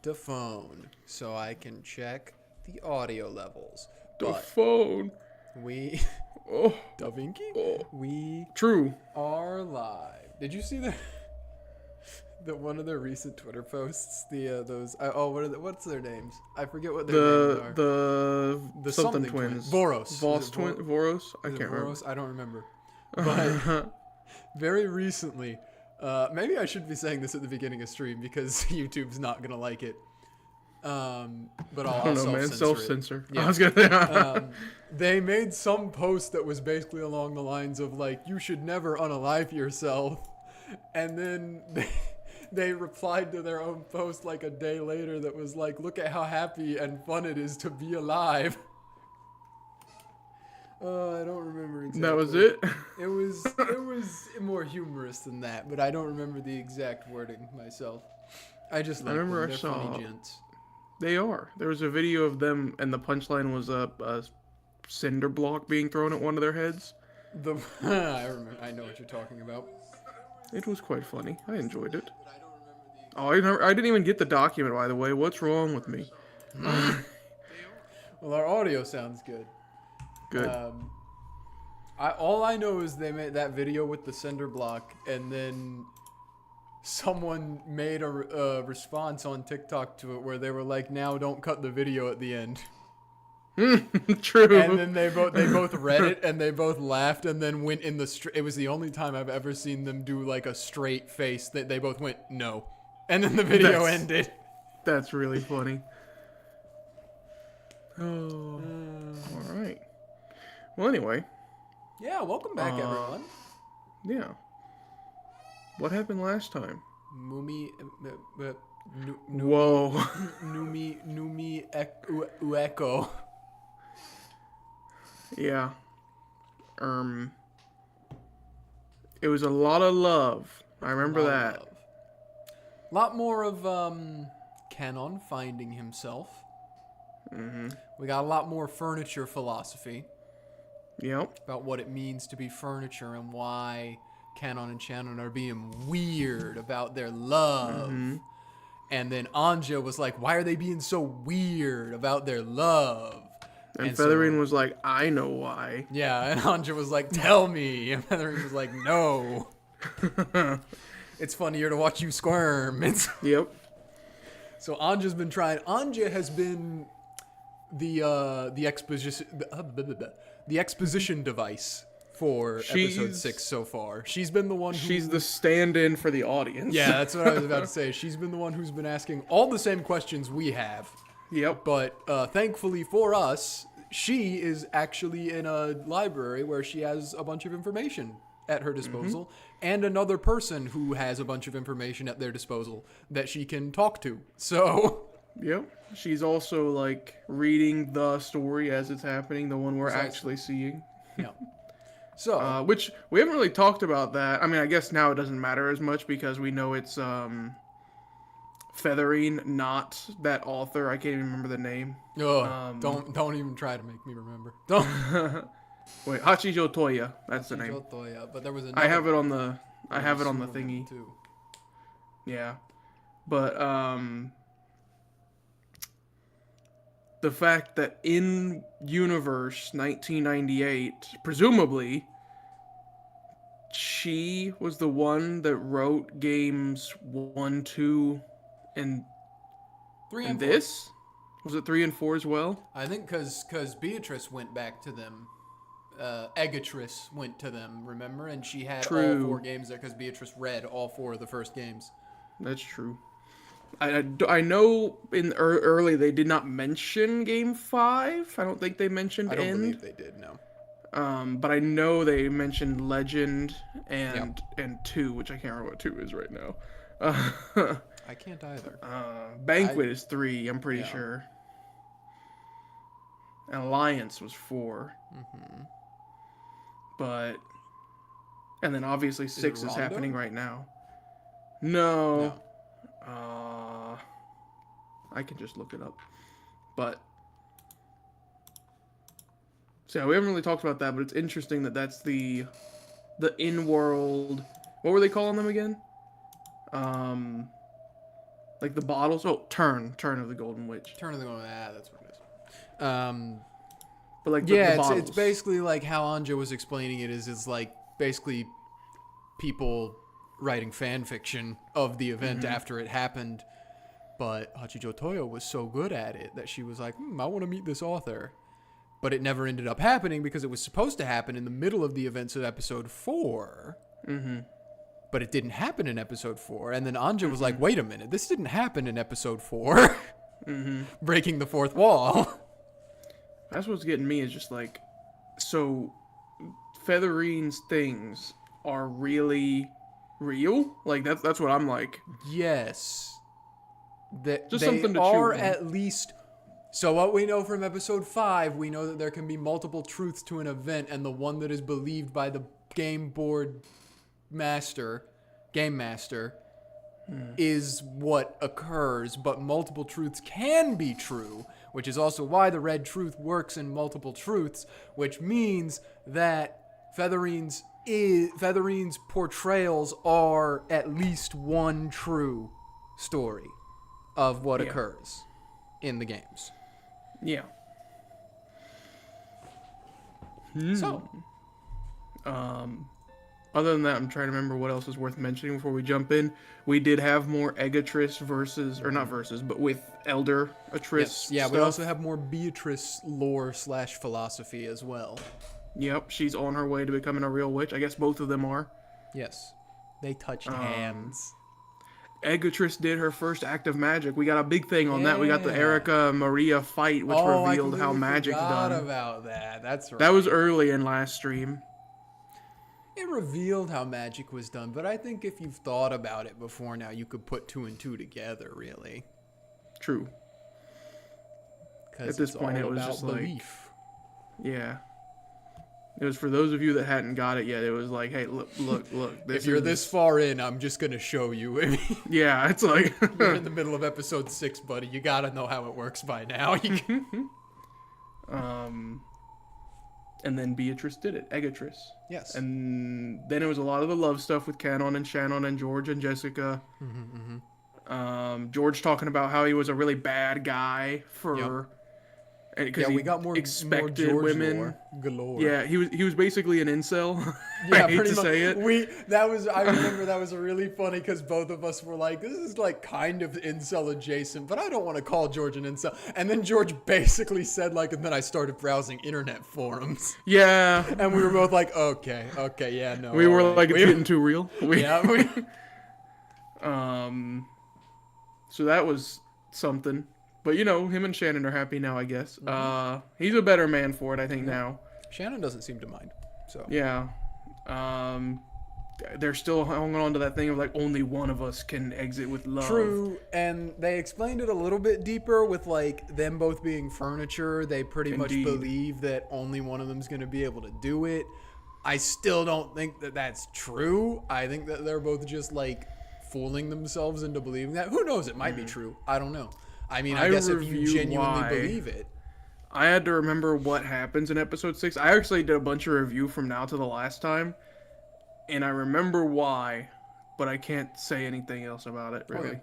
the phone so I can check the audio levels. The But phone. we... Oh. Da Vinci? Oh. We True. are live. Did you see the one of their recent Twitter posts? What's their names? I forget what their names are. The something twins. Voros. Voros? I can't remember. I don't remember. But very recently, maybe I should be saying this at the beginning of stream because YouTube's not gonna like it. But I don't know, man. Self-censor. Yeah. I was gonna. They made some post that was basically along the lines of like, "You should never unalive yourself," and then they replied to their own post like a day later that was like, "Look at how happy and fun it is to be alive." I don't remember exactly. That was it? It was more humorous than that, but I don't remember the exact wording myself. I remember I saw funny gents. They are. There was a video of them, and the punchline was a cinder block being thrown at one of their heads. I remember. I know what you're talking about. It was quite funny. I enjoyed it. Oh, I didn't even get the document, by the way. What's wrong with me? Well, our audio sounds good. Good. All I know is they made that video with the cinder block, and then someone made a response on TikTok to it where they were like, "Now don't cut the video at the end." True. And then they both read it and they both laughed and then went in the it was the only time I've ever seen them do like a straight face that they both went no, and then the video ended. That's really funny. Oh, all right. Well, anyway. Yeah, welcome back, everyone. Yeah. What happened last time? Whoa. Numi Ueko. Yeah. It was a lot of love. I remember that. A lot more of Kanon finding himself. Mm-hmm. We got a lot more furniture philosophy. Yep. About what it means to be furniture and why Kanon and Shannon are being weird about their love. Mm-hmm. And then Anja was like, why are they being so weird about their love? And Feathering was like, I know why. Yeah, and Anja was like, tell me. And Feathering was like, no. It's funnier to watch you squirm. Yep. So Anja's been trying. Anja has been the exposition device for episode 6 so far. She's been the one who... She's the stand-in for the audience. Yeah, that's what I was about to say. She's been the one who's been asking all the same questions we have. Yep. But thankfully for us, she is actually in a library where she has a bunch of information at her disposal, and another person who has a bunch of information at their disposal that she can talk to. So... Yep. She's also, like, reading the story as it's happening, the one we're actually seeing. Yeah. So... which, we haven't really talked about that. I mean, I guess now it doesn't matter as much because we know it's, Feathering, not that author. I can't even remember the name. Don't even try to make me remember. Don't. Wait, Hachijo Toya. That's the name. Hachijo Toya, but there was I have it on the thingy. Too. Yeah. But, the fact that in universe 1998, presumably, she was the one that wrote games 1, 2, and 3 and 4. This? Was it 3 and 4 as well? I think because Beatrice went back to them. Egatrice went to them, remember? And she had all 4 games there because Beatrice read all 4 of the first games. That's true. I know in early they did not mention Game 5. I don't think they mentioned End. I don't believe they did, no. But I know they mentioned Legend and 2, which I can't remember what 2 is right now. I can't either. Banquet is 3, I'm pretty sure. And Alliance was 4. Mm-hmm. But... And then obviously 6 is happening right now. No. I can just look it up. But... So yeah, we haven't really talked about that, but it's interesting that that's the in-world... What were they calling them again? Like Like the bottles. Oh, Turn of the Golden Witch. Turn of the Golden. That's what it is. But like Yeah, the bottles. it's basically like how Anja was explaining it is like basically people writing fan fiction of the event after it happened. But Hachijo Toyo was so good at it that she was like, I want to meet this author. But it never ended up happening because it was supposed to happen in the middle of the events of episode 4. Mm-hmm. But it didn't happen in episode 4. And then Anja was like, wait a minute, this didn't happen in episode 4. Breaking the fourth wall. That's what's getting me is just like, so Featherine's things are really real? Like that's what I'm like. Yes. That Just they something to are chew on. at least. So what we know from episode 5, we know that there can be multiple truths to an event, and the one that is believed by the game master, is what occurs. But multiple truths can be true, which is also why the red truth works in multiple truths, which means that Featherine's portrayals are at least one true story of what occurs in the games. Yeah. So, Other than that, I'm trying to remember what else is worth mentioning before we jump in. We did have more Egatrice but with Elder Atrice. yes. Yeah, we stuff. also have more Beatrice lore / philosophy as well. Yep, she's on her way to becoming a real witch. I guess both of them are. Yes. They touched hands. Egatrice did her first act of magic. We got a big thing on that. We got the Yeah. Erika Maria fight, which revealed how magic's forgot done. about that. That's right. That was early in last stream. It revealed how magic was done, but I think if you've thought about it before now, you could put 2 and 2 together, really. True. Because At this point, it was about just like- belief. Yeah. It was for those of you that hadn't got it yet. It was like, hey, look. If you're this far in, I'm just going to show you. I mean, Yeah, it's like... you're in the middle of episode 6, buddy. You got to know how it works by now. And then Beatrice did it. Egatrice. Yes. And then it was a lot of the love stuff with Kanon and Shannon and George and Jessica. George talking about how he was a really bad guy for... Yeah, we got more expected George women lore galore. Yeah, he was basically an incel. Yeah, I hate pretty to much. say it. I remember that was really funny because both of us were like, this is like kind of incel adjacent, but I don't want to call George an incel. And then George basically said like, and then I started browsing internet forums. Yeah. And we were both like, okay, yeah, no. We were all right. like, it's getting too real. Yeah. So that was something. But, him and Shannon are happy now, I guess. He's a better man for it, I think, now. Shannon doesn't seem to mind. So Yeah. They're still hanging on to that thing of, like, only one of us can exit with love. True, and they explained it a little bit deeper with, like, them both being furniture. They pretty Indeed. much believe that only one of them's going to be able to do it. I still don't think that that's true. I think that they're both just, like, fooling themselves into believing that. Who knows? It might be true. I don't know. I mean, I guess if you reviewed genuinely why. believe it. I had to remember what happens in episode 6. I actually did a bunch of review from now to the last time. And I remember why, but I can't say anything else about it, really. Okay.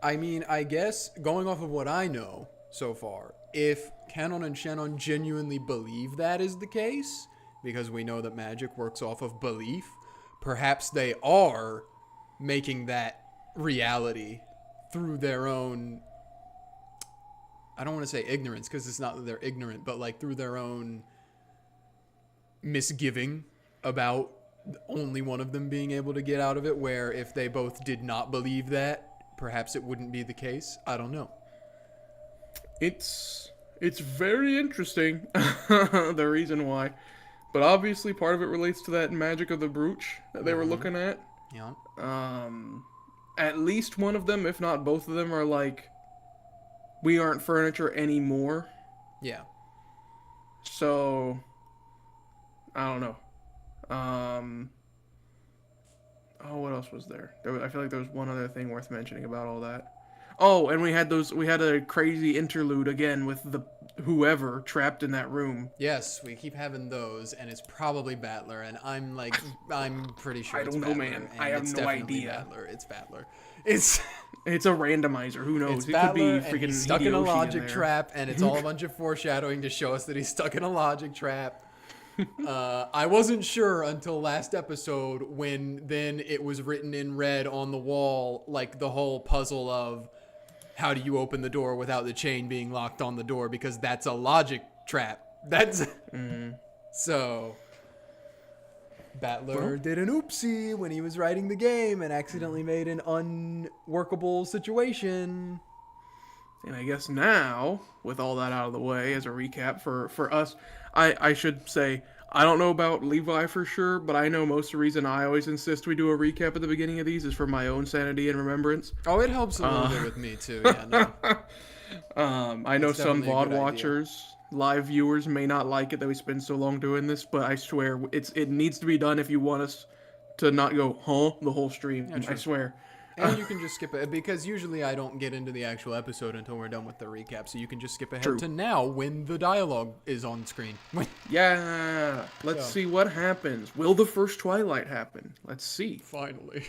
I mean, I guess, going off of what I know so far, if Kanon and Shannon genuinely believe that is the case, because we know that magic works off of belief, perhaps they are making that reality through their own... I don't want to say ignorance, because it's not that they're ignorant, but like through their own misgiving about only one of them being able to get out of it, where if they both did not believe that, perhaps it wouldn't be the case. I don't know. It's very interesting, the reason why. But obviously part of it relates to that magic of the brooch that they were looking at. Yeah. At least one of them, if not both of them, are like, we aren't furniture anymore. Yeah. So, I don't know. What else was there? I feel like there was one other thing worth mentioning about all that. Oh, and we had a crazy interlude again with whoever trapped in that room. Yes, we keep having those, and it's probably Battler, and I'm pretty sure I it's don't know, Battler, man. and I have it's no definitely idea. Battler. It's Battler. It's It's a randomizer. Who knows? it's It could be Battler, freaking and he's stuck in a Hideyoshi logic there. trap, and it's all a bunch of foreshadowing to show us that he's stuck in a logic trap. I wasn't sure until last episode when then it was written in red on the wall, like the whole puzzle of how do you open the door without the chain being locked on the door, because that's a logic trap. That's so Battler did an oopsie when he was writing the game and accidentally made an unworkable situation. And I guess now, with all that out of the way, as a recap for us, I should say, I don't know about Levi for sure, but I know most of the reason I always insist we do a recap at the beginning of these is for my own sanity and remembrance. Oh, it helps a little bit with me too. Yeah, no. I know It's some definitely a good VOD idea. watchers, live viewers may not like it that we spend so long doing this, but I swear it needs to be done if you want us to not go, huh, the whole stream. Yeah, true. I swear. And you can just skip it, because usually I don't get into the actual episode until we're done with the recap, so you can just skip ahead True. to now when the dialogue is on screen. Yeah, let's see what happens. Will the first Twilight happen? Let's see. Finally.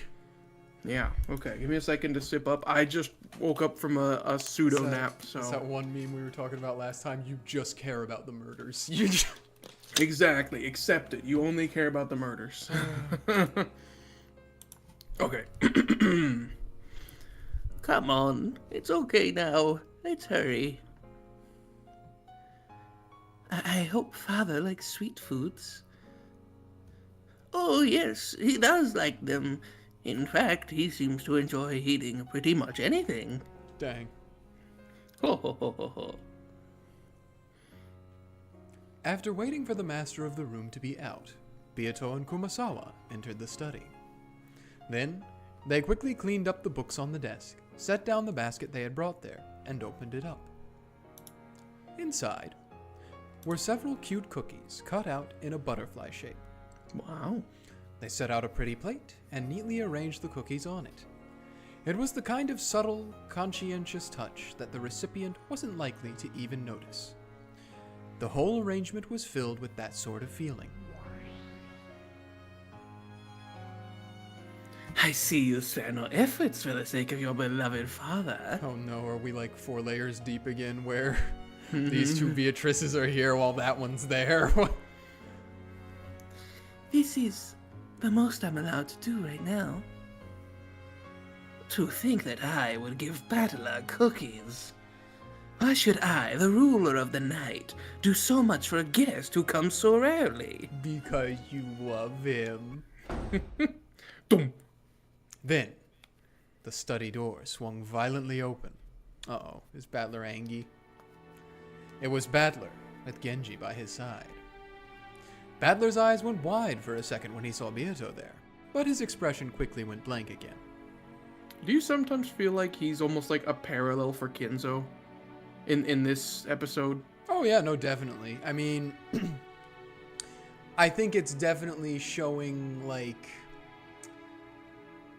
Yeah, okay. Give me a second to sip up. I just woke up from a pseudo nap, so. It's that one meme we were talking about last time. You just care about the murders. You just... Exactly. Accept it. You only care about the murders. Okay. Come on, it's okay now. Let's hurry. I hope Father likes sweet foods. Oh, yes, he does like them. In fact, he seems to enjoy eating pretty much anything. Dang. Ho ho ho ho ho. After waiting for the master of the room to be out, Beato and Kumasawa entered the study. Then, they quickly cleaned up the books on the desk, set down the basket they had brought there, and opened it up. Inside were several cute cookies cut out in a butterfly shape. Wow. They set out a pretty plate and neatly arranged the cookies on it. It was the kind of subtle, conscientious touch that the recipient wasn't likely to even notice. The whole arrangement was filled with that sort of feeling. I see you spare no efforts for the sake of your beloved father. Oh no, are we like 4 layers deep again where these two Beatrices are here while that one's there? This is the most I'm allowed to do right now. To think that I would give Battler cookies. Why should I, the ruler of the night, do so much for a guest who comes so rarely? Because you love him. Dum. Then, the study door swung violently open. Uh-oh, is Battler angry? It was Battler, with Genji by his side. Battler's eyes went wide for a second when he saw Beato there, but his expression quickly went blank again. Do you sometimes feel like he's almost like a parallel for Kinzo in this episode? Oh yeah, no, definitely. I mean, I think it's definitely showing, like,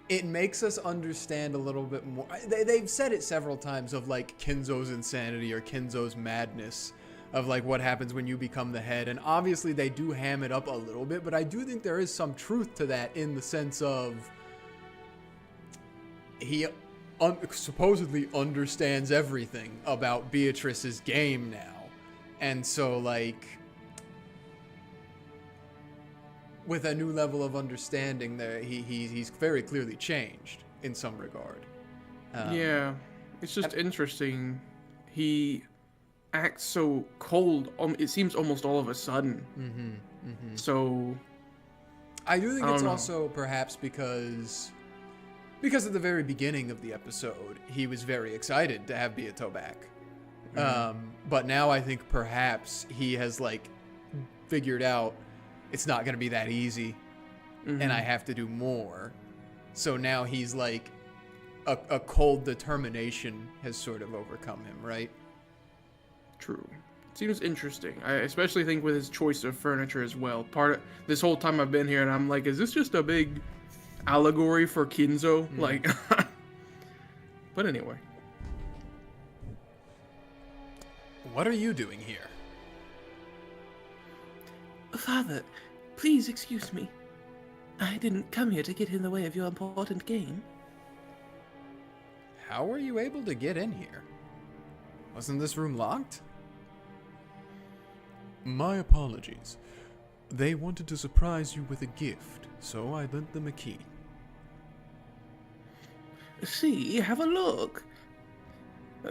it makes us understand a little bit more. They've said it several times of, like, Kinzo's insanity or Kinzo's madness of, like, what happens when you become the head. And obviously they do ham it up a little bit, but I do think there is some truth to that in the sense of he supposedly understands everything about Beatrice's game now. And so, like, with a new level of understanding there, he's very clearly changed in some regard. Yeah, it's just interesting. He acts so cold. It seems almost all of a sudden. So I do think I it's don't know. also perhaps because at the very beginning of the episode, he was very excited to have Beato back. But now I think perhaps he has, like, figured out it's not going to be that easy and I have to do more. So now he's like a cold determination has sort of overcome him, right? True. Seems interesting. I especially think with his choice of furniture as well. Part of this whole time I've been here, and I'm like, is this just a big allegory for Kinzo? Like, but anyway. What are you doing here? Father, please excuse me. I didn't come here to get in the way of your important game. How were you able to get in here? Wasn't this room locked? My apologies. They wanted to surprise you with a gift, so I lent them a key. See, have a look.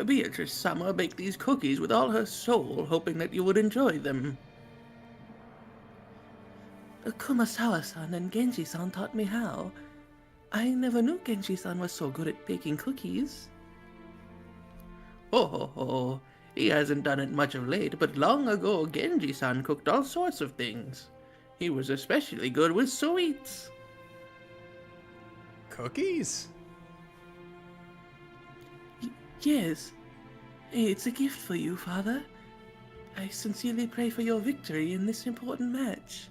Beatrice Sama baked these cookies with all her soul, hoping that you would enjoy them. Kumasawa-san and Genji-san taught me how. I never knew Genji-san was so good at baking cookies. Oh, he hasn't done it much of late, but long ago Genji-san cooked all sorts of things. He was especially good with sweets. Cookies? Yes, it's a gift for you, Father. I sincerely pray for your victory in this important match.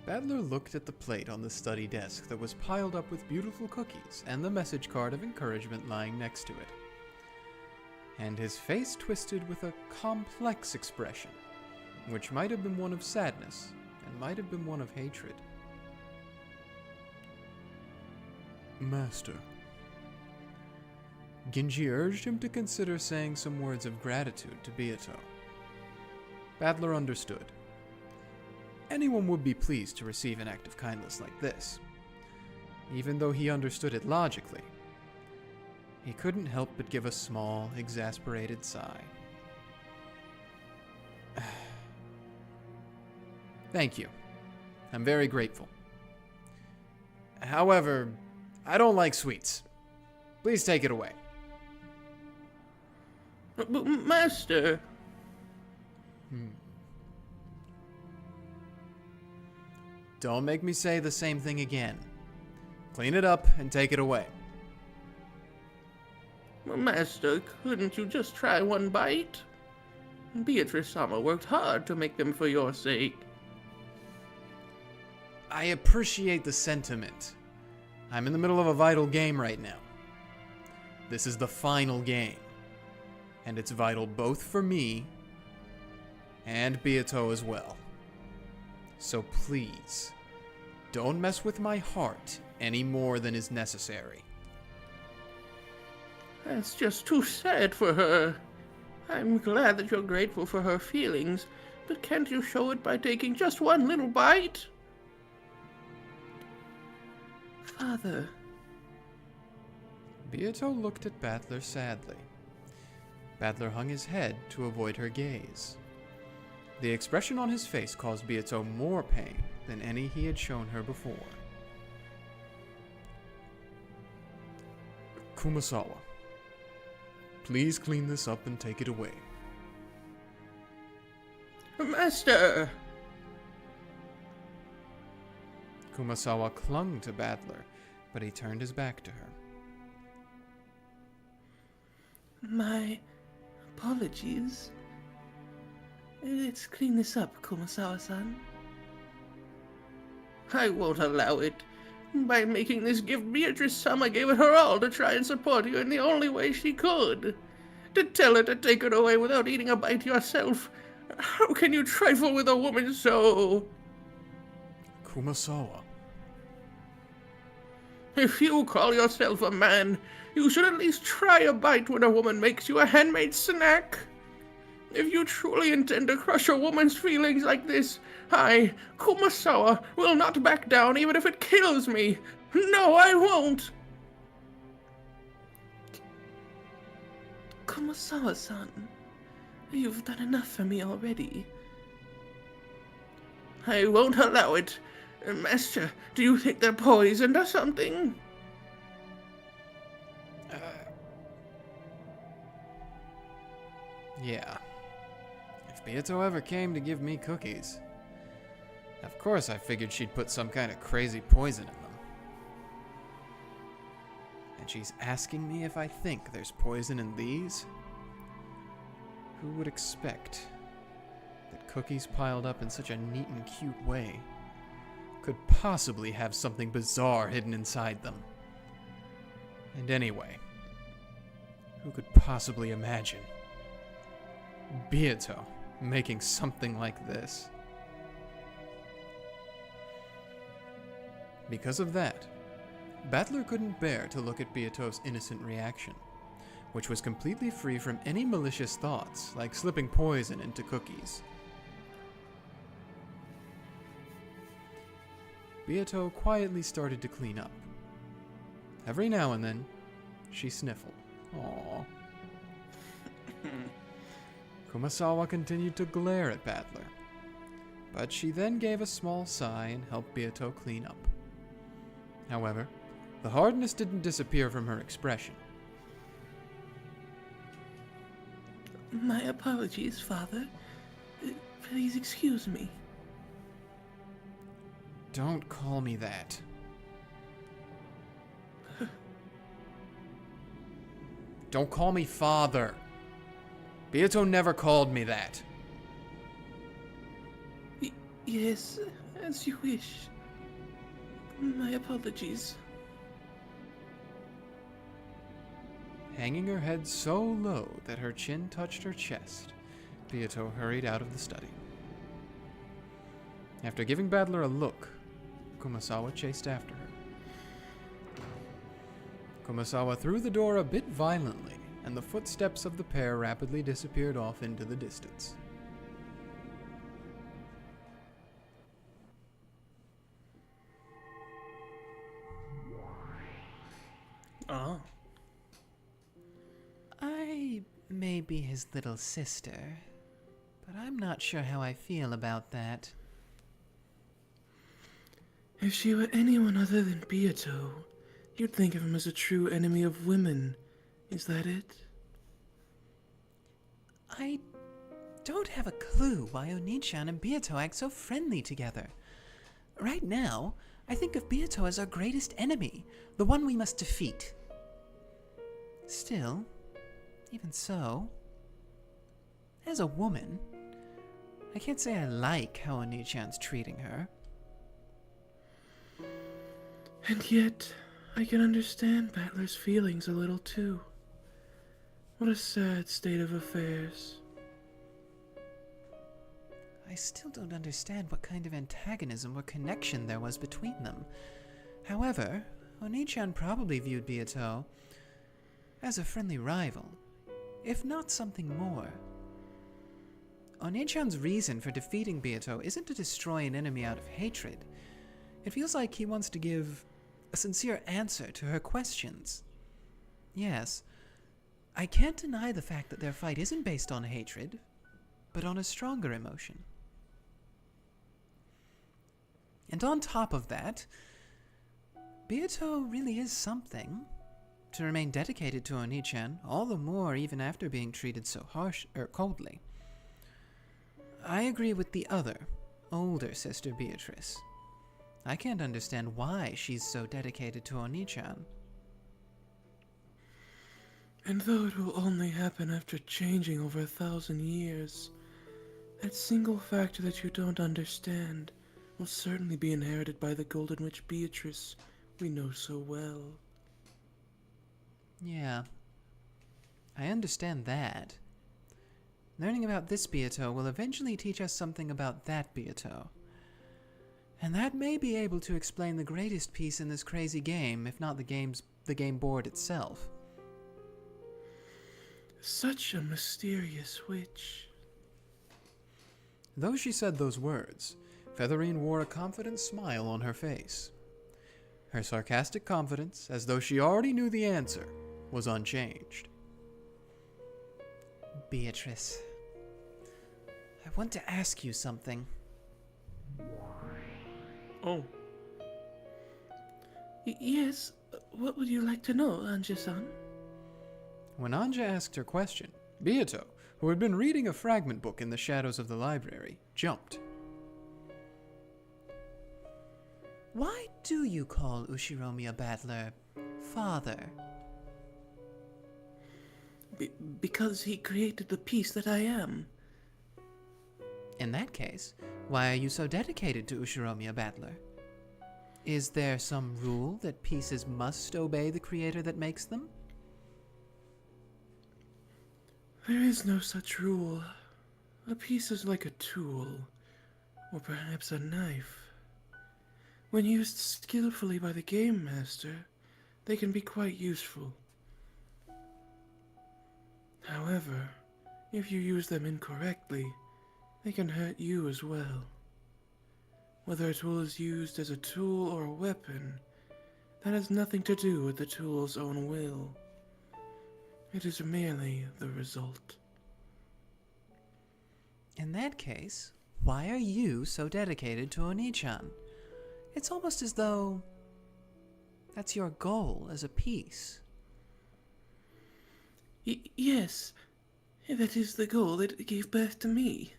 Badler looked at the plate on the study desk that was piled up with beautiful cookies and the message card of encouragement lying next to it. And his face twisted with a complex expression, which might have been one of sadness and might have been one of hatred. Master. Genji urged him to consider saying some words of gratitude to Beato. Badler understood. Anyone would be pleased to receive an act of kindness like this. Even though he understood it logically, he couldn't help but give a small, exasperated sigh. Thank you. I'm very grateful. However, I don't like sweets. Please take it away. But Master... Don't make me say the same thing again. Clean it up and take it away. Master, couldn't you just try one bite? Beatrice-sama worked hard to make them for your sake. I appreciate the sentiment. I'm in the middle of a vital game right now. This is the final game. And it's vital both for me and Beato as well. So please, don't mess with my heart any more than is necessary. That's just too sad for her. I'm glad that you're grateful for her feelings, but can't you show it by taking just one little bite? Father. Beato looked at Badler sadly. Badler hung his head to avoid her gaze. The expression on his face caused Beato more pain than any he had shown her before. Kumasawa, please clean this up and take it away. Master! Kumasawa clung to Badler, but he turned his back to her. My apologies. Let's clean this up, Kumasawa-san. I won't allow it. By making this gift, Beatrice-sama gave it her all to try and support you in the only way she could. To tell her to take it away without eating a bite yourself. How can you trifle with a woman so? Kumasawa. If you call yourself a man, you should at least try a bite when a woman makes you a handmade snack. If you truly intend to crush a woman's feelings like this, I, Kumasawa, will not back down even if it kills me. No, I won't. Kumasawa-san, you've done enough for me already. I won't allow it. Master, do you think they're poisoned or something? Yeah. If Beato ever came to give me cookies, of course I figured she'd put some kind of crazy poison in them. And she's asking me if I think there's poison in these? Who would expect that cookies piled up in such a neat and cute way could possibly have something bizarre hidden inside them? And anyway, Who could possibly imagine Beato making something like this? Because of that, Battler couldn't bear to look at Beato's innocent reaction, which was completely free from any malicious thoughts, like slipping poison into cookies. Beato quietly started to clean up. Every now and then, she sniffled. Aww. Kumasawa continued to glare at Battler, but she then gave a small sigh and helped Beato clean up. However, the hardness didn't disappear from her expression. My apologies, Father. Please excuse me. Don't call me that. Don't call me father. Beato never called me that. Yes, as you wish. My apologies. Hanging her head so low that her chin touched her chest, Beato hurried out of the study. After giving Battler a look, Kumasawa chased after her. Kumasawa threw the door a bit violently, and the footsteps of the pair rapidly disappeared off into the distance. Oh. I may be his little sister, but I'm not sure how I feel about that. If she were anyone other than Beato, you'd think of him as a true enemy of women. Is that it? I don't have a clue why Oni-chan and Beato act so friendly together. Right now, I think of Beato as our greatest enemy, the one we must defeat. Still, even so, as a woman, I can't say I like how Oni-chan's treating her. And yet, I can understand Battler's feelings a little too. What a sad state of affairs. I still don't understand what kind of antagonism or connection there was between them. However, Oni-chan probably viewed Beato as a friendly rival, if not something more. Oni-chan's reason for defeating Beato isn't to destroy an enemy out of hatred. It feels like he wants to give a sincere answer to her questions. Yes, I can't deny the fact that their fight isn't based on hatred, but on a stronger emotion. And on top of that, Beato really is something. To remain dedicated to Oni-chan, all the more even after being treated so coldly. I agree with the other, older sister Beatrice. I can't understand why she's so dedicated to Oni-chan. And though it will only happen after changing over 1,000 years, that single factor that you don't understand will certainly be inherited by the Golden Witch Beatrice we know so well. Yeah, I understand that. Learning about this Beato will eventually teach us something about that Beato. And that may be able to explain the greatest piece in this crazy game, if not the game board itself. Such a mysterious witch. Though she said those words, Featherine wore a confident smile on her face. Her sarcastic confidence, as though she already knew the answer, was unchanged. Beatrice, I want to ask you something. Oh. Yes, what would you like to know, Anja-san? When Anja asked her question, Beato, who had been reading a fragment book in the shadows of the library, jumped. Why do you call Ushiromiya Battler father? Because he created the piece that I am. In that case, why are you so dedicated to Ushiromiya Battler? Is there some rule that pieces must obey the creator that makes them? There is no such rule. A piece is like a tool, or perhaps a knife. When used skillfully by the game master, they can be quite useful. However, if you use them incorrectly, they can hurt you as well. Whether a tool is used as a tool or a weapon, that has nothing to do with the tool's own will. It is merely the result. In that case, why are you so dedicated to Oni-chan? It's almost as though that's your goal as a piece. Yes, that is the goal that gave birth to me.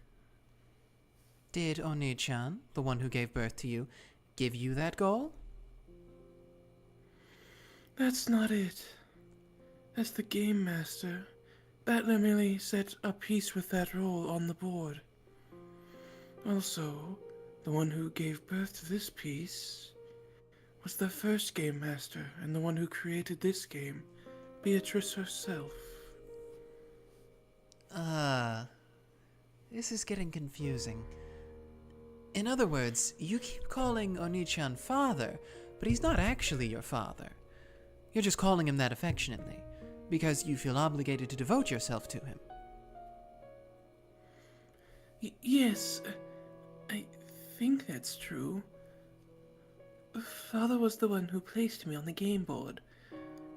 Did Oni-chan, the one who gave birth to you, give you that goal? That's not it. As the game master, Battler merely set a piece with that role on the board. Also, the one who gave birth to this piece was the first game master and the one who created this game, Beatrice herself. This is getting confusing. In other words, you keep calling Oni-chan father, but he's not actually your father. You're just calling him that affectionately, because you feel obligated to devote yourself to him. Yes, I think that's true. Father was the one who placed me on the game board.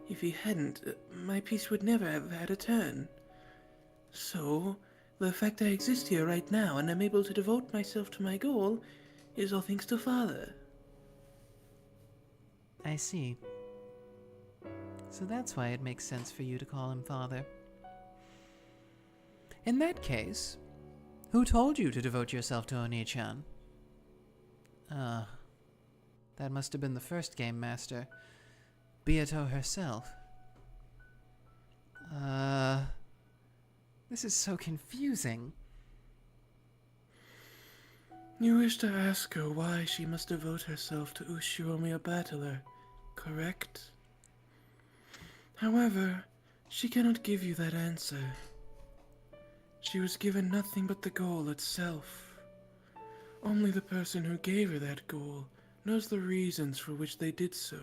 If he hadn't, my piece would never have had a turn. So, the fact I exist here right now and am able to devote myself to my goal is all thanks to Father. I see. So that's why it makes sense for you to call him father. In that case, who told you to devote yourself to Oni-chan? That must have been the first game master, Beato herself. This is so confusing. You wish to ask her why she must devote herself to Ushiromiya Battler, correct? However, she cannot give you that answer. She was given nothing but the goal itself. Only the person who gave her that goal knows the reasons for which they did so.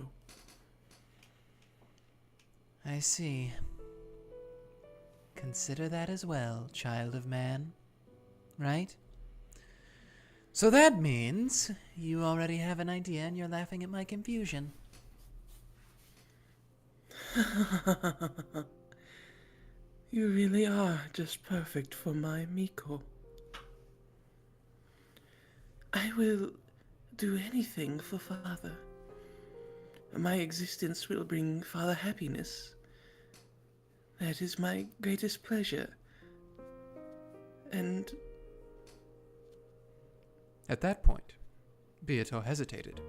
I see. Consider that as well, child of man. Right? So that means you already have an idea and you're laughing at my confusion. You really are just perfect for my Miko. I will do anything for Father. My existence will bring Father happiness. That is my greatest pleasure. And At that point, Beato hesitated.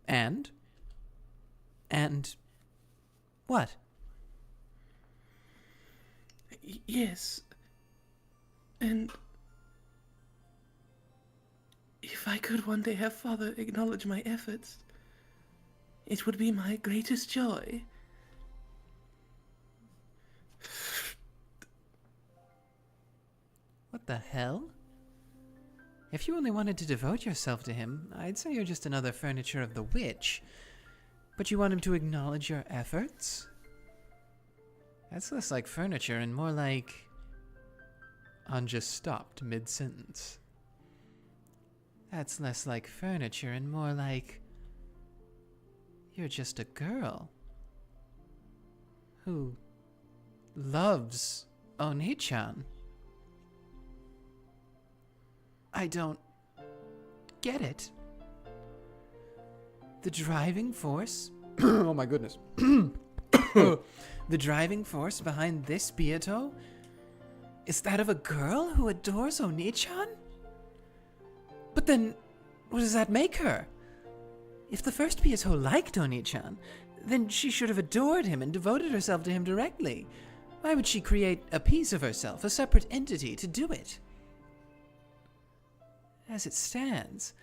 And what? yes, and if I could one day have Father acknowledge my efforts, it would be my greatest joy. What the hell? If you only wanted to devote yourself to him, I'd say you're just another furniture of the witch. But you want him to acknowledge your efforts? That's less like furniture and more like... An just stopped mid-sentence. That's less like furniture and more like... You're just a girl. Who loves Oni-chan. I don't get it. The driving force... Oh my goodness. The driving force behind this Beato is that of a girl who adores Oni-chan? But then, what does that make her? If the first Beato liked Oni-chan, then she should have adored him and devoted herself to him directly. Why would she create a piece of herself, a separate entity, to do it? As it stands,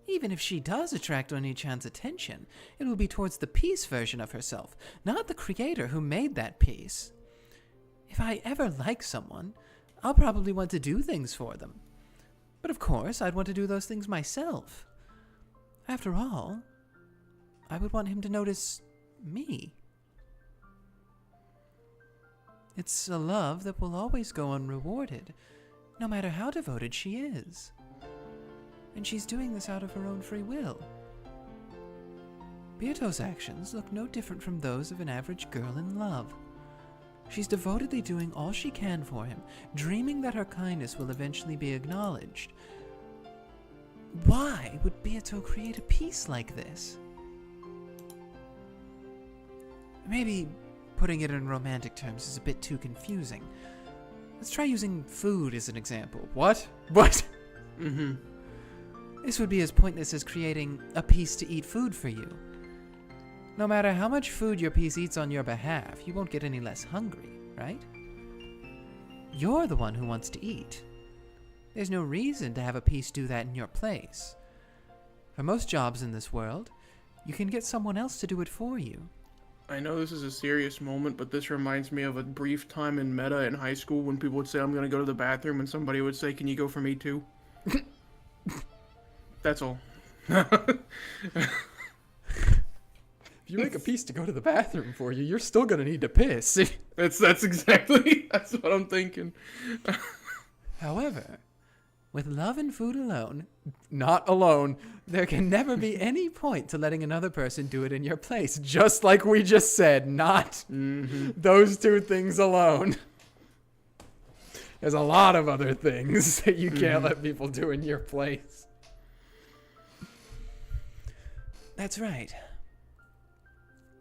Even if she does attract Oni-chan's attention, it will be towards the piece version of herself, not the creator who made that piece. If I ever like someone, I'll probably want to do things for them. But of course, I'd want to do those things myself. After all, I would want him to notice me. It's a love that will always go unrewarded, no matter how devoted she is. And she's doing this out of her own free will. Beato's actions look no different from those of an average girl in love. She's devotedly doing all she can for him, dreaming that her kindness will eventually be acknowledged. Why would Beato create a piece like this? Maybe putting it in romantic terms is a bit too confusing. Let's try using food as an example. What? What? This would be as pointless as creating a piece to eat food for you. No matter how much food your piece eats on your behalf, you won't get any less hungry, right? You're the one who wants to eat. There's no reason to have a piece do that in your place. For most jobs in this world, you can get someone else to do it for you. I know this is a serious moment, but this reminds me of a brief time in meta in high school when people would say, I'm gonna go to the bathroom, and somebody would say, can you go for me too? That's all. If you make a piece to go to the bathroom for you, you're still gonna need to piss. That's what I'm thinking. However, with love and food alone, Not alone. there can never be any point to letting another person do it in your place. Just like we just said, not those two things alone. There's a lot of other things that you can't let people do in your place. That's right.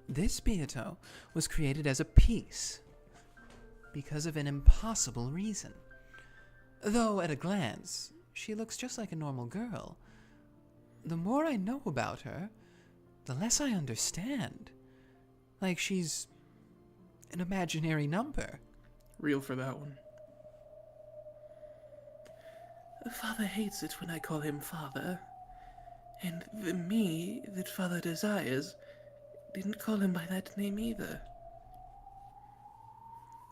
This Beato was created as a piece because of an impossible reason. Though at a glance, she looks just like a normal girl. The more I know about her, the less I understand. Like she's an imaginary number. Real for that one. Father hates it when I call him father. And the me that father desires didn't call him by that name either.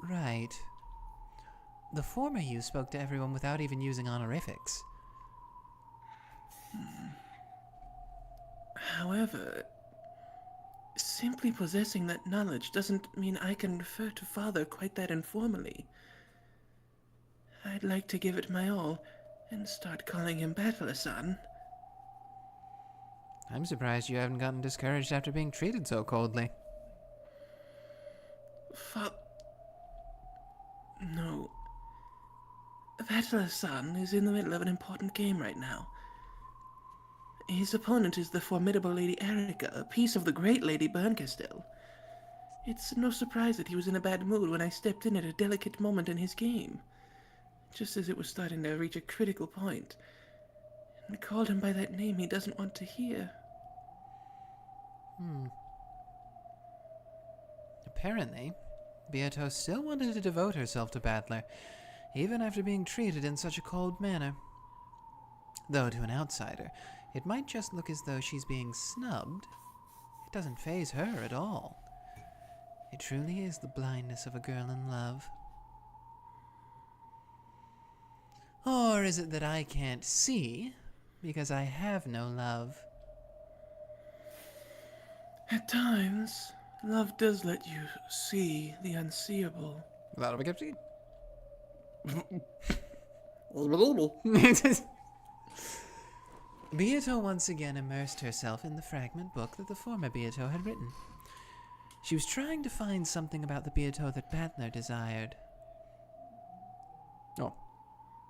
Right. The former you spoke to everyone without even using honorifics. However, simply possessing that knowledge doesn't mean I can refer to father quite that informally. I'd like to give it my all and start calling him Battler-san. I'm surprised you haven't gotten discouraged after being treated so coldly. No. Battler-san is in the middle of an important game right now. His opponent is the formidable Lady Erika, a piece of the great Lady Bernkastel. It's no surprise that he was in a bad mood when I stepped in at a delicate moment in his game, just as it was starting to reach a critical point, and called him by that name he doesn't want to hear. Apparently, Beato still wanted to devote herself to Battler, even after being treated in such a cold manner. Though to an outsider, it might just look as though she's being snubbed. It doesn't faze her at all. It truly is the blindness of a girl in love. Or is it that I can't see because I have no love? At times, love does let you see the unseeable. That'll be good. Beato once again immersed herself in the fragment book that the former Beato had written. She was trying to find something about the Beato that Battler desired. Oh.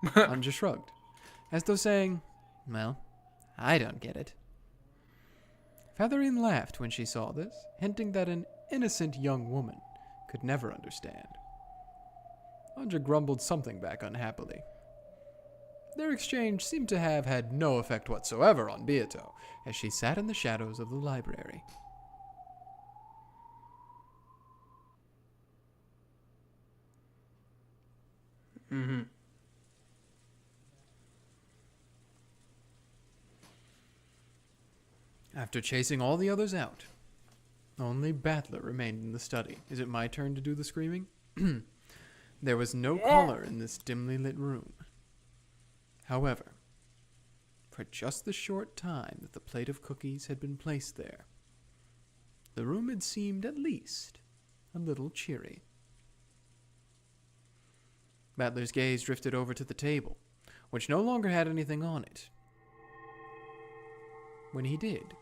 Anja shrugged, as though saying, Well, I don't get it. Featherine laughed when she saw this, hinting that an innocent young woman could never understand. Anja grumbled something back unhappily. Their exchange seemed to have had no effect whatsoever on Beato, as she sat in the shadows of the library. After chasing all the others out, only Battler remained in the study. Is it my turn to do the screaming? There was no color in this dimly lit room. However, for just the short time that the plate of cookies had been placed there, the room had seemed at least a little cheery. Battler's gaze drifted over to the table, which no longer had anything on it. When he did,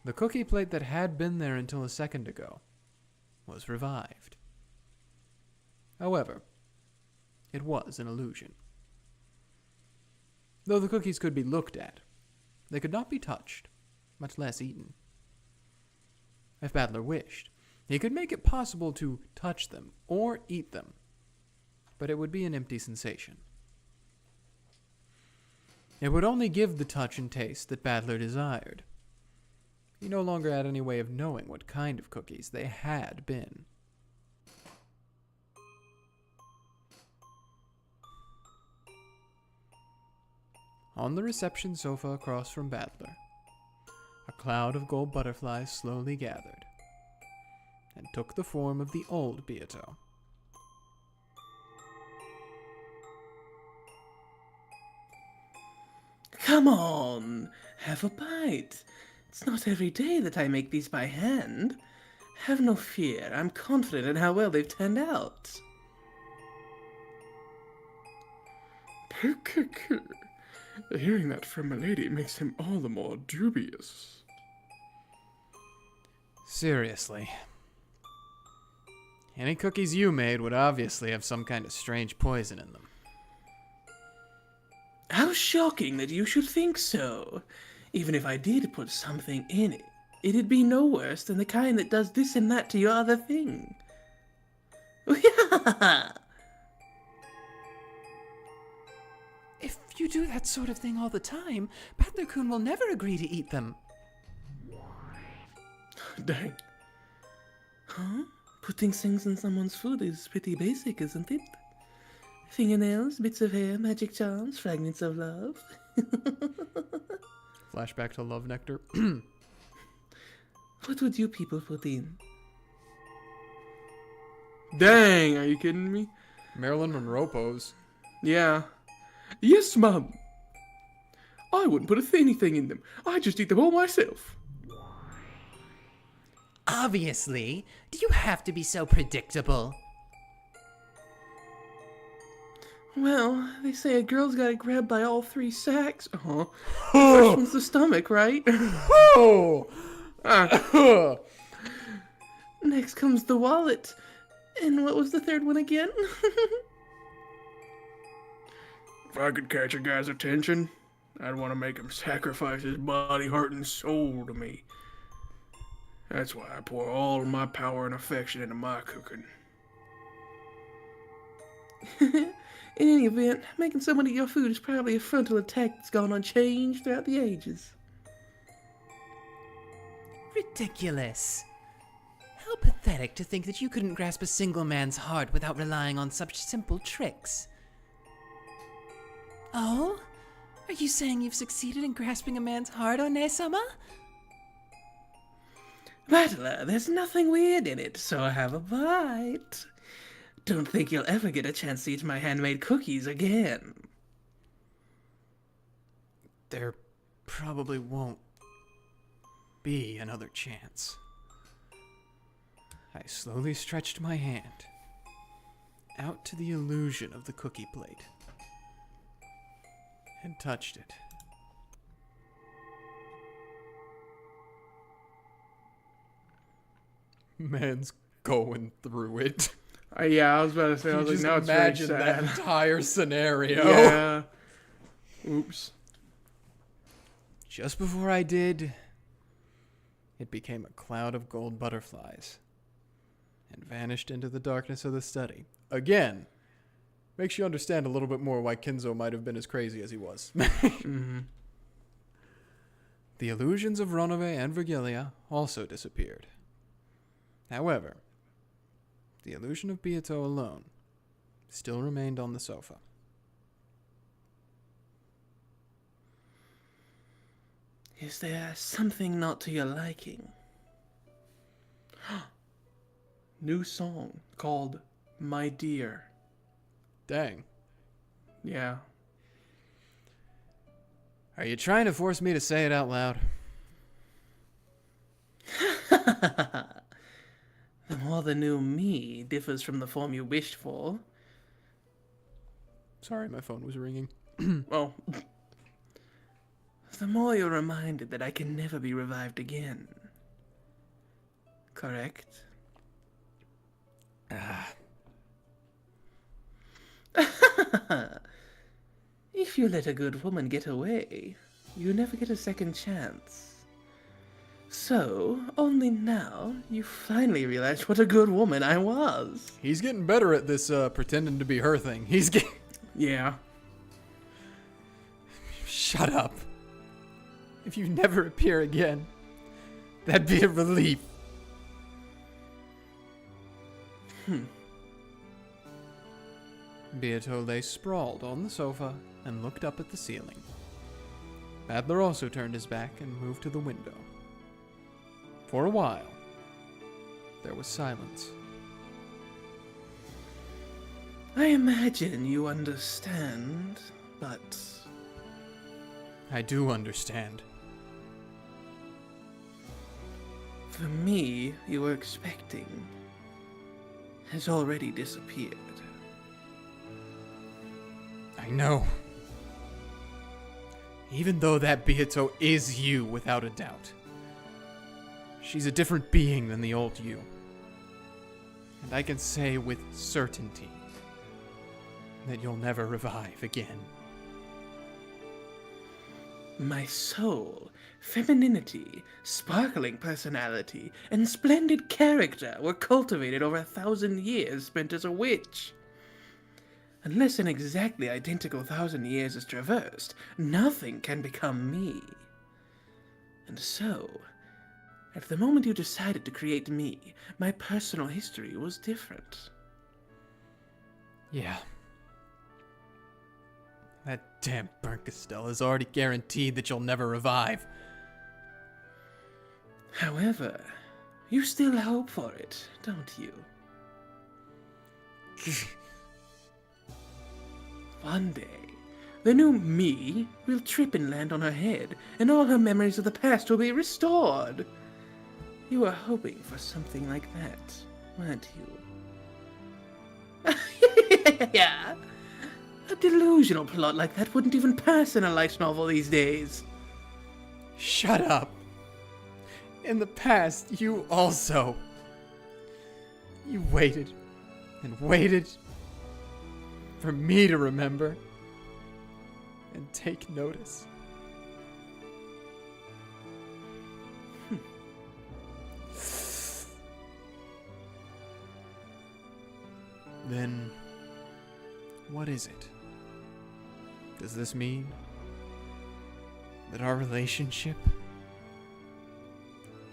the cookie plate that had been there until a second ago was revived. However, it was an illusion. Though the cookies could be looked at, they could not be touched, much less eaten. If Battler wished, he could make it possible to touch them or eat them, but it would be an empty sensation. It would only give the touch and taste that Battler desired. He no longer had any way of knowing what kind of cookies they had been. On the reception sofa across from Battler, a cloud of gold butterflies slowly gathered and took the form of the old Beato. Come on, have a bite. It's not every day that I make these by hand. Have no fear, I'm confident in how well they've turned out. Hearing that from a lady makes him all the more dubious. Seriously. Any cookies you made would obviously have some kind of strange poison in them. How shocking that you should think so. Even if I did put something in it, it'd be no worse than the kind that does this and that to your other thing. If you do that sort of thing all the time, Battler-kun will never agree to eat them. Dang. Huh? Putting things in someone's food is pretty basic, isn't it? Fingernails, bits of hair, magic charms, fragments of love. Flashback to Love Nectar. What would you people put in? Dang, are you kidding me? Marilyn Monroe pose. Yeah. Yes, Mum. I wouldn't put anything in them. I'd just eat them all myself. Obviously. Do you have to be so predictable? Well, they say a girl's gotta grab by all three sacks. Uh-huh. The first one's the stomach, right? Oh! Next comes the wallet. And what was the third one again? If I could catch a guy's attention, I'd want to make him sacrifice his body, heart, and soul to me. That's why I pour all of my power and affection into my cooking. In any event, making someone eat your food is probably a frontal attack that's gone unchanged throughout the ages. Ridiculous. How pathetic to think that you couldn't grasp a single man's heart without relying on such simple tricks. Oh? Are you saying you've succeeded in grasping a man's heart, One-sama? Battler, there's nothing weird in it, so have a bite. Don't think you'll ever get a chance to eat my handmade cookies again. There probably won't be another chance. I slowly stretched my hand out to the illusion of the cookie plate and touched it. Man's going through it. Yeah, I was about to say, I was You like, just now it's very imagine sad. that entire scenario. Yeah. Oops. Just before I did, it became a cloud of gold butterflies and vanished into the darkness of the study. Again, makes you understand a little bit more why Kinzo might have been as crazy as he was. Mm-hmm. The illusions of Ronove and Virgilia also disappeared. However, the illusion of Beato alone still remained on the sofa. Is there something not to your liking? New song called My Dear. Dang. Yeah. Are you trying to force me to say it out loud? The more the new me differs from the form you wished for, Sorry, my phone was ringing. Oh, the more you're reminded that I can never be revived again. Correct? If you let a good woman get away, you never get a second chance. So, only now, you finally realize what a good woman I was. He's getting better at this pretending to be her thing. He's getting... yeah. Shut up. If you never appear again, that'd be a relief. Beato lay sprawled on the sofa and looked up at the ceiling. Adler also turned his back and moved to the window. For a while, there was silence. I imagine you understand, but I do understand. the me you were expecting has already disappeared. I know. Even though that Beato is you, without a doubt. She's a different being than the old you. And I can say with certainty that you'll never revive again. My soul, femininity, sparkling personality, and splendid character were cultivated over 1,000 years spent as a witch. Unless an exactly identical 1,000 years is traversed, nothing can become me. And so, at the moment you decided to create me, my personal history was different. Yeah. That damn Burkestel is already guaranteed that you'll never revive. However, you still hope for it, don't you? One day, the new me will trip and land on her head, and all her memories of the past will be restored. You were hoping for something like that, weren't you? Yeah. A delusional plot like that wouldn't even pass in a light novel these days. Shut up. In the past, you also. You waited and waited for me to remember and take notice. Then, what is it? Does this mean that our relationship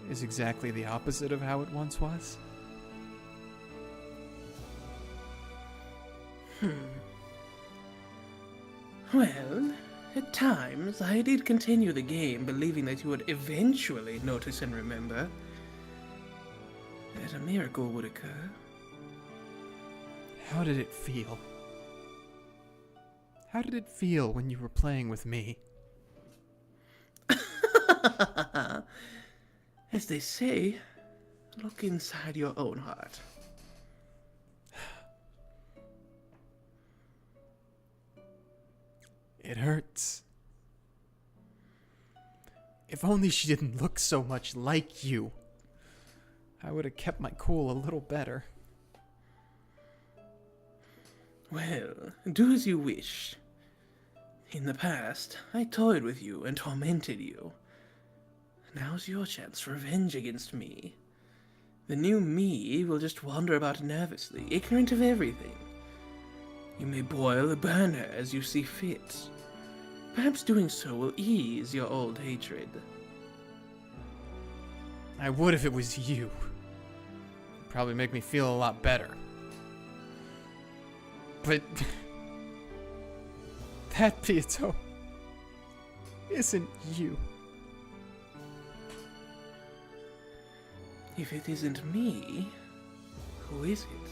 is exactly the opposite of how it once was? Well, at times I did continue the game believing that you would eventually notice and remember that a miracle would occur. How did it feel? How did it feel when you were playing with me? As they say, look inside your own heart. It hurts. If only she didn't look so much like you, I would have kept my cool a little better. Well, do as you wish. In the past, I toyed with you and tormented you. Now's your chance for revenge against me. The new me will just wander about nervously, ignorant of everything. You may boil or burn her as you see fit. Perhaps doing so will ease your old hatred. I would if it was you. It'd probably make me feel a lot better. But that Beato isn't you. If it isn't me, who is it?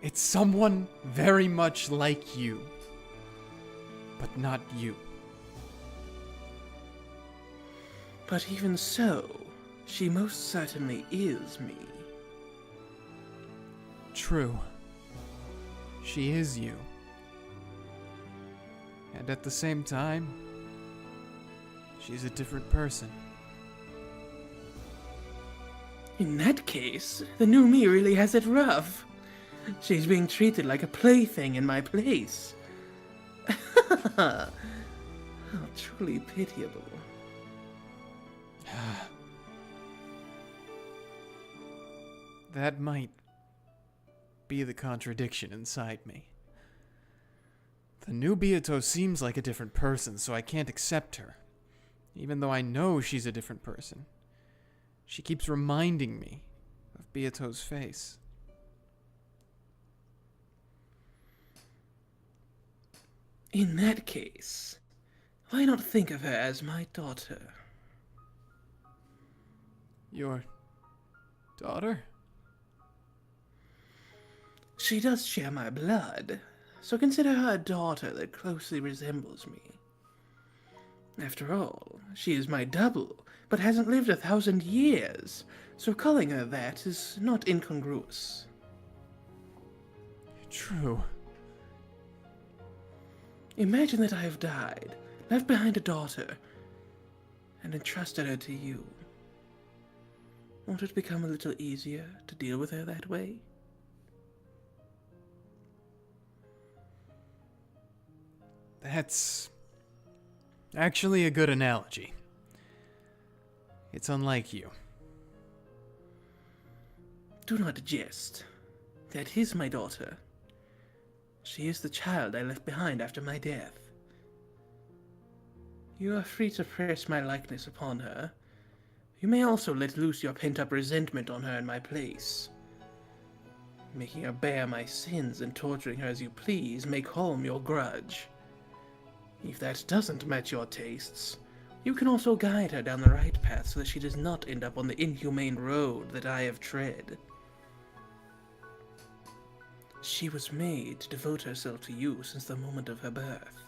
It's someone very much like you, but not you. But even so, she most certainly is me. True. She is you. And at the same time, she's a different person. In that case, the new me really has it rough. She's being treated like a plaything in my place. How truly pitiable. That might be the contradiction inside me. The new Beato seems like a different person, so I can't accept her. Even though I know she's a different person. She keeps reminding me of Beato's face. In that case, why not think of her as my daughter? Your daughter? She does share my blood, so consider her a daughter that closely resembles me. After all, she is my double, but hasn't lived 1,000 years, so calling her that is not incongruous. True. Imagine that I have died, left behind a daughter, and entrusted her to you. Won't it become a little easier to deal with her that way? That's actually a good analogy. It's unlike you. Do not jest. That is my daughter. She is the child I left behind after my death. You are free to press my likeness upon her. You may also let loose your pent-up resentment on her in my place. Making her bear my sins and torturing her as you please may calm your grudge. If that doesn't match your tastes, you can also guide her down the right path so that she does not end up on the inhumane road that I have tread. She was made to devote herself to you since the moment of her birth.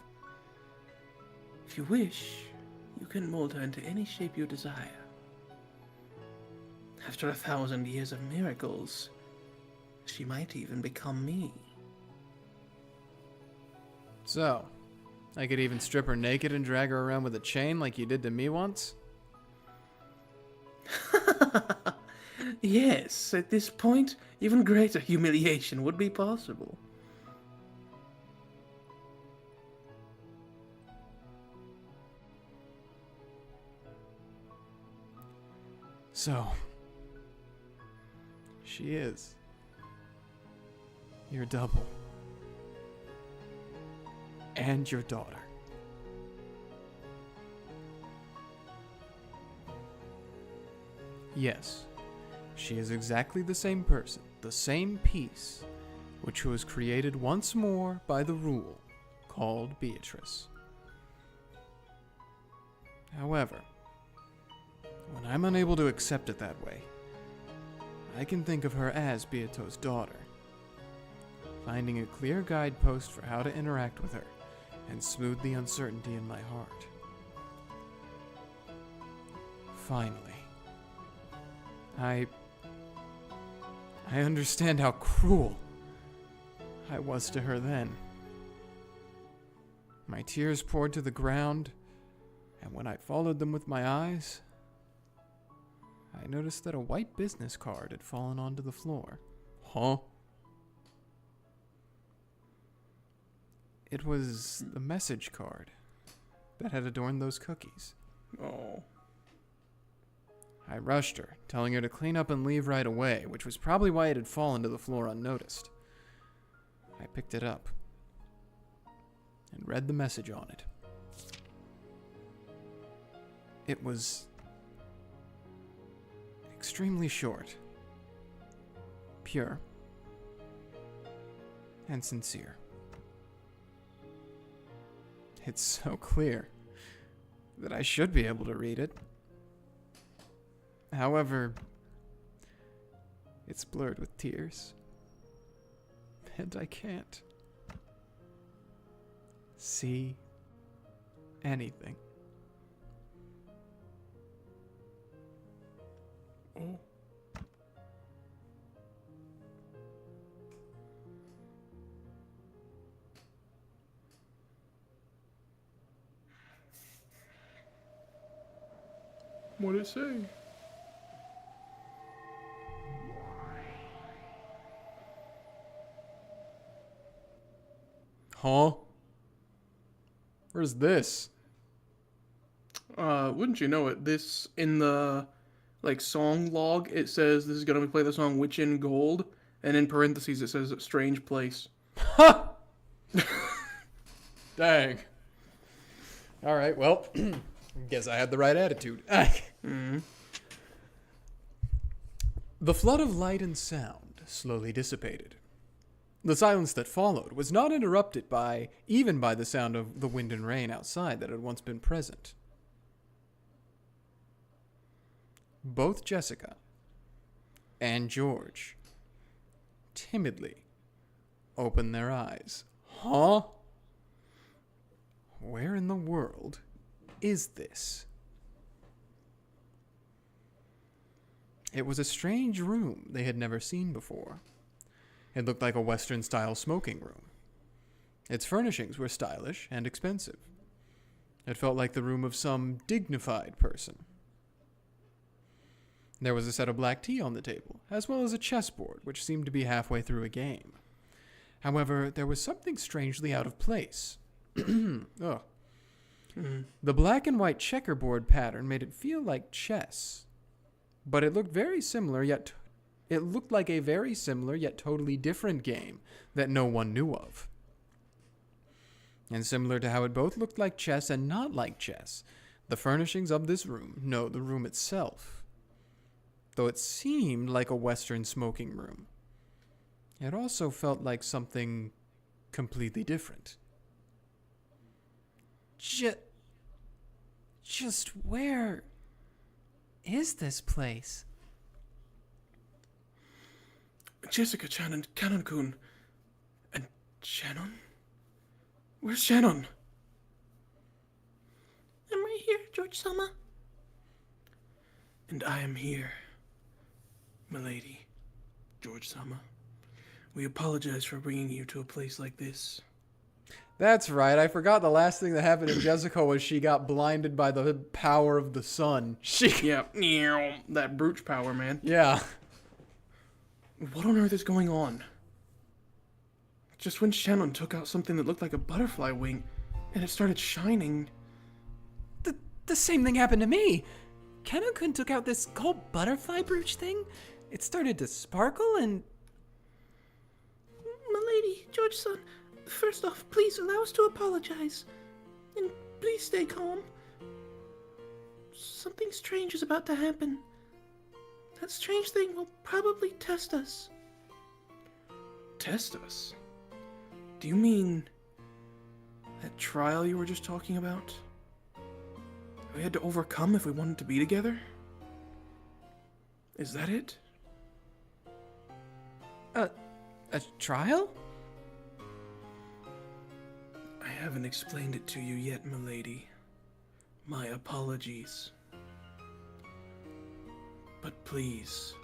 If you wish, you can mold her into any shape you desire. After 1,000 years of miracles, she might even become me. So, I could even strip her naked and drag her around with a chain like you did to me once? Yes, at this point, even greater humiliation would be possible. So, she is your double. And your daughter. Yes, she is exactly the same person, the same piece, which was created once more by the rule called Beatrice. However, when I'm unable to accept it that way, I can think of her as Beato's daughter, finding a clear guidepost for how to interact with her and smooth the uncertainty in my heart. Finally, I understand how cruel I was to her then. My tears poured to the ground, and when I followed them with my eyes, I noticed that a white business card had fallen onto the floor. Huh? It was the message card that had adorned those cookies. Oh. I rushed her, telling her to clean up and leave right away, which was probably why it had fallen to the floor unnoticed. I picked it up and read the message on it. It was extremely short, pure, and sincere. It's so clear that I should be able to read it. However, it's blurred with tears. And I can't see anything. Oh. What'd it say? Huh? Where's this? Wouldn't you know it? This, in the, song log, it says this is gonna play the song Witch in Gold, and in parentheses it says Strange Place. Ha! Dang. Alright, well, guess I had the right attitude. The flood of light and sound slowly dissipated. The silence that followed was not interrupted even by the sound of the wind and rain outside that had once been present. Both Jessica and George timidly opened their eyes. Huh? Where in the world is this? It was a strange room they had never seen before. It looked like a Western-style smoking room. Its furnishings were stylish and expensive. It felt like the room of some dignified person. There was a set of black tea on the table, as well as a chessboard, which seemed to be halfway through a game. However, there was something strangely out of place. The black and white checkerboard pattern made it feel like chess, but it looked like a very similar yet totally different game that no one knew of. And similar to how it both looked like chess and not like chess, the furnishings of this room, no, the room itself, though it seemed like a Western smoking room, it also felt like something completely different. Just where is this place? Jessica, Shannon, Kanon-kun, and Shannon? Where's Shannon? I'm right here, George-sama. And I am here, milady, George-sama. We apologize for bringing you to a place like this. That's right. I forgot the last thing that happened to Jessica was she got blinded by the power of the sun. Yeah, that brooch power, man. Yeah. What on earth is going on? Just when Shannon took out something that looked like a butterfly wing, and it started shining. The same thing happened to me. Kanon-kun took out this gold butterfly brooch thing. It started to sparkle and... Milady, George-san, first off, please allow us to apologize. And please stay calm. Something strange is about to happen. That strange thing will probably test us. Test us? Do you mean that trial you were just talking about? We had to overcome if we wanted to be together? Is that it? A trial? I haven't explained it to you yet, milady. My apologies. But please,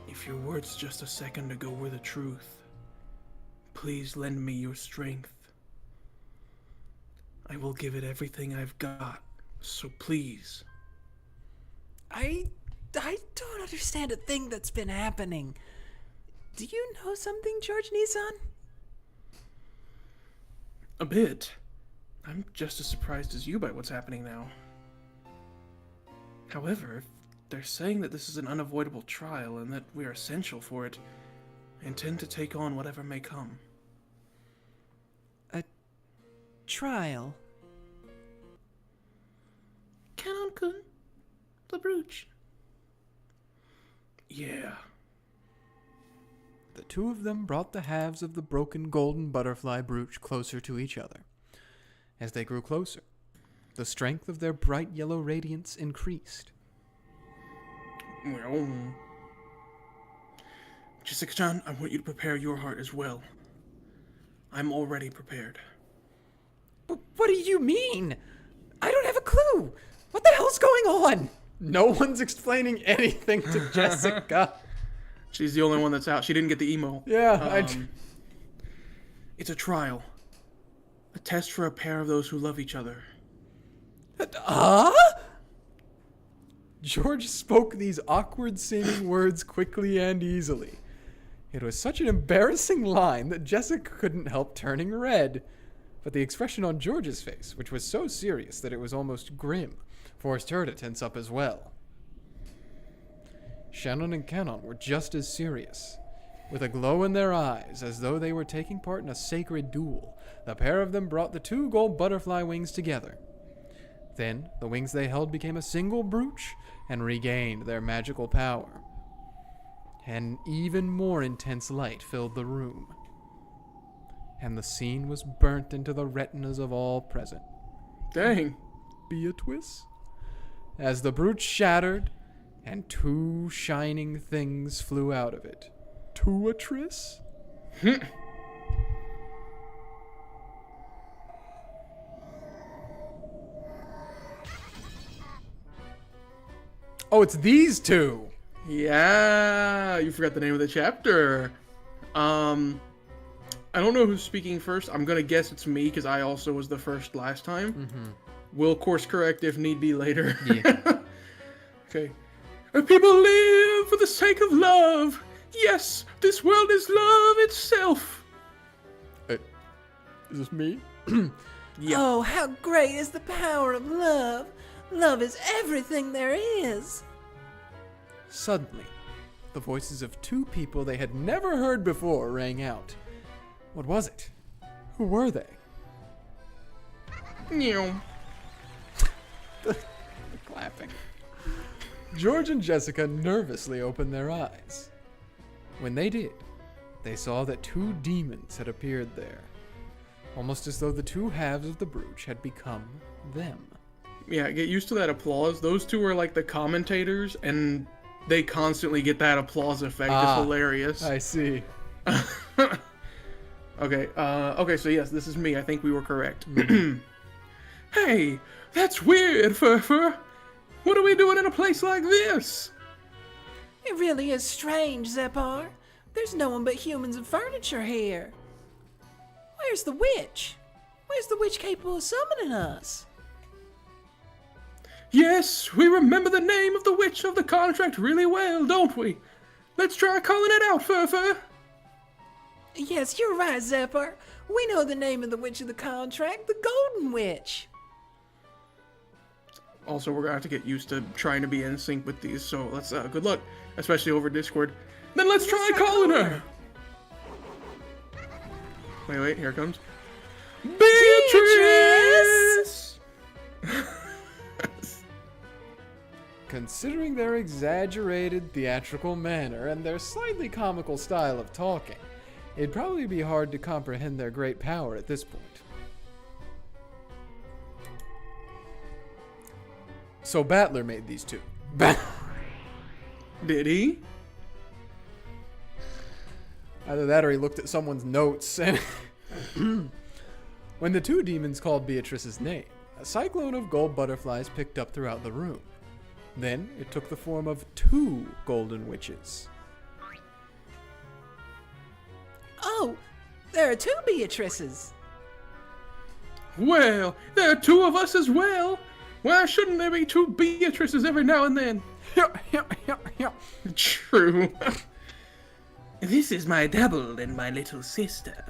if your words just a second ago were the truth, please lend me your strength. I will give it everything I've got, so please. I don't understand a thing that's been happening. Do you know something, George Nissan? A bit. I'm just as surprised as you by what's happening now. However, if they're saying that this is an unavoidable trial and that we are essential for it, I intend to take on whatever may come. A trial? Kanon-kun, the brooch. Yeah. The two of them brought the halves of the broken golden butterfly brooch closer to each other. As they grew closer, the strength of their bright yellow radiance increased. Well, Jessica-chan, I want you to prepare your heart as well. I'm already prepared. But what do you mean? I don't have a clue. What the hell's going on? No one's explaining anything to Jessica. She's the only one that's out. She didn't get the email. Yeah, It's a trial. A test for a pair of those who love each other. George spoke these awkward-seeming words quickly and easily. It was such an embarrassing line that Jessica couldn't help turning red. But the expression on George's face, which was so serious that it was almost grim, forced her to tense up as well. Shannon and Kanon were just as serious. With a glow in their eyes, as though they were taking part in a sacred duel, the pair of them brought the 2 gold butterfly wings together. Then, the wings they held became a single brooch and regained their magical power. An even more intense light filled the room, and the scene was burnt into the retinas of all present. Dang. Beatrices? As the brooch shattered, and 2 shining things flew out of it. Beatrices? Oh, it's these 2! Yeah, you forgot the name of the chapter. I don't know who's speaking first. I'm gonna guess it's me, because I also was the first last time. Mm-hmm. We'll course correct if need be later. Yeah. Okay. People live for the sake of love. Yes, this world is love itself. Is this me? Yeah. Oh, how great is the power of love! Love is everything there is! Suddenly, the voices of 2 people they had never heard before rang out. What was it? Who were they? Meow. Clapping. George and Jessica nervously opened their eyes. When they did, they saw that 2 demons had appeared there, almost as though the 2 halves of the brooch had become them. Yeah, get used to that applause. Those 2 are like the commentators, and they constantly get that applause effect. It's hilarious. I see. Okay, so yes, this is me. I think we were correct. Hey, that's weird, Furfur. What are we doing in a place like this? It really is strange, Zepar. There's no one but humans and furniture here. Where's the witch? Where's the witch capable of summoning us? Yes, we remember the name of the witch of the contract really well, don't we? Let's try calling it out, Furfur. Yes, you're right, Zepar. We know the name of the witch of the contract, the Golden Witch. Also, we're gonna have to get used to trying to be in sync with these, so let's, good luck, especially over Discord. Then let's try calling her! Wait, here it comes. Beatrice! Considering their exaggerated theatrical manner and their slightly comical style of talking, it'd probably be hard to comprehend their great power at this point. So Battler made these 2. Did he? Either that or he looked at someone's notes and... When the 2 demons called Beatrice's name, a cyclone of gold butterflies picked up throughout the room. Then it took the form of 2 golden witches. Oh, there are 2 Beatrices. Well, there are 2 of us as well. Why shouldn't there be 2 Beatrices every now and then? True. This is my double and my little sister.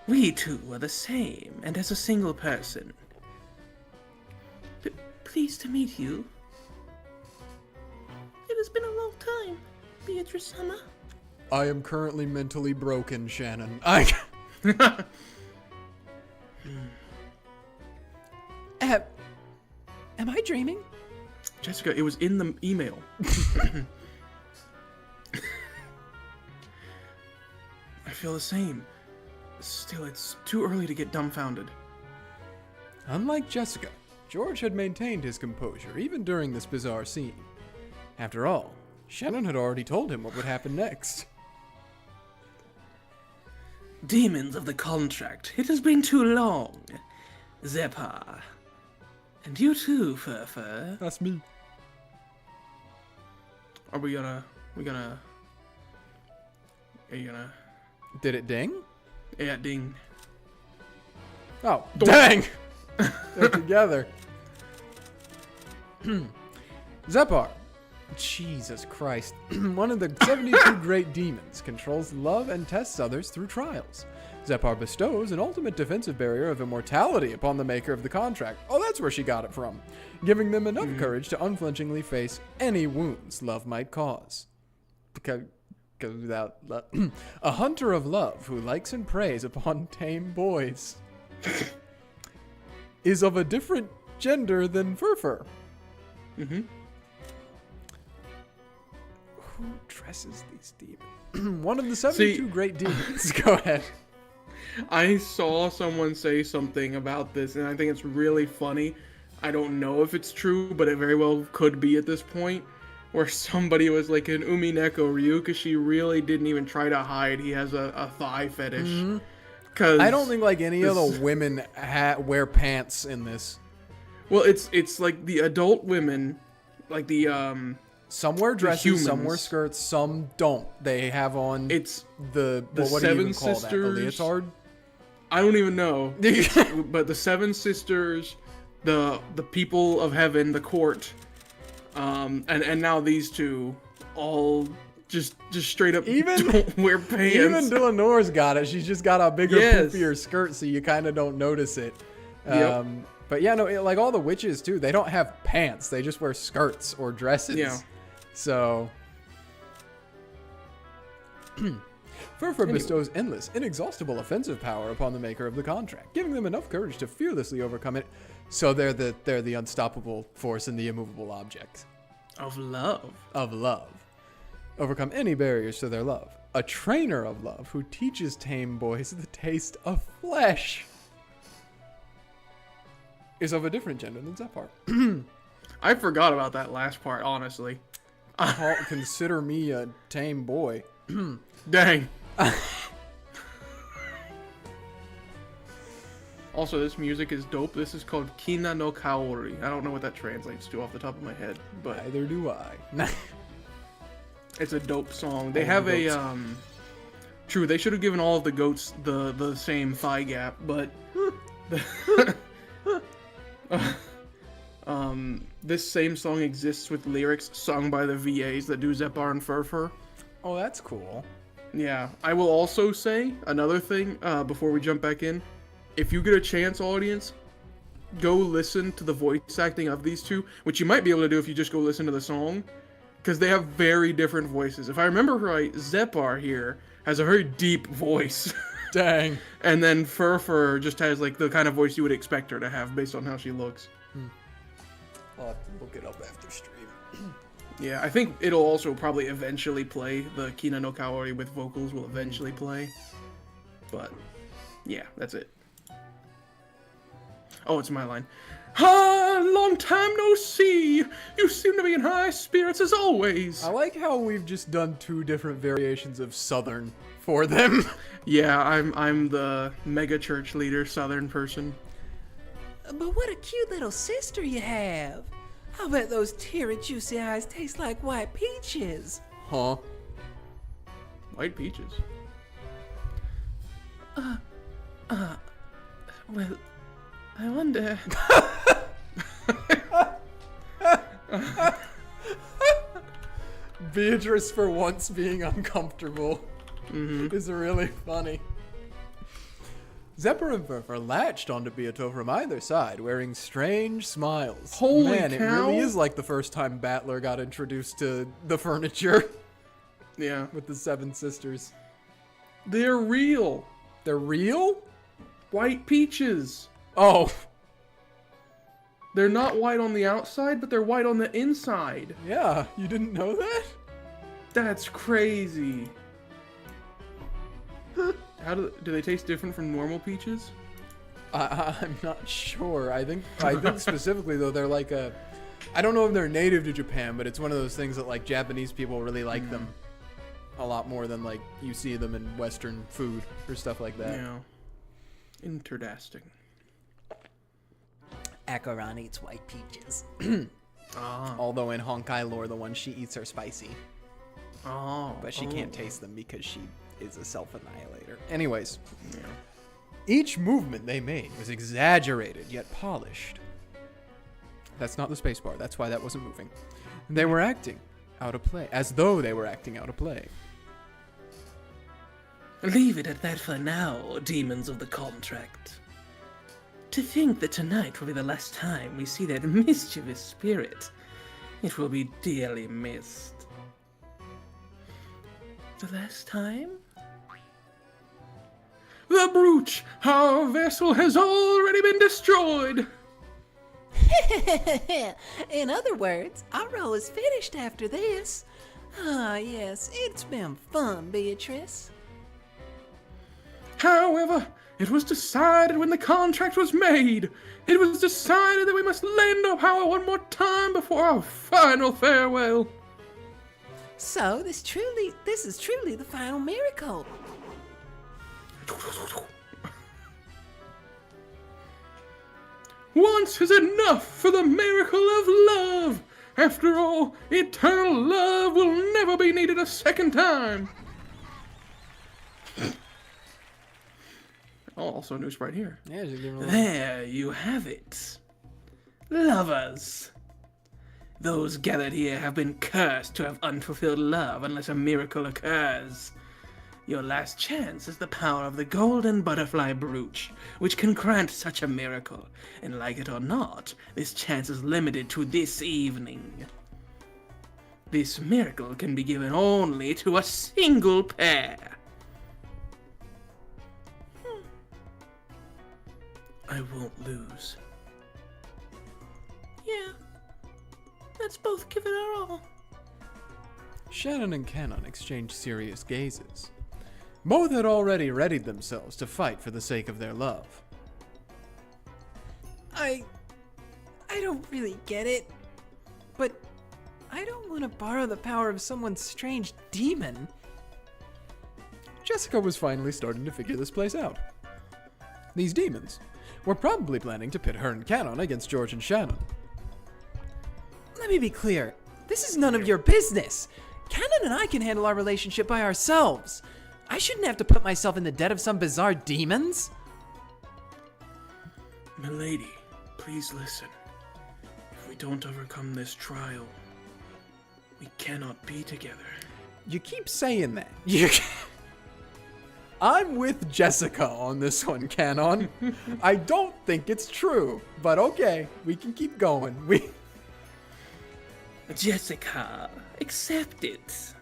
We 2 are the same, and as a single person. Pleased to meet you. It has been a long time, Beatrice-sama. I am currently mentally broken, Shannon. Am I dreaming? Jessica, it was in the email. I feel the same. Still, it's too early to get dumbfounded. Unlike Jessica, George had maintained his composure even during this bizarre scene. After all, Shannon had already told him what would happen next. Demons of the contract, it has been too long. Zepar. And you too, Furfur. That's me. Are we gonna... Are you gonna... Did it ding? Yeah, ding. Oh, dang! They're together. Zepar. Jesus Christ. One of the 72 great demons controls love and tests others through trials. Zepar bestows an ultimate defensive barrier of immortality upon the maker of the contract. Oh, that's where she got it from. Giving them enough courage to unflinchingly face any wounds love might cause. Because without love. A hunter of love who likes and preys upon tame boys is of a different gender than Furfur. Mm-hmm. Who dresses these demons? One of the 72 great demons. Go ahead. I saw someone say something about this, and I think it's really funny. I don't know if it's true, but it very well could be at this point. Where somebody was like an Umineko Ryu, because she really didn't even try to hide he has a thigh fetish. Mm-hmm. Cause I don't think like any of the women wear pants in this. Well, it's like the adult women, like the Some wear dresses, humans. some wear skirts, some don't. They have on it's the what do you even call that? The leotard? I don't even know. But the Seven Sisters, the people of heaven, the court, and now these two all just straight up don't wear pants. Even Dillanore's got it. She's just got a bigger, Yes. poofier skirt, so you kind of don't notice it. Yep. But yeah, no, like all the witches too, they don't have pants. They just wear skirts or dresses. Yeah. So Furfur bestows endless, inexhaustible offensive power upon the maker of the contract, giving them enough courage to fearlessly overcome it. So they're the unstoppable force in the immovable object Of love. of love. Overcome any barriers to their love. A trainer of love who teaches tame boys the taste of flesh is of a different gender than Zepar. I forgot about that last part, honestly. Consider me a tame boy. Dang. Also, this music is dope. This is called Kina no Kaori. I don't know what that translates to off the top of my head, but Neither do I. it's a dope song. They have a true, they should have given all of the goats the same thigh gap, but this same song exists with lyrics sung by the VAs that do Zepar and Furfur. Oh, that's cool. Yeah, I will also say another thing before we jump back in. If you get a chance, audience, go listen to the voice acting of these two, which you might be able to do if you just go listen to the song, because they have very different voices. If I remember right, Zepar here has a very deep voice. Dang. And then Furfur just has like the kind of voice you would expect her to have based on how she looks. I'll have to look it up after stream. Yeah, I think it'll also probably eventually play. The Kina no Kaori with vocals will eventually play. But, yeah, that's it. Oh, it's my line. Long time no see. You seem to be in high spirits as always. I like how we've just done two different variations of Southern for them. Yeah, I'm the mega church leader, Southern person. But what a cute little sister you have. I bet those teary juicy eyes taste like white peaches. Huh? White peaches. Well, I wonder. Beatrice for once being uncomfortable is really funny. Zepar and Furfur latched onto Beato from either side, wearing strange smiles. Holy Man, it cow. really is like the first time Battler got introduced to the furniture Yeah. with the Seven Sisters. They're real. They're real? White peaches. Oh, They're not white on the outside, but they're white on the inside. yeah, you didn't know that? That's crazy. How do they taste different from normal peaches? I'm not sure. I think specifically though they're like a I don't know if they're native to Japan, but it's one of those things that like Japanese people really like them a lot more than like you see them in Western food or stuff like that. Yeah. Interesting. Akaran eats white peaches. Although in Honkai lore, the ones she eats are spicy. Oh. But she can't taste them because she is a self-annihilator. Anyways, Yeah. each movement they made was exaggerated yet polished. That's not the spacebar. That's why that wasn't moving. They were acting out of play, as though they were acting out of play. Leave it at that for now, demons of the contract. To think that tonight will be the last time we see that mischievous spirit, it will be dearly missed. The last time? The brooch! Our vessel has already been destroyed! In other words, our role is finished after this. Ah, yes, it's been fun, Beatrice. However, it was decided when the contract was made. It was decided that we must lend our power one more time before our final farewell. So, this is truly the final miracle. Once is enough for the miracle of love. After all, eternal love will never be needed a second time. Oh, also a new sprite here. Yeah, just give them a There you have it. Lovers. Those gathered here have been cursed to have unfulfilled love unless a miracle occurs. Your last chance is the power of the golden butterfly brooch, which can grant such a miracle. And like it or not, this chance is limited to this evening. This miracle can be given only to a single pair. I won't lose. Yeah, let's both give it our all. Shannon and Kanon exchanged serious gazes. Both had already readied themselves to fight for the sake of their love. I don't really get it, but I don't want to borrow the power of someone's strange demon. Jessica was finally starting to figure this place out. These demons were probably planning to pit her and Kanon against George and Shannon. Let me be clear. This is none of your business. Kanon and I can handle our relationship by ourselves. I shouldn't have to put myself in the debt of some bizarre demons. Milady, please listen. If we don't overcome this trial, we cannot be together. You keep saying that. I'm with Jessica on this one, Kanon. I don't think it's true, but okay, we can keep going. Jessica, accept it.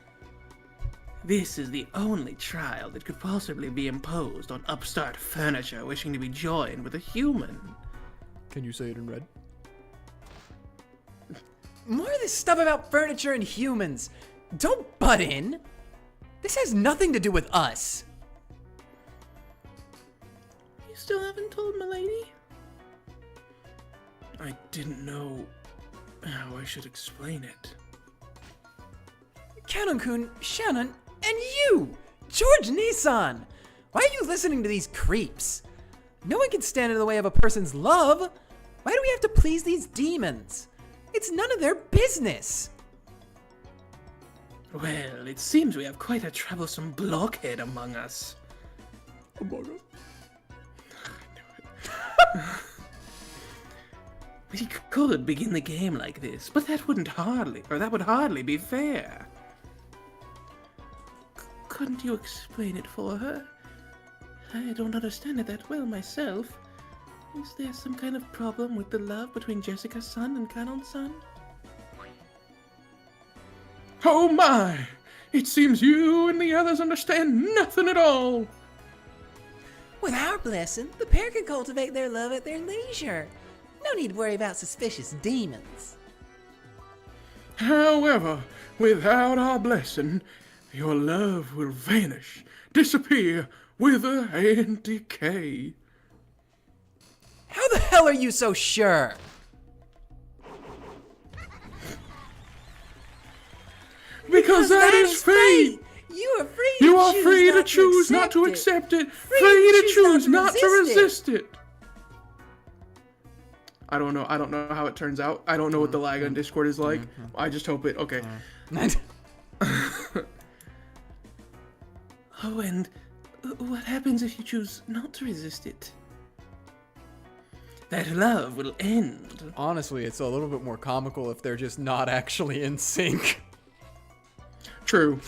This is the only trial that could possibly be imposed on upstart furniture wishing to be joined with a human. Can you say it in red? More of this stuff about furniture and humans. Don't butt in. This has nothing to do with us. You still haven't told Milady? I didn't know how I should explain it. Kanon-kun, Shannon, and you! George Nissan! Why are you listening to these creeps? No one can stand in the way of a person's love. Why do we have to please these demons? It's none of their business. Well, it seems we have quite a troublesome blockhead among us. We could begin the game like this, but that would hardly be fair. Couldn't you explain it for her? I don't understand it that well myself. Is there some kind of problem with the love between Jessica-san and Kanon-san? Oh my! It seems you and the others understand nothing at all! With our blessing, the pair can cultivate their love at their leisure. No need to worry about suspicious demons. However, without our blessing, your love will vanish, disappear, wither, and decay. How the hell are you so sure? Because that is fate! You are free You to are choose free to not choose not to accept it, free to choose not to resist it. I don't know how it turns out. I don't know what the lag on Discord is like. I just hope it, okay. Oh, and what happens if you choose not to resist it? That love will end. Honestly, it's a little bit more comical if they're just not actually in sync. True.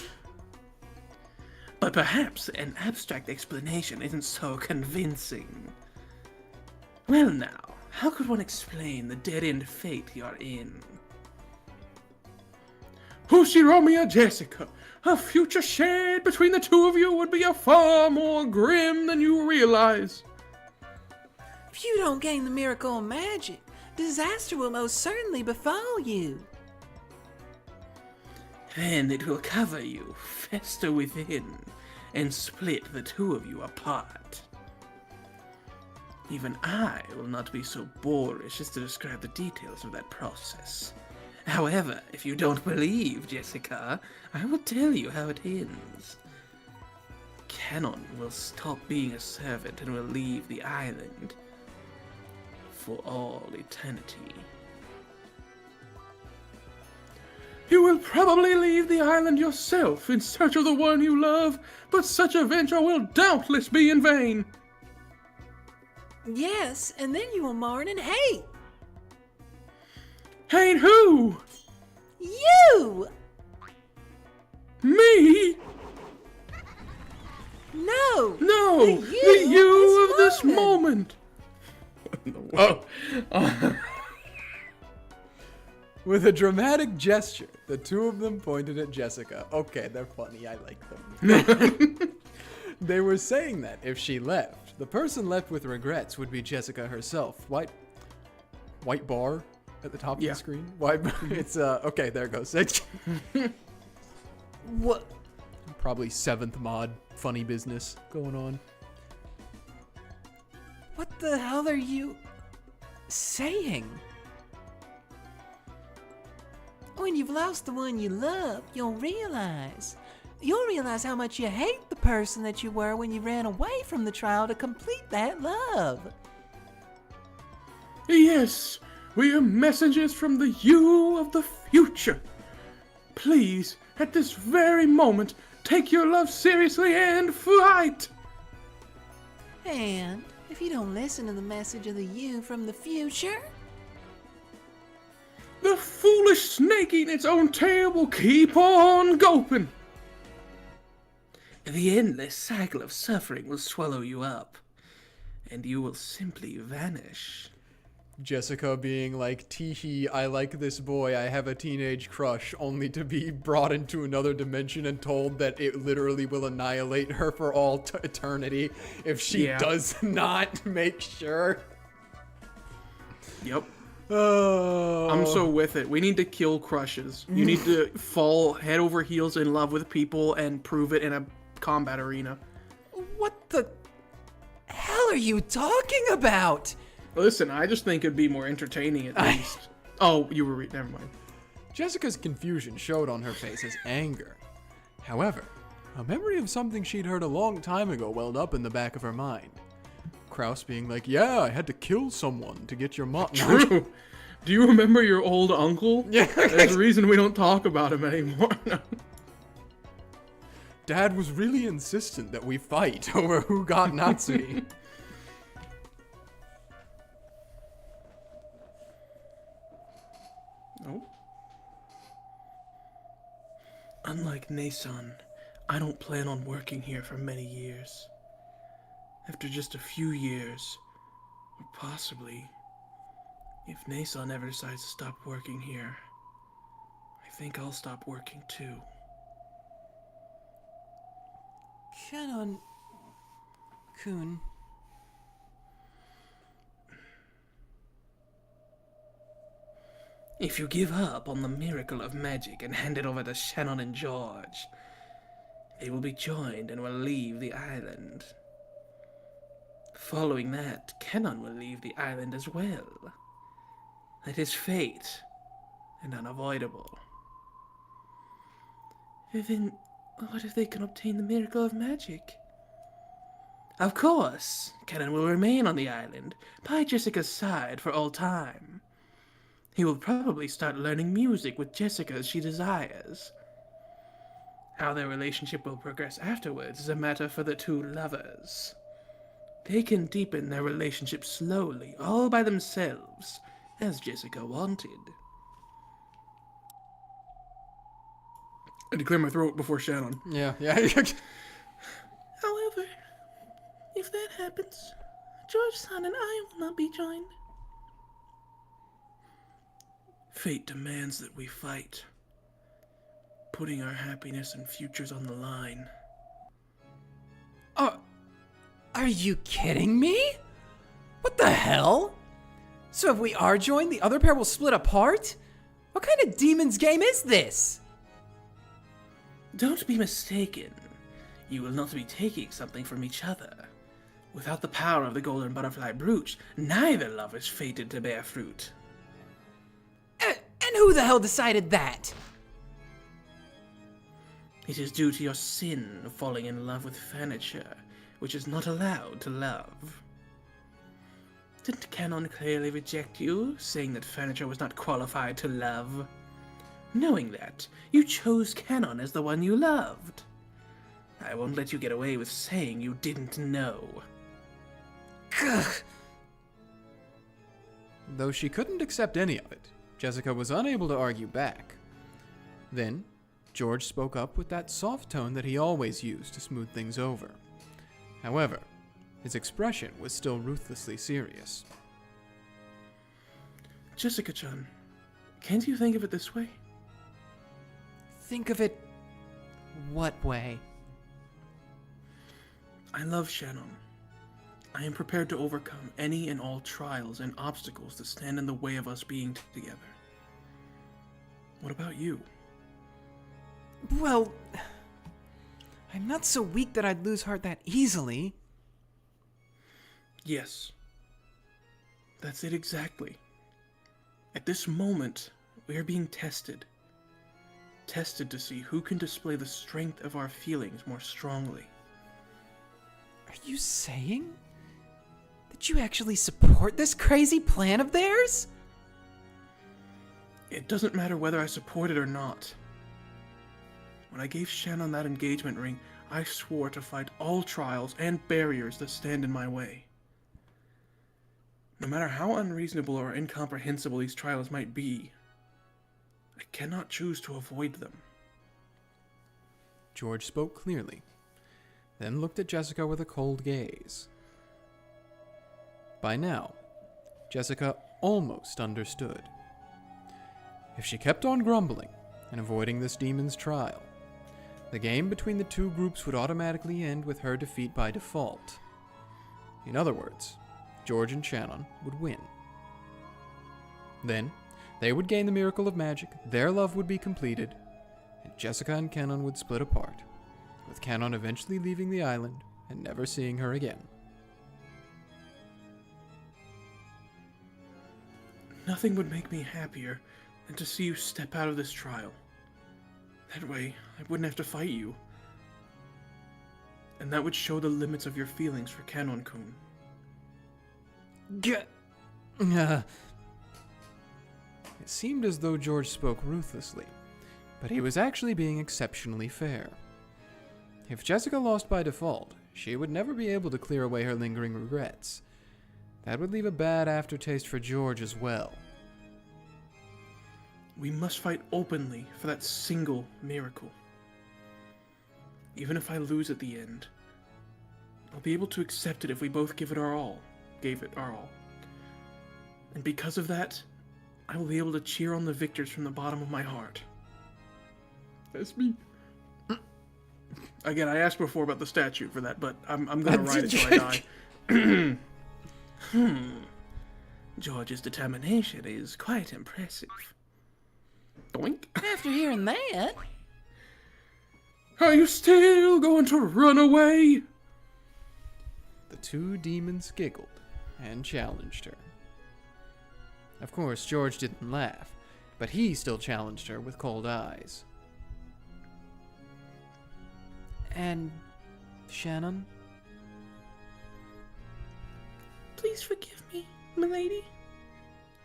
But perhaps an abstract explanation isn't so convincing. Well now, how could one explain the dead-end fate you're in? Romeo Jessica, a future shared between the two of you would be a far more grim than you realize. If you don't gain the miracle of magic, disaster will most certainly befall you. Then it will cover you, fester within, and split the two of you apart. Even I will not be so boorish as to describe the details of that process. However, if you don't believe, Jessica, I will tell you how it ends. Kanon will stop being a servant and will leave the island for all eternity. You will probably leave the island yourself in search of the one you love, but such a venture will doubtless be in vain. Yes, and then you will mourn and hate. Hate who? You! Me? No! No, the you of this moment. Oh. With a dramatic gesture, the two of them pointed at Jessica. Okay, they're funny. I like them. They were saying that if she left, the person left with regrets would be Jessica herself. White bar at the top of the screen. White. It's okay. There it goes. What? Probably 7th mod funny business going on. What the hell are you saying? When you've lost the one you love, you'll realize how much you hate the person that you were when you ran away from the trial to complete that love. Yes, we are messengers from the you of the future. Please, at this very moment, take your love seriously and fight! And if you don't listen to the message of the you from the future, the foolish snake eating its own tail will keep on gulping. The endless cycle of suffering will swallow you up, and you will simply vanish. Jessica being like, teehee, I like this boy, I have a teenage crush, only to be brought into another dimension and told that it literally will annihilate her for all eternity if she does not make sure. Yep. Oh. I'm so with it. We need to kill crushes. You need to fall head over heels in love with people and prove it in a combat arena. what the hell are you talking about? Listen, I just think it'd be more entertaining at least. Oh, you were never mind. Jessica's confusion showed on her face as anger. However, a memory of something she'd heard a long time ago welled up in the back of her mind. Kraus being like, yeah, I had to kill someone to get your mom. True. Do you remember your old uncle? Yeah. There's a reason we don't talk about him anymore. Dad was really insistent that we fight over who got Nazi. Oh. Unlike Nason, I don't plan on working here for many years. After just a few years, or possibly, if Nason ever decides to stop working here, I think I'll stop working too. Kanon-kun. If you give up on the miracle of magic and hand it over to Shannon and George, they will be joined and will leave the island. Following that, Kanon will leave the island as well. That is fate, and unavoidable. Then, what if they can obtain the miracle of magic? Of course, Kanon will remain on the island, by Jessica's side for all time. He will probably start learning music with Jessica as she desires. How their relationship will progress afterwards is a matter for the two lovers. They can deepen their relationship slowly, all by themselves, as Jessica wanted. I had to clear my throat before Shannon. Yeah. However, if that happens, George-san and I will not be joined. Fate demands that we fight, putting our happiness and futures on the line. Are you kidding me? What the hell? So if we are joined, the other pair will split apart? What kind of demon's game is this? Don't be mistaken. You will not be taking something from each other. Without the power of the golden butterfly brooch, neither love is fated to bear fruit. And who the hell decided that? It is due to your sin of falling in love with furniture, which is not allowed to love. Didn't Kanon clearly reject you, saying that furniture was not qualified to love? Knowing that, you chose Kanon as the one you loved. I won't let you get away with saying you didn't know. Ugh. Though she couldn't accept any of it, Jessica was unable to argue back. Then, George spoke up with that soft tone that he always used to smooth things over. However, his expression was still ruthlessly serious. Jessica-chan, can't you think of it this way? Think of it what way? I love Shannon. I am prepared to overcome any and all trials and obstacles that stand in the way of us being together. What about you? Well, I'm not so weak that I'd lose heart that easily. Yes. That's it exactly. At this moment, we are being tested. Tested to see who can display the strength of our feelings more strongly. Are you saying that you actually support this crazy plan of theirs? It doesn't matter whether I support it or not. When I gave Shannon that engagement ring, I swore to fight all trials and barriers that stand in my way. No matter how unreasonable or incomprehensible these trials might be, I cannot choose to avoid them. George spoke clearly, then looked at Jessica with a cold gaze. By now, Jessica almost understood. If she kept on grumbling and avoiding this demon's trial, the game between the two groups would automatically end with her defeat by default. In other words, George and Shannon would win. Then, they would gain the miracle of magic, their love would be completed, and Jessica and Kanon would split apart, with Kanon eventually leaving the island and never seeing her again. Nothing would make me happier than to see you step out of this trial. That way, I wouldn't have to fight you. And that would show the limits of your feelings for Kanon-kun. It seemed as though George spoke ruthlessly, but he was actually being exceptionally fair. If Jessica lost by default, she would never be able to clear away her lingering regrets. That would leave a bad aftertaste for George as well. We must fight openly for that single miracle. Even if I lose at the end, I'll be able to accept it if we both gave it our all. And because of that, I will be able to cheer on the victors from the bottom of my heart. That's me. Again, I asked before about the statue for that, but I'm gonna ride it till I die. George's determination is quite impressive. Doink. After hearing that... Are you still going to run away? The two demons giggled and challenged her. Of course, George didn't laugh, but he still challenged her with cold eyes. And Shannon? Please forgive me, milady.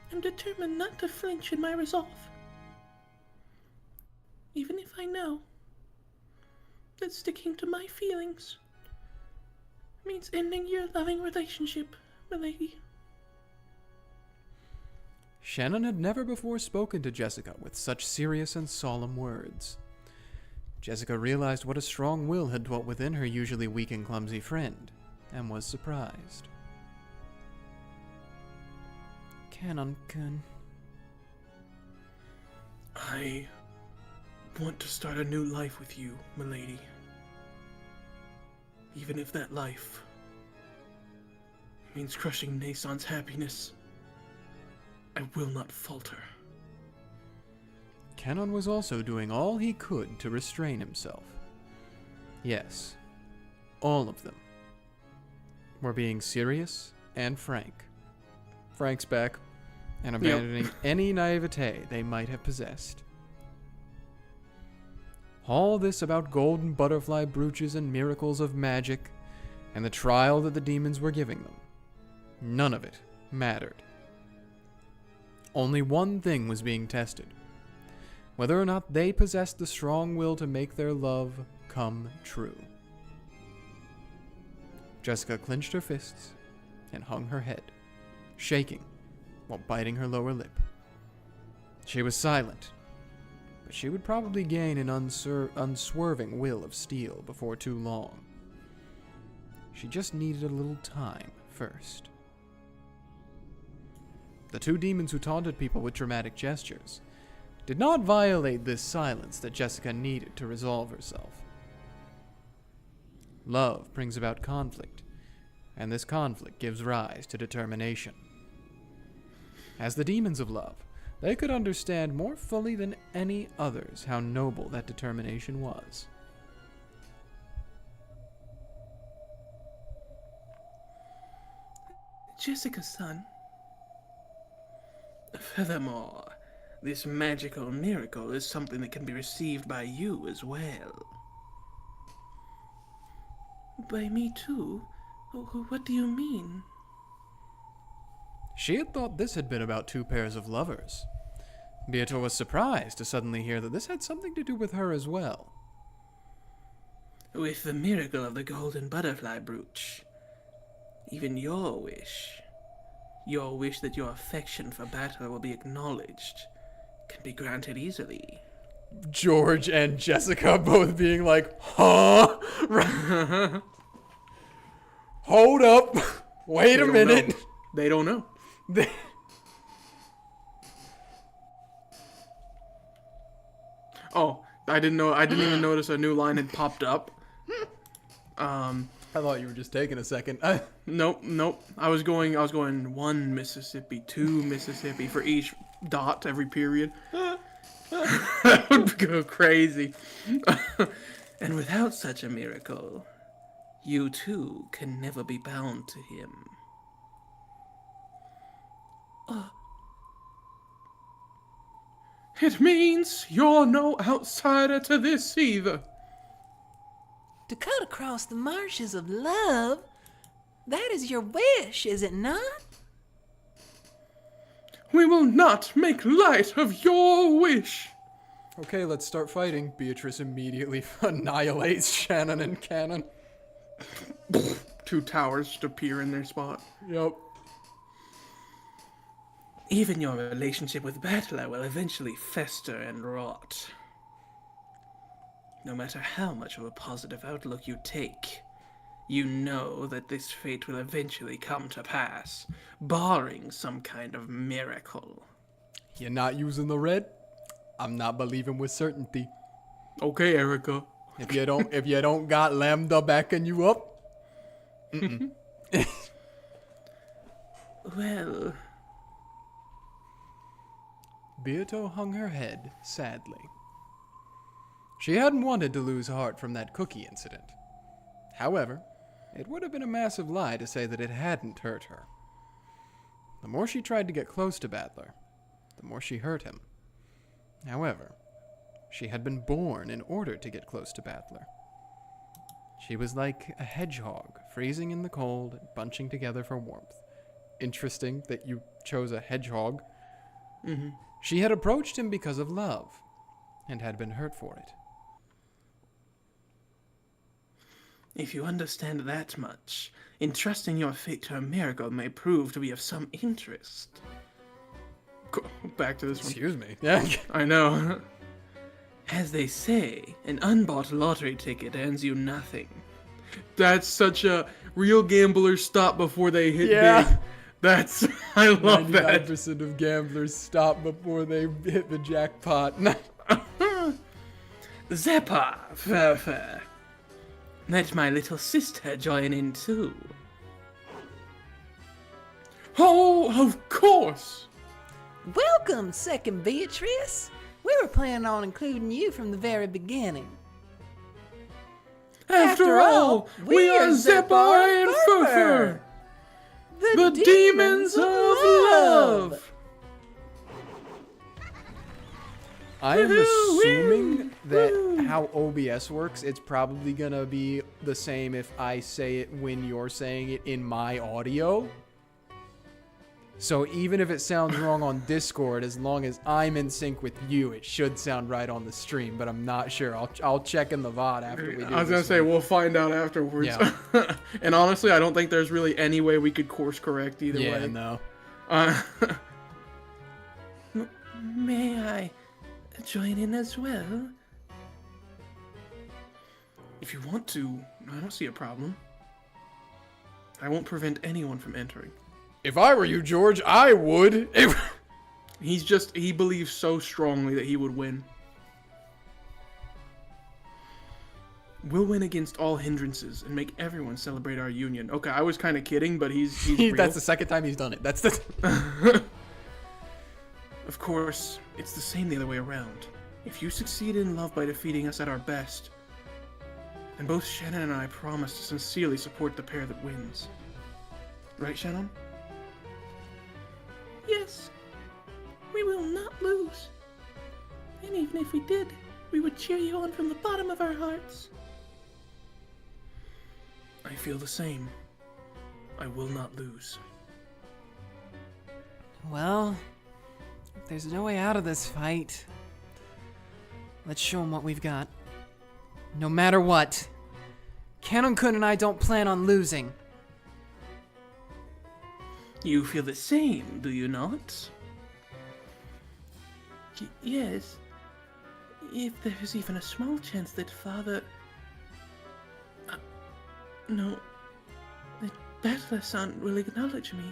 I'm determined not to flinch in my resolve. Even if I know that sticking to my feelings means ending your loving relationship, milady. Shannon had never before spoken to Jessica with such serious and solemn words. Jessica realized what a strong will had dwelt within her usually weak and clumsy friend, and was surprised. Kanon-kun. I want to start a new life with you, milady. Even if that life means crushing Nason's happiness, I will not falter. Kanon was also doing all he could to restrain himself. Yes, all of them were being serious and frank. Frank's back, and abandoning any naivete they might have possessed. All this about golden butterfly brooches and miracles of magic, and the trial that the demons were giving them. None of it mattered. Only one thing was being tested: whether or not they possessed the strong will to make their love come true. Jessica clenched her fists and hung her head, shaking while biting her lower lip. She was silent, but she would probably gain an unswerving will of steel before too long. She just needed a little time first. The two demons who taunted people with dramatic gestures did not violate this silence that Jessica needed to resolve herself. Love brings about conflict, and this conflict gives rise to determination. As the demons of love, they could understand more fully than any others how noble that determination was. Jessica-san. Furthermore, this magical miracle is something that can be received by you as well. By me too? What do you mean? She had thought this had been about two pairs of lovers. Beatrice was surprised to suddenly hear that this had something to do with her as well. With the miracle of the golden butterfly brooch, even your wish that your affection for Battler will be acknowledged, can be granted easily. George and Jessica both being like, huh? Hold up. Wait a minute. They don't know. Oh, I didn't know. I didn't even notice a new line had popped up. I thought you were just taking a second. Nope. I was going 1 Mississippi, 2 Mississippi for each dot every period. That would go crazy. And without such a miracle, you too can never be bound to him. It means you're no outsider to this either. To cut across the marshes of love? That is your wish, is it not? We will not make light of your wish. Okay, let's start fighting. Beatrice immediately annihilates Shannon and Kanon. 2 towers just appear in their spot. Yep. Even your relationship with Battler will eventually fester and rot. No matter how much of a positive outlook you take, you know that this fate will eventually come to pass, barring some kind of miracle. You're not using the red? I'm not believing with certainty. Okay, Erika. If you don't got Lambda backing you up. Well, Beato hung her head sadly. She hadn't wanted to lose heart from that cookie incident. However, it would have been a massive lie to say that it hadn't hurt her. The more she tried to get close to Battler, the more she hurt him. However, she had been born in order to get close to Battler. She was like a hedgehog, freezing in the cold and bunching together for warmth. Interesting that you chose a hedgehog. Mm-hmm. She had approached him because of love, and had been hurt for it. If you understand that much, entrusting your fate to a miracle may prove to be of some interest. Back to this one. Excuse me. Yeah. I know. As they say, an unbought lottery ticket earns you nothing. That's such a real gamblers stop before they hit Yeah. big. That's, I love that. 99% of gamblers stop before they hit the jackpot. Zeppa, Furfur. Let my little sister join in too. Oh, of course. Welcome, second Beatrice. We were planning on including you from the very beginning. After all, we are Zeppa and Furfur, the demons of love. I am Woohoo, assuming woo, that woo. how OBS works, it's probably gonna be the same if I say it when you're saying it in my audio. So even if it sounds wrong on Discord, as long as I'm in sync with you, it should sound right on the stream. But I'm not sure. I'll check in the VOD after we do I was gonna this say one. we'll find out afterwards. Yeah. And honestly, I don't think there's really any way we could course correct either Yeah, way. no. May I join in as well? If you want to, I don't see a problem. I won't prevent anyone from entering. If I were you, George, I would. He believes so strongly that he would win. We'll win against all hindrances and make everyone celebrate our union. Okay, I was kind of kidding, but he's real. That's the second time he's done it. That's the. Of course, it's the same the other way around. If you succeed in love by defeating us at our best, then both Shannon and I promise to sincerely support the pair that wins. Right, Shannon? Yes. We will not lose. And even if we did, we would cheer you on from the bottom of our hearts. I feel the same. I will not lose. Well, if there's no way out of this fight, let's show them what we've got. No matter what, Kanon-kun and I don't plan on losing. You feel the same, do you not? Yes. If there is even a small chance that Father... no, that Battler-san will acknowledge me,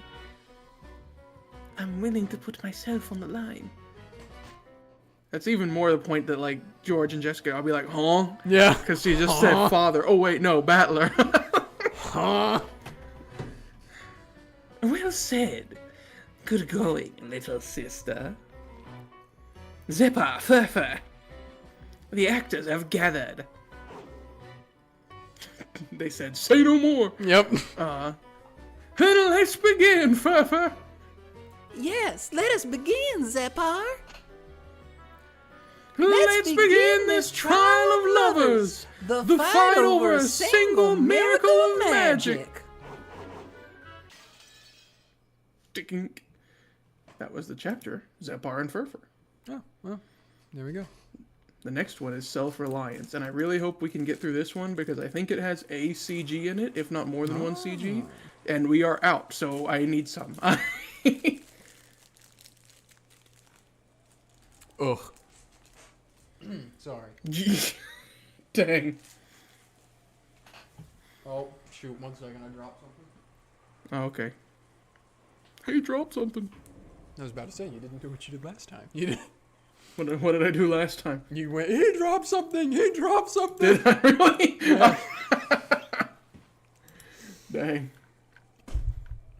I'm willing to put myself on the line. That's even more the point that, like, George and Jessica, I'll be like, huh? Yeah. Because she just said father. Oh, wait, no, battler. Huh? Well said. Good going, little sister. Zeppa, Furfur. The actors have gathered. They said, say no more. Yep. And let's begin, Furfur. Yes, let us begin, Zepar. Let's begin this trial of lovers. The fight over a single miracle of magic. Dink. That was the chapter, Zepar and Furfur. Oh, well, there we go. The next one is Self-Reliance, and I really hope we can get through this one because I think it has a CG in it, if not more than one CG, and we are out, so I need some. Ugh. Sorry. Dang. Oh, shoot. 1 second. I dropped something. Oh, okay. Hey, drop something. I was about to say, you didn't do what you did last time. You did. What did I do last time? You went, he dropped something. He dropped something. Did I really? Yeah. Dang.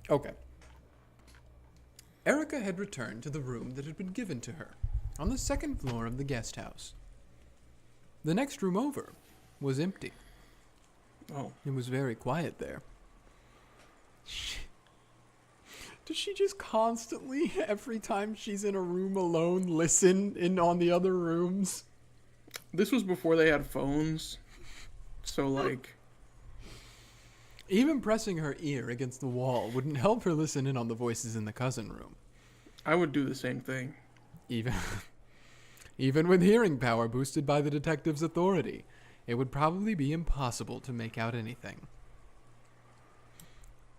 Okay. Erika had returned to the room that had been given to her, on the second floor of the guest house. The next room over was empty. Oh. It was very quiet there. Does she just constantly, every time she's in a room alone, listen in on the other rooms? This was before they had phones. So, like, Even pressing her ear against the wall wouldn't help her listen in on the voices in the cousin room. I would do the same thing. Even with hearing power boosted by the detective's authority, it would probably be impossible to make out anything.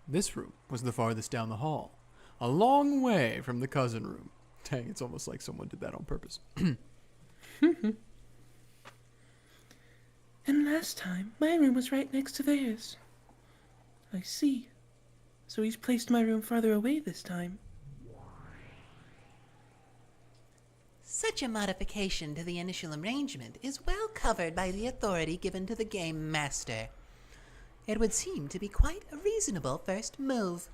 This room was the farthest down the hall, a long way from the cousin room. Dang, it's almost like someone did that on purpose. And last time, my room was right next to theirs. I see. So he's placed my room farther away this time. Such a modification to the initial arrangement is well covered by the authority given to the game master. It would seem to be quite a reasonable first move.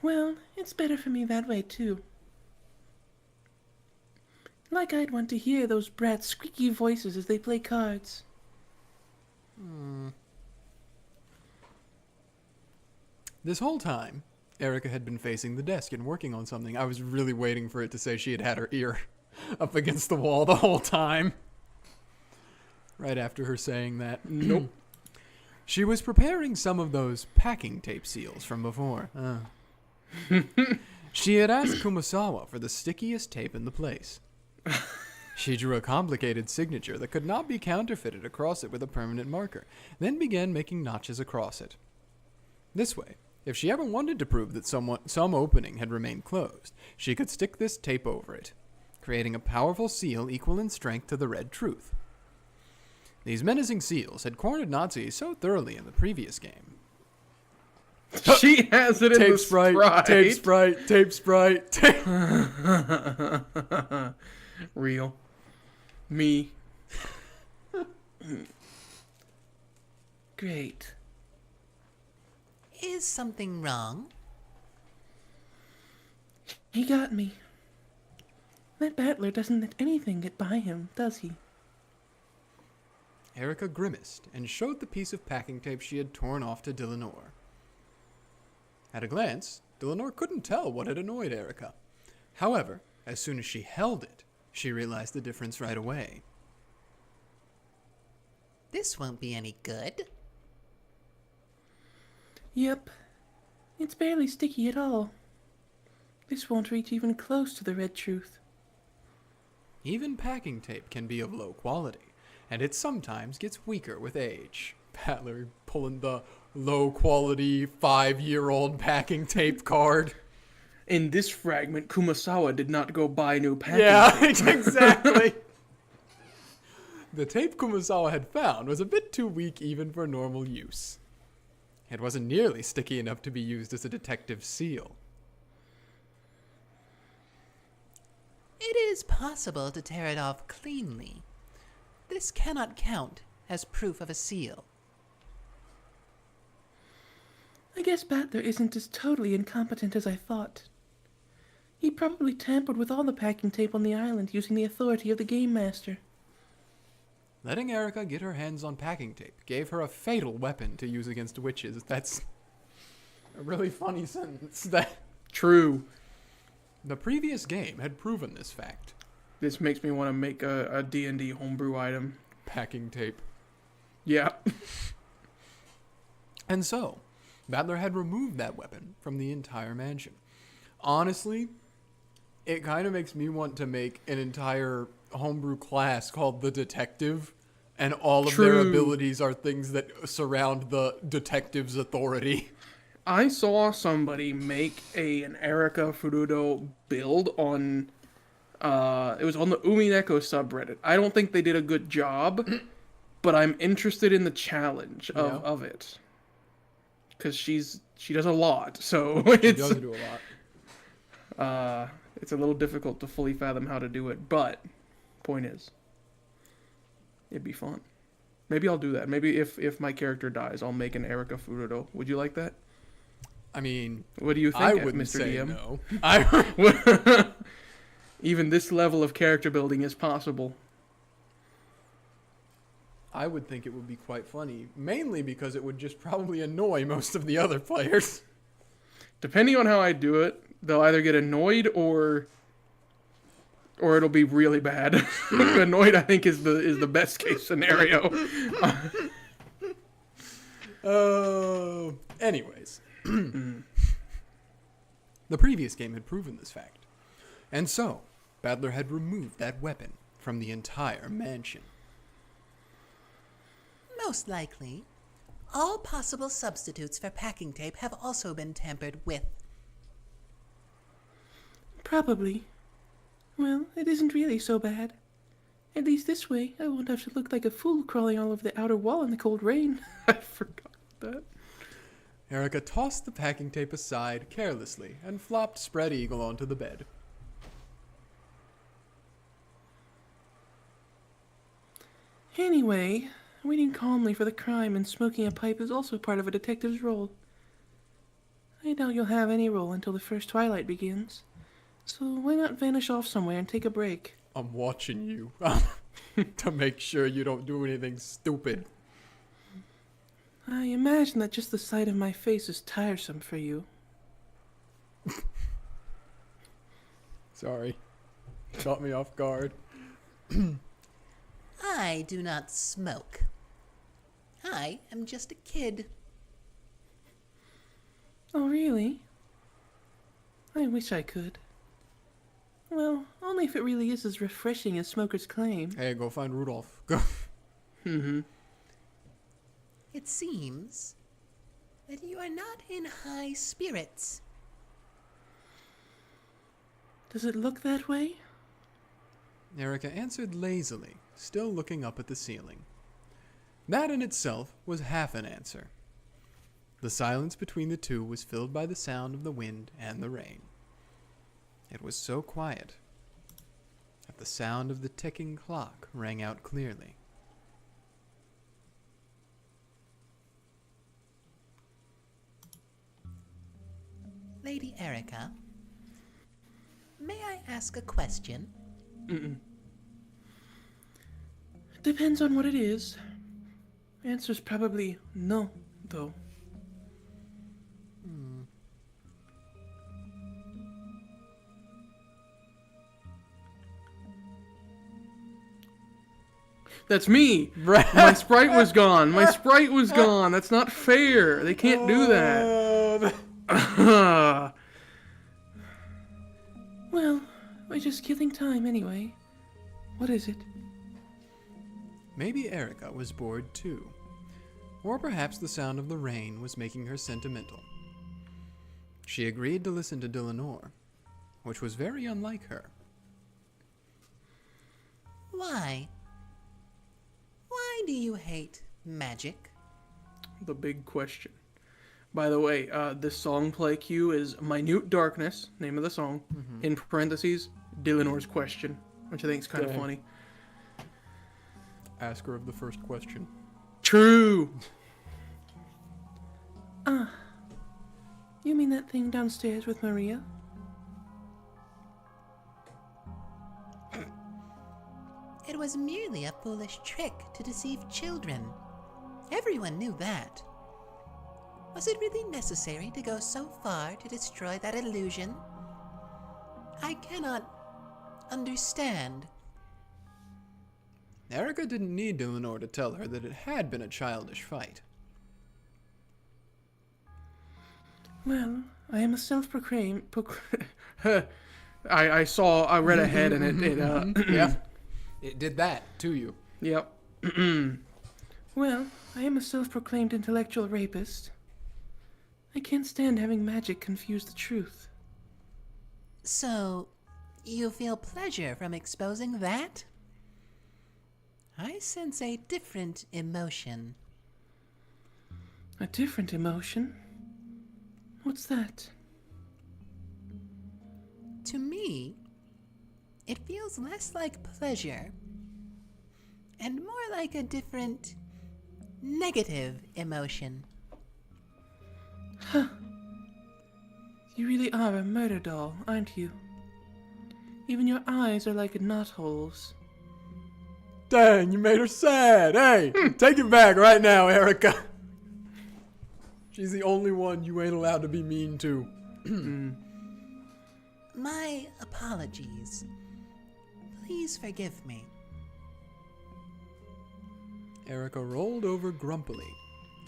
Well, it's better for me that way, too. Like I'd want to hear those brats' squeaky voices as they play cards. This whole time, Erika had been facing the desk and working on something. I was really waiting for it to say she had had her ear up against the wall the whole time. Right after her saying that. Nope. She was preparing some of those packing tape seals from before. She had asked Kumasawa for the stickiest tape in the place. She drew a complicated signature that could not be counterfeited across it with a permanent marker, then began making notches across it. This way, if she ever wanted to prove that some opening had remained closed, she could stick this tape over it, creating a powerful seal equal in strength to the red truth. These menacing seals had cornered Nazis so thoroughly in the previous game. She has it in Tape the sprite, tape sprite, tape sprite, tape. Real. Me. Great. Is something wrong? He got me. That battler doesn't let anything get by him, does he? Erika grimaced and showed the piece of packing tape she had torn off to Dillinor. At a glance, Dillinor couldn't tell what had annoyed Erika. However, as soon as she held it, she realized the difference right away. This won't be any good. Yep. It's barely sticky at all. This won't reach even close to the red truth. Even packing tape can be of low quality, and it sometimes gets weaker with age. Battler pulling the low-quality 5-year-old packing tape card. In this fragment, Kumasawa did not go buy new packing tape. Yeah, exactly. The tape Kumasawa had found was a bit too weak even for normal use. It wasn't nearly sticky enough to be used as a detective seal. It is possible to tear it off cleanly. This cannot count as proof of a seal. I guess Battler isn't as totally incompetent as I thought. He probably tampered with all the packing tape on the island using the authority of the Game Master. Letting Erika get her hands on packing tape gave her a fatal weapon to use against witches. That's a really funny sentence. True. The previous game had proven this fact. This makes me want to make a D&D homebrew item. Packing tape. Yeah. And so, Battler had removed that weapon from the entire mansion. Honestly, it kind of makes me want to make an entire homebrew class called the Detective, and all of their abilities are things that surround the detective's authority. I saw somebody make an Erika Furudo build on, it was on the Umineko subreddit. I don't think they did a good job, but I'm interested in the challenge of it. Because she does a lot, so She does do a lot. It's a little difficult to fully fathom how to do it, but point is, it'd be fun. Maybe I'll do that. Maybe if my character dies, I'll make an Erika Furudo. Would you like that? I mean, What do you think, I wouldn't Mr. say DM? no. Even this level of character building is possible. I would think it would be quite funny, mainly because it would just probably annoy most of the other players. Depending on how I do it, they'll either get annoyed or it'll be really bad. Annoyed, I think, is the best case scenario. Anyways. The previous game had proven this fact. And so, Battler had removed that weapon from the entire mansion. Most likely. All possible substitutes for packing tape have also been tampered with. Probably. Well, it isn't really so bad. At least this way, I won't have to look like a fool crawling all over the outer wall in the cold rain. I forgot that. Erika tossed the packing tape aside carelessly and flopped Spread Eagle onto the bed. Anyway, waiting calmly for the crime and smoking a pipe is also part of a detective's role. I doubt you'll have any role until the first twilight begins. So why not vanish off somewhere and take a break? I'm watching you to make sure you don't do anything stupid. I imagine that just the sight of my face is tiresome for you. Sorry. Caught me off guard. I do not smoke. I am just a kid. Oh, really? I wish I could. Well, only if it really is as refreshing as smokers claim. Hey, go find Rudolph. Go. It seems that you are not in high spirits. Does it look that way? Erika answered lazily, still looking up at the ceiling. That in itself was half an answer. The silence between the two was filled by the sound of the wind and the rain. It was so quiet that the sound of the ticking clock rang out clearly. Lady Erika, may I ask a question? Depends on what it is. Answer's probably no, though. That's me. My sprite was gone. My sprite was gone. That's not fair. They can't do that. Well, we're just killing time anyway. What is it? Maybe Erika was bored too. Or perhaps the sound of the rain was making her sentimental. She agreed to listen to Dillenor, which was very unlike her. Why? Why do you hate magic? The big question. By the way, this song play cue is Minute Darkness, name of the song, in parentheses, Dillenor's question, which I think is kind of funny. Ask her of the first question. True! You mean that thing downstairs with Maria? It was merely a foolish trick to deceive children. Everyone knew that. Was it really necessary to go so far to destroy that illusion? I cannot understand. Erika didn't need Dillenor to tell her that it had been a childish fight. Well, I am a self-proclaimed... I read ahead and it Yeah, it did that to you. Yep. Well, I am a self-proclaimed intellectual rapist. I can't stand having magic confuse the truth. So, you feel pleasure from exposing that? I sense a different emotion. A different emotion? What's that? To me, it feels less like pleasure and more like a different, negative emotion. You really are a murder doll, aren't you? Even your eyes are like knotholes. Dang, you made her sad. Hey, take it back right now, Erika. She's the only one you ain't allowed to be mean to. My apologies. Please forgive me. Erika rolled over grumpily,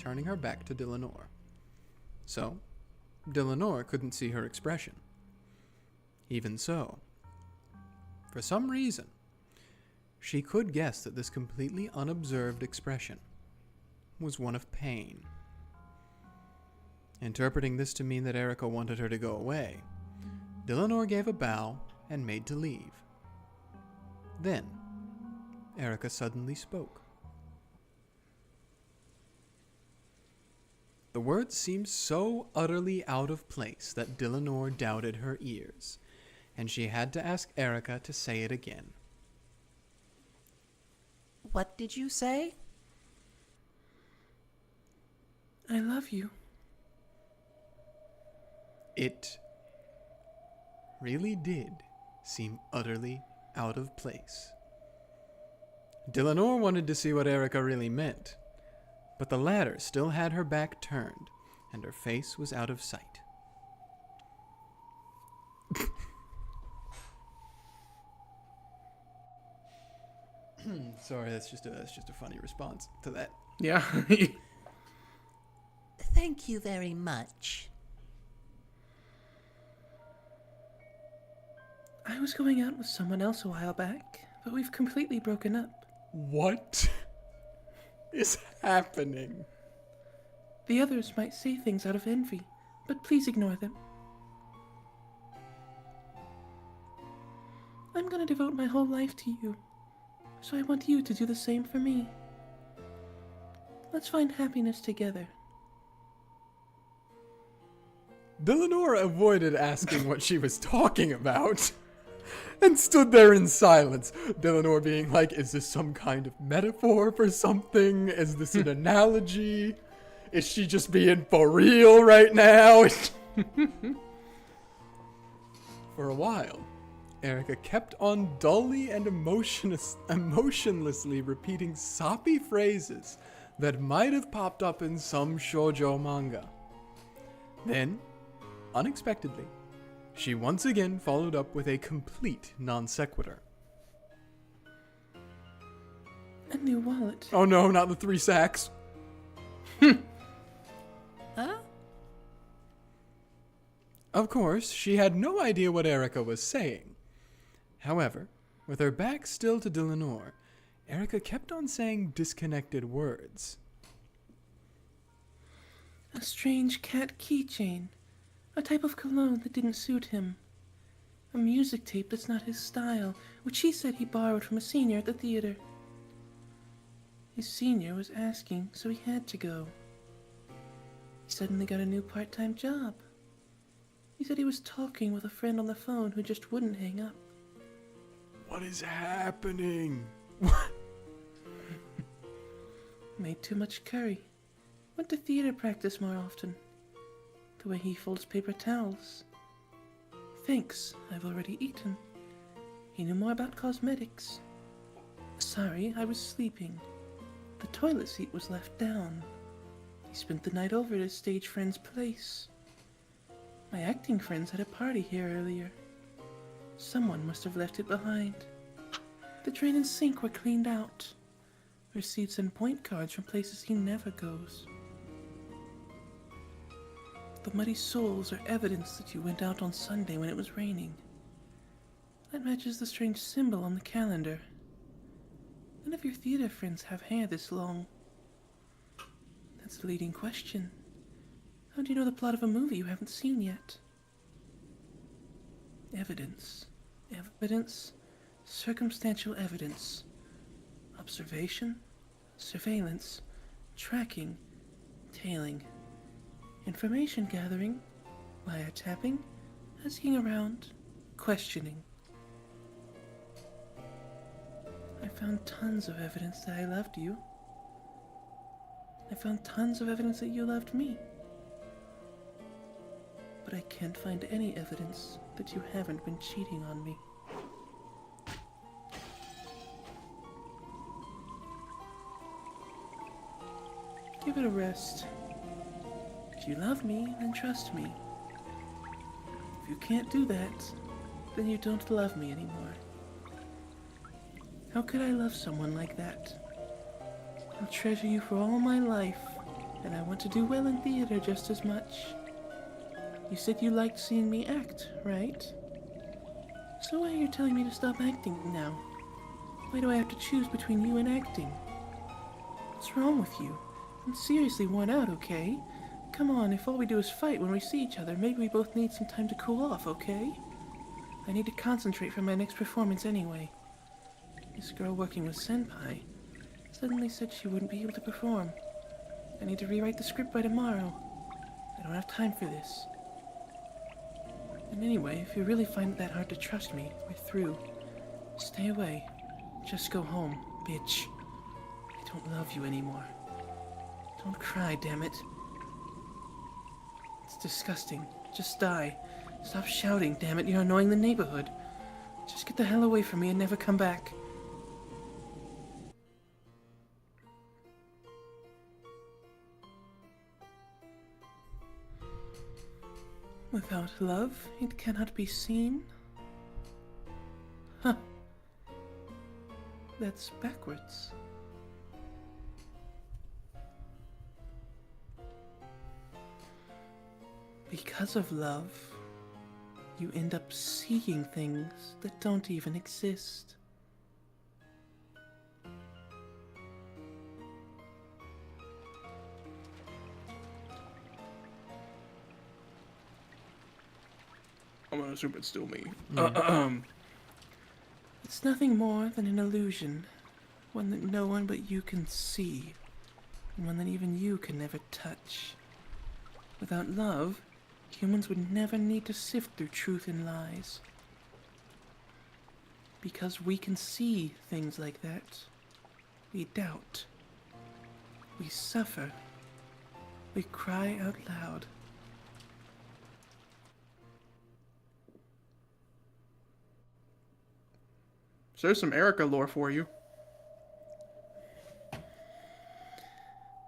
turning her back to Dillenor. So, Dillenor couldn't see her expression. Even so, for some reason, she could guess that this completely unobserved expression was one of pain. Interpreting this to mean that Erika wanted her to go away, Dillenor gave a bow and made to leave. Then, Erika suddenly spoke. The words seemed so utterly out of place that Dillenor doubted her ears, and she had to ask Erika to say it again. What did you say? I love you. It really did seem utterly out of place. Dillenor wanted to see what Erika really meant, but the latter still had her back turned, and her face was out of sight. Sorry, that's just a funny response to that. Yeah. Thank you very much. I was going out with someone else a while back, but we've completely broken up. What is happening? The others might say things out of envy, but please ignore them. I'm gonna devote my whole life to you, so I want you to do the same for me. Let's find happiness together. Dillenor avoided asking what she was talking about and stood there in silence. Dillenor being like, is this some kind of metaphor for something? Is this an analogy? Is she just being for real right now? For a while, Erika kept on dully and emotionlessly repeating soppy phrases that might have popped up in some shoujo manga. Then, unexpectedly, she once again followed up with a complete non sequitur. A new wallet. Oh no, not the 3 sacks. Huh? Of course, she had no idea what Erika was saying. However, with her back still to Dillenor, Erika kept on saying disconnected words. A strange cat keychain. A type of cologne that didn't suit him. A music tape that's not his style, which he said he borrowed from a senior at the theater. His senior was asking, so he had to go. He suddenly got a new part-time job. He said he was talking with a friend on the phone who just wouldn't hang up. What is happening? Made too much curry. Went to theater practice more often. The way he folds paper towels. Thanks, I've already eaten. He knew more about cosmetics. Sorry, I was sleeping. The toilet seat was left down. He spent the night over at his stage friend's place. My acting friends had a party here earlier. Someone must have left it behind. The drain and sink were cleaned out. Receipts and point cards from places he never goes. The muddy soles are evidence that you went out on Sunday when it was raining. That matches the strange symbol on the calendar. None of your theater friends have hair this long. That's the leading question. How do you know the plot of a movie you haven't seen yet? Evidence. Evidence. Circumstantial evidence. Observation. Surveillance. Tracking. Tailing. Information gathering. Wiretapping. Asking around. Questioning. I found tons of evidence that I loved you. I found tons of evidence that you loved me. But I can't find any evidence that you haven't been cheating on me. Give it a rest. If you love me, then trust me. If you can't do that, then you don't love me anymore. How could I love someone like that? I'll treasure you for all my life, And I want to do well in theater just as much. You said you liked seeing me act, right? So why are you telling me to stop acting now? Why do I have to choose between you and acting? What's wrong with you? I'm seriously worn out, okay? Come on, if all we do is fight when we see each other, maybe we both need some time to cool off, okay? I need to concentrate for my next performance anyway. This girl working with Senpai suddenly said she wouldn't be able to perform. I need to rewrite the script by tomorrow. I don't have time for this. And anyway, if you really find it that hard to trust me, we're through. Stay away. Just go home, bitch. I don't love you anymore. Don't cry, damn it. It's disgusting. Just die. Stop shouting, damn it. You're annoying the neighborhood. Just get the hell away from me and never come back. Without love, it cannot be seen. Huh. That's backwards. Because of love, you end up seeing things that don't even exist. I'm gonna assume it's still me. It's nothing more than an illusion, one that no one but you can see, and one that even you can never touch. Without love, humans would never need to sift through truth and lies. Because we can see things like that, we doubt, we suffer, we cry out loud. So there's some Erika lore for you.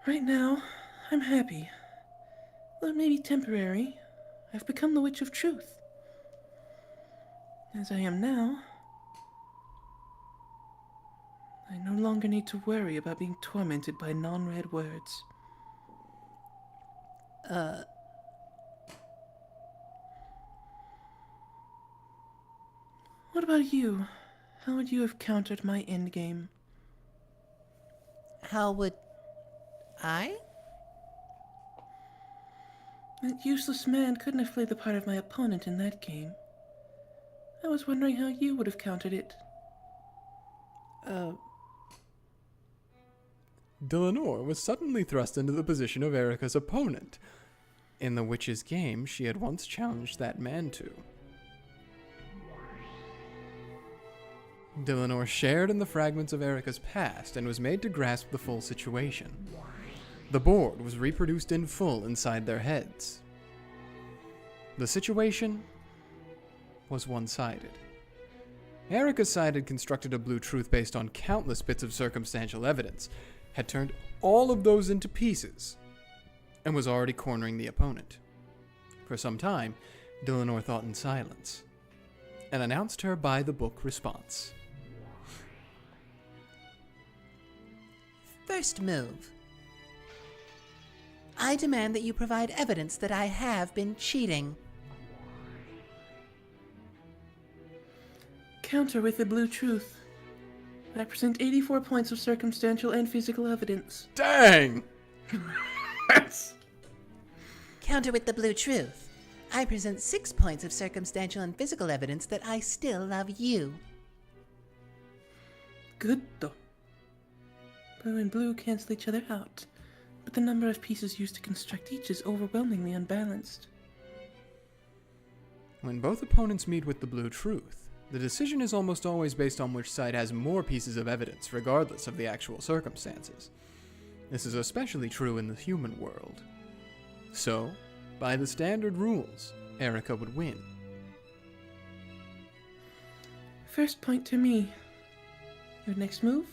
Right now, I'm happy. Though it may be temporary, I've become the Witch of Truth. As I am now, I no longer need to worry about being tormented by non-read words. What about you? How would you have countered my endgame? How would I? That useless man couldn't have played the part of my opponent in that game. I was wondering how you would have countered it. Delanor was suddenly thrust into the position of Erika's opponent. In the witch's game, she had once challenged that man to. Delanor shared in the fragments of Erika's past and was made to grasp the full situation. The board was reproduced in full inside their heads. The situation was one-sided. Erika's side had constructed a blue truth based on countless bits of circumstantial evidence, had turned all of those into pieces, and was already cornering the opponent. For some time, Delanor thought in silence, and announced her by-the-book response. First move. I demand that you provide evidence that I have been cheating. Counter with the blue truth. I present 84 points of circumstantial and physical evidence. Dang! Counter with the blue truth. I present 6 points of circumstantial and physical evidence that I still love you. Good though. Blue and blue cancel each other out, but the number of pieces used to construct each is overwhelmingly unbalanced. When both opponents meet with the blue truth, the decision is almost always based on which side has more pieces of evidence, regardless of the actual circumstances. This is especially true in the human world. So, by the standard rules, Erika would win. First point to me. Your next move?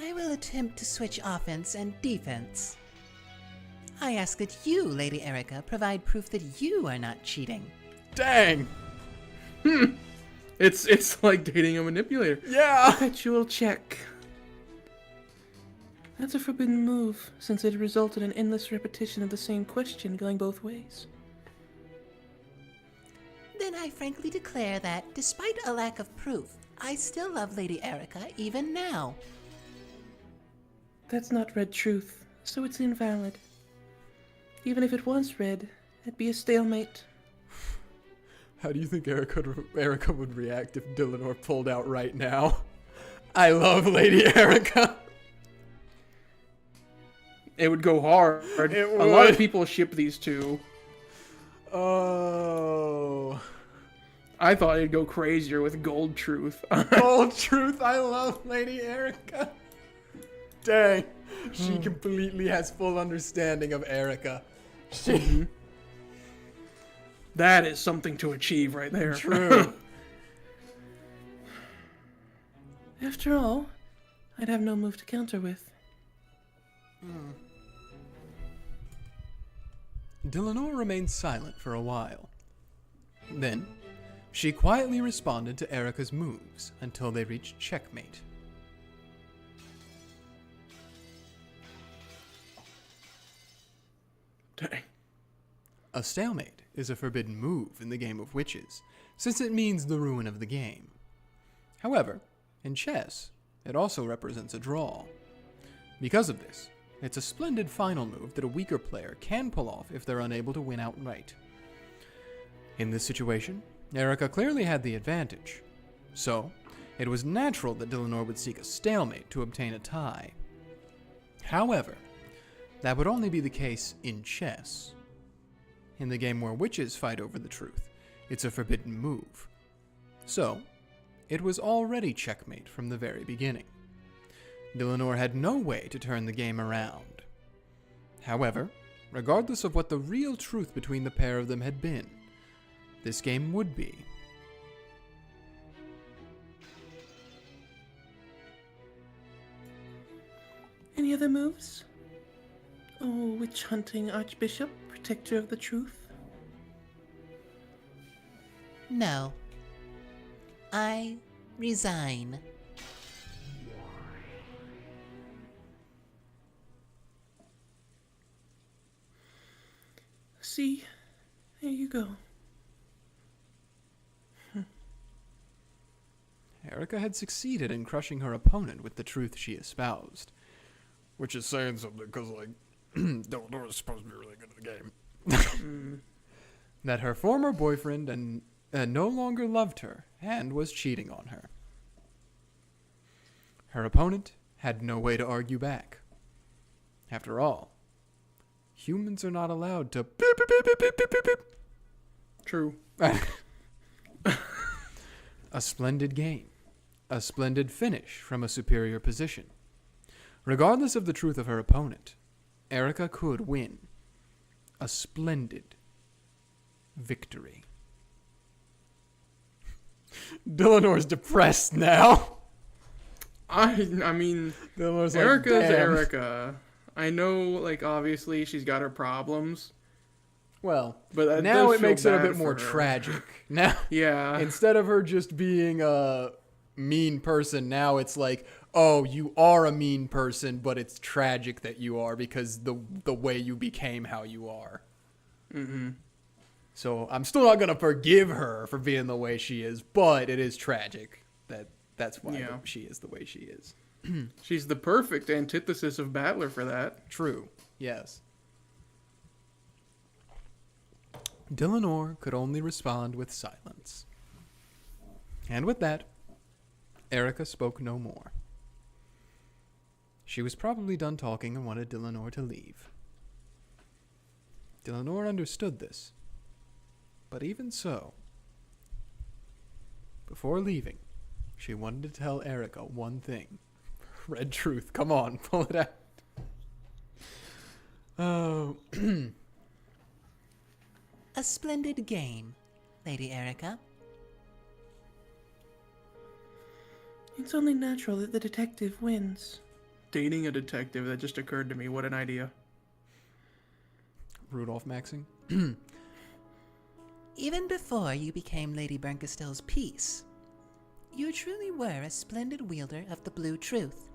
I will attempt to switch offense and defense. I ask that you, Lady Erika, provide proof that you are not cheating. Dang! It's like dating a manipulator. Yeah! Perpetual check. That's a forbidden move, since it resulted in endless repetition of the same question going both ways. Then I frankly declare that, despite a lack of proof, I still love Lady Erika even now. That's not red truth, so it's invalid. Even if it was red, it'd be a stalemate. How do you think Erika would react if Dillinor pulled out right now? I love Lady Erika. It would go hard. It A lot would. of people ship these two. Oh. I thought it'd go crazier with Gold Truth. Gold Truth, I love Lady Erika. Dang. She completely has full understanding of Erika. She... That is something to achieve right there. True. After all, I'd have no move to counter with. Dillinor remained silent for a while. Then, she quietly responded to Erika's moves until they reached checkmate. Dang. A stalemate is a forbidden move in the game of witches, since it means the ruin of the game. However, in chess, it also represents a draw. Because of this, it's a splendid final move that a weaker player can pull off if they're unable to win outright. In this situation, Erika clearly had the advantage, so it was natural that Dillinor would seek a stalemate to obtain a tie. However, that would only be the case in chess. In the game where witches fight over the truth, it's a forbidden move. So, it was already checkmate from the very beginning. Dillinor had no way to turn the game around. However, regardless of what the real truth between the pair of them had been, this game would be. Any other moves? Oh, witch-hunting Archbishop, protector of the truth. No. I resign. See, there you go. Erika had succeeded in crushing her opponent with the truth she espoused. Which is saying something, because, like, Dillinor is supposed to be really good at the game. That her former boyfriend no longer loved her and was cheating on her. Her opponent had no way to argue back. After all, humans are not allowed to beep, beep, beep, beep, beep, beep, beep, beep. True. A splendid game. A splendid finish from a superior position. Regardless of the truth of her opponent, Erika could win. A splendid victory. Dillinor's depressed now. I mean, Dillinor's Erika's like, damn. Erika. I know, like, obviously she's got her problems. Well, But that now does it feel makes it a bad bit more for her. tragic. Now, Yeah. instead of her just being a mean person, now it's like, oh, you are a mean person, but it's tragic that you are because the way you became how you are. Mm-hmm. So I'm still not gonna forgive her for being the way she is, but it is tragic that's why Yeah. she is the way she is. She's the perfect antithesis of Battler for that. True. Yes. Dillinor could only respond with silence. And with that, Erika spoke no more. She was probably done talking and wanted Dillinor to leave. Dillinor understood this. But even so, before leaving, she wanted to tell Erika one thing. Red truth. Come on, pull it out. Oh. A splendid game, Lady Erika. It's only natural that the detective wins. Dating a detective, that just occurred to me. What an idea. Rudolph Maxing. Even before you became Lady Bernkastel's piece, you truly were a splendid wielder of the blue truth.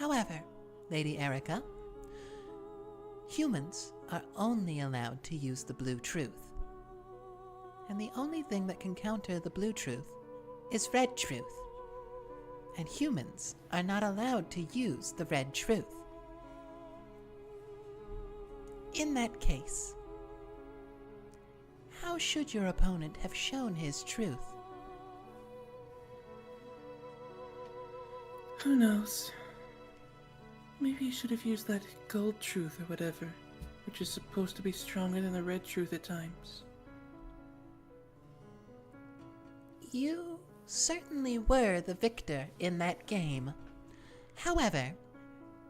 However, Lady Erika, humans are only allowed to use the blue truth. And the only thing that can counter the blue truth is red truth. And humans are not allowed to use the red truth. In that case, how should your opponent have shown his truth? Who knows? Maybe you should have used that gold truth or whatever, which is supposed to be stronger than the red truth at times. You certainly were the victor in that game. However,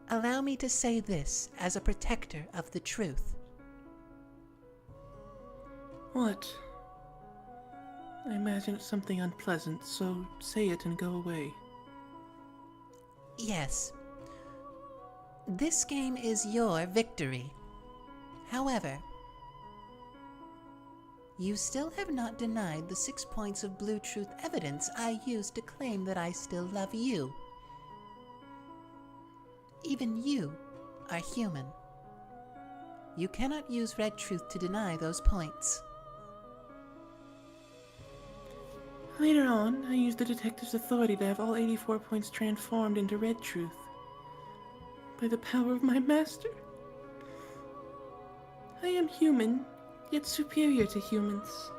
allow me to say this as a protector of the truth. What? I imagine it's something unpleasant, so say it and go away. Yes. This game is your victory. However, you still have not denied the 6 points of blue truth evidence I used to claim that I still love you. Even you are human. You cannot use red truth to deny those points. Later on, I used the detective's authority to have all 84 points transformed into red truth. By the power of my master. I am human, yet superior to humans.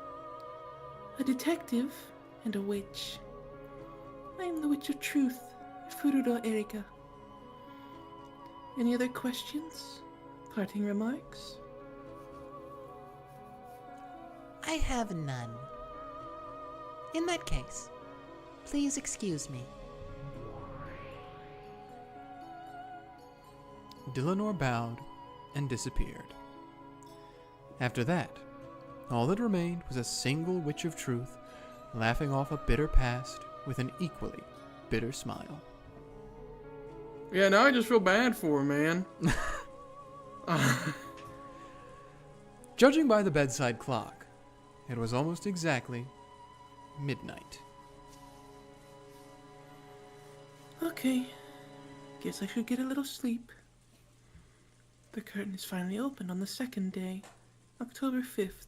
A detective and a witch. I am the Witch of Truth, Furudo Erika. Any other questions? Parting remarks? I have none. In that case, please excuse me. Dillinor bowed and disappeared. After that, all that remained was a single Witch of Truth, laughing off a bitter past with an equally bitter smile. Yeah, now I just feel bad for her, man. Judging by the bedside clock, it was almost exactly midnight. Okay. Guess I should get a little sleep. The curtain is finally open on the second day, October 5th.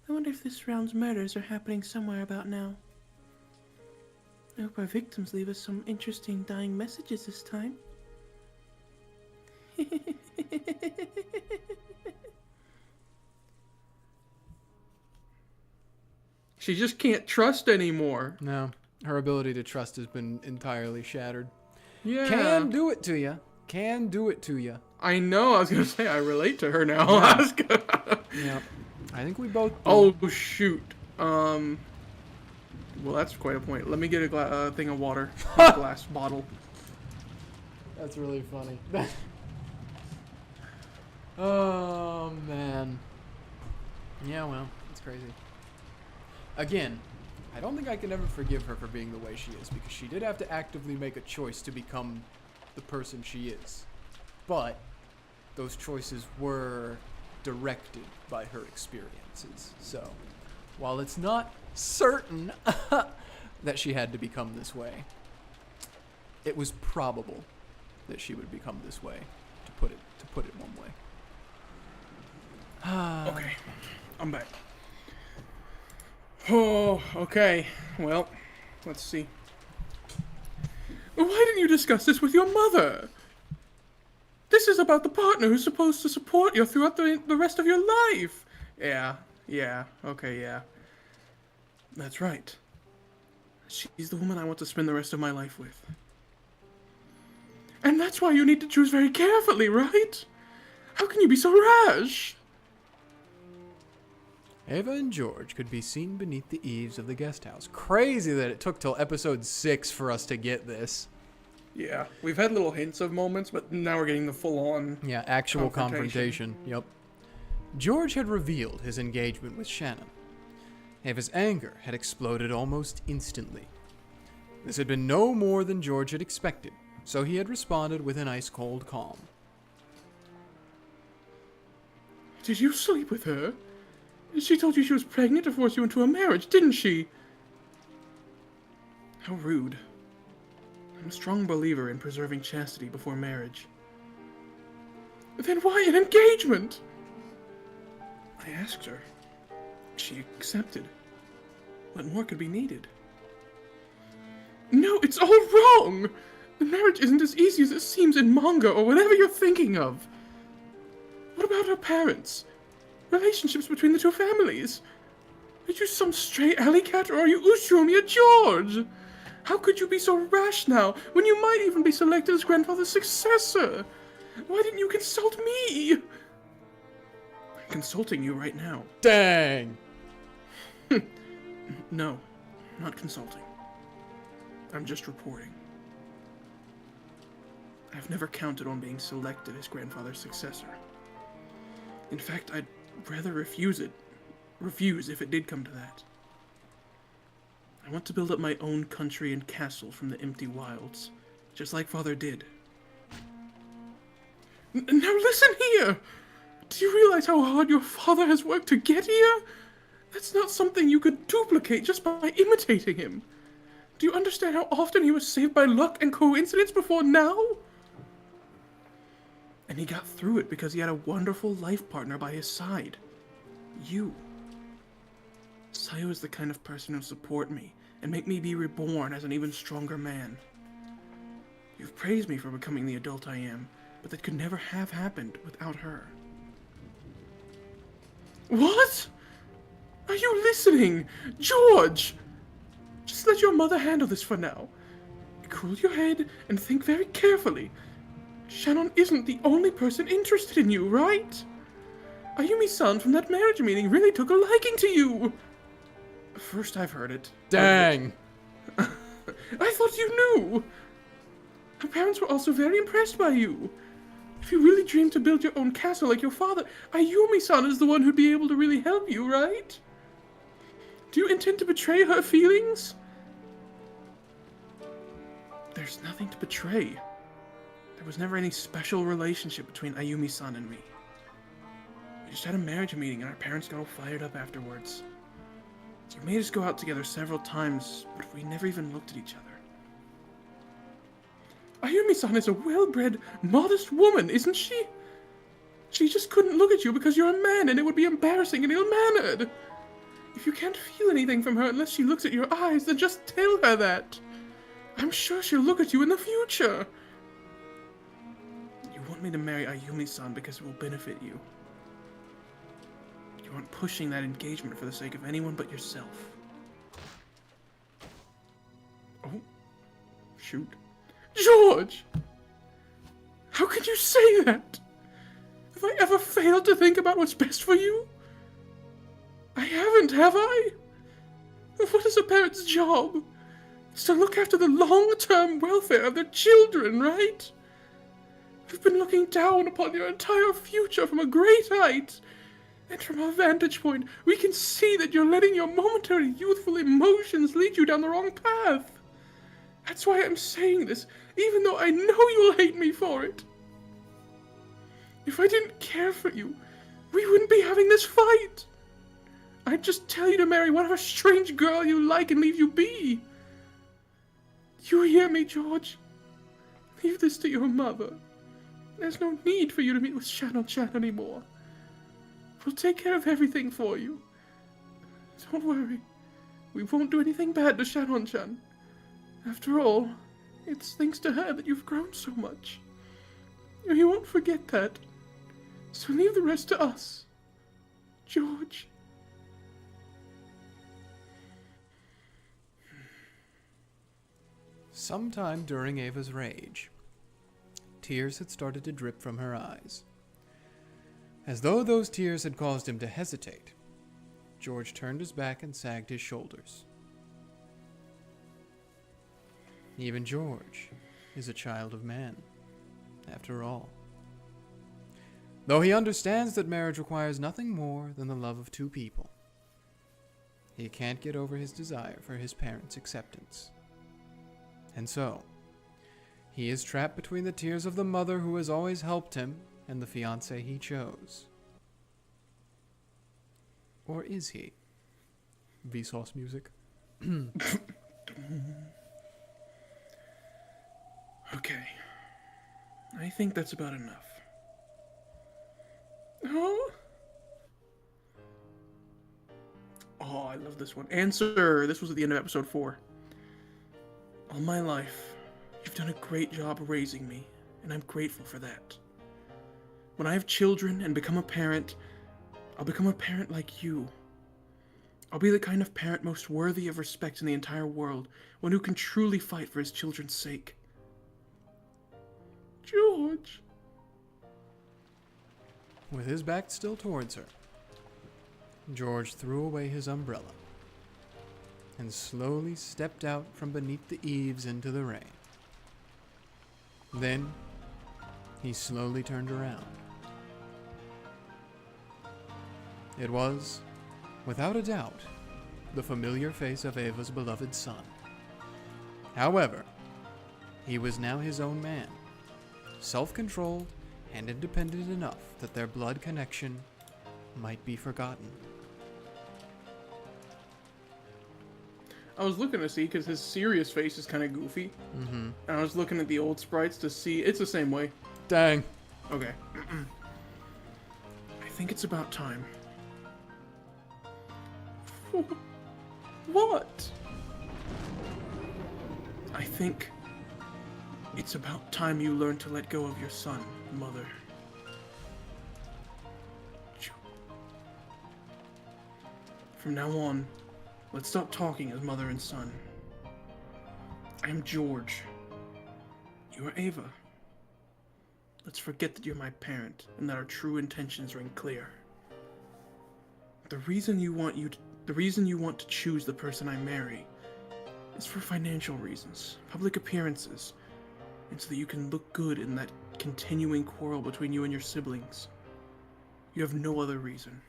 I wonder if this round's murders are happening somewhere about now. I hope our victims leave us some interesting dying messages this time. She just can't trust anymore. No, her ability to trust has been entirely shattered. Yeah. Can do it to you. Can do it to you. I know, I was gonna say I relate to her now. Yeah. Yeah. I think we both do. Oh, shoot. Well, that's quite a point. Let me get a thing of water. A glass bottle. That's really funny. Oh, man. Yeah, well, it's crazy. Again, I don't think I can ever forgive her for being the way she is, because she did have to actively make a choice to become the person she is. But those choices were directed by her experiences. So, while it's not certain that she had to become this way, it was probable that she would become this way, to put it one way. Okay, I'm back. Oh, okay. Well, let's see. Why didn't you discuss this with your mother? This is about the partner who's supposed to support you throughout the rest of your life. Yeah, okay, yeah. That's right. She's the woman I want to spend the rest of my life with. And that's why you need to choose very carefully, right? How can you be so rash? Ava and George could be seen beneath the eaves of the guest house. Crazy that it took till episode 6 for us to get this. Yeah, we've had little hints of moments, but now we're getting the full-on... Yeah, actual confrontation. Yep. George had revealed his engagement with Shannon. Ava's anger had exploded almost instantly. This had been no more than George had expected, so he had responded with an ice-cold calm. Did you sleep with her? She told you she was pregnant to force you into a marriage, didn't she? How rude. I'm a strong believer in preserving chastity before marriage. Then why an engagement? I asked her. She accepted. What more could be needed? No, it's all wrong! The marriage isn't as easy as it seems in manga or whatever you're thinking of. What about her parents? Relationships between the two families? Are you some stray alley cat or are you Ushumiya George? How could you be so rash now when you might even be selected as grandfather's successor? Why didn't you consult me? I'm consulting you right now. Dang! No, not consulting. I'm just reporting. I've never counted on being selected as grandfather's successor. In fact, I'd rather refuse if it did come to that. I want to build up my own country and castle from the empty wilds, just like father did. Now listen here! Do you realize how hard your father has worked to get here? That's not something you could duplicate just by imitating him. Do you understand how often he was saved by luck and coincidence before now? And he got through it because he had a wonderful life partner by his side. You. Sayo is the kind of person who'll support me and make me be reborn as an even stronger man. You've praised me for becoming the adult I am, but that could never have happened without her. What? Are you listening? George! Just let your mother handle this for now. Cool your head and think very carefully. Shannon isn't the only person interested in you, right? Ayumi-san from that marriage meeting really took a liking to you. First I've heard it. Dang! I thought you knew. Her parents were also very impressed by you. If you really dream to build your own castle like your father, Ayumi-san is the one who'd be able to really help you, right? Do you intend to betray her feelings? There's nothing to betray. There was never any special relationship between Ayumi-san and me. We just had a marriage meeting and our parents got all fired up afterwards. You made us go out together several times, but we never even looked at each other. Ayumi-san is a well-bred, modest woman, isn't she? She just couldn't look at you because you're a man and it would be embarrassing and ill-mannered. If you can't feel anything from her unless she looks at your eyes, then just tell her that. I'm sure she'll look at you in the future. You want me to marry Ayumi-san because it will benefit you. You aren't pushing that engagement for the sake of anyone but yourself. Oh, shoot. George! How could you say that? Have I ever failed to think about what's best for you? I haven't, have I? What is a parent's job? It's to look after the long-term welfare of their children, right? I've been looking down upon your entire future from a great height, and from our vantage point, we can see that you're letting your momentary youthful emotions lead you down the wrong path. That's why I'm saying this, even though I know you'll hate me for it. If I didn't care for you, we wouldn't be having this fight. I'd just tell you to marry whatever strange girl you like and leave you be. You hear me, George? Leave this to your mother. There's no need for you to meet with Shannon anymore. We'll take care of everything for you. Don't worry. We won't do anything bad to Shannon-chan. After all, it's thanks to her that you've grown so much. You won't forget that. So leave the rest to us. George. Sometime during Ava's rage, tears had started to drip from her eyes. As though those tears had caused him to hesitate, George turned his back and sagged his shoulders. Even George is a child of man, after all. Though he understands that marriage requires nothing more than the love of two people, he can't get over his desire for his parents' acceptance. And so, he is trapped between the tears of the mother who has always helped him and the fiancé he chose. Or is he? Vsauce music. Okay. I think that's about enough. Oh. Oh, I love this one. Answer. This was at the end of episode 4. All my life, you've done a great job raising me, and I'm grateful for that. When I have children and become a parent, I'll become a parent like you. I'll be the kind of parent most worthy of respect in the entire world, one who can truly fight for his children's sake. George. With his back still towards her, George threw away his umbrella and slowly stepped out from beneath the eaves into the rain. Then, he slowly turned around. It was, without a doubt, the familiar face of Ava's beloved son. However, he was now his own man, self-controlled and independent enough that their blood connection might be forgotten. I was looking to see, because his serious face is kind of goofy. And I was looking at the old sprites to see. It's the same way. Dang. Okay. I think it's about time. What? I think it's about time you learn to let go of your son, Mother. From now on, let's stop talking as mother and son. I am George. You are Ava. Let's forget that you're my parent and that our true intentions ring clear. The reason you want to choose the person I marry is for financial reasons, public appearances, and so that you can look good in that continuing quarrel between you and your siblings. You have no other reason.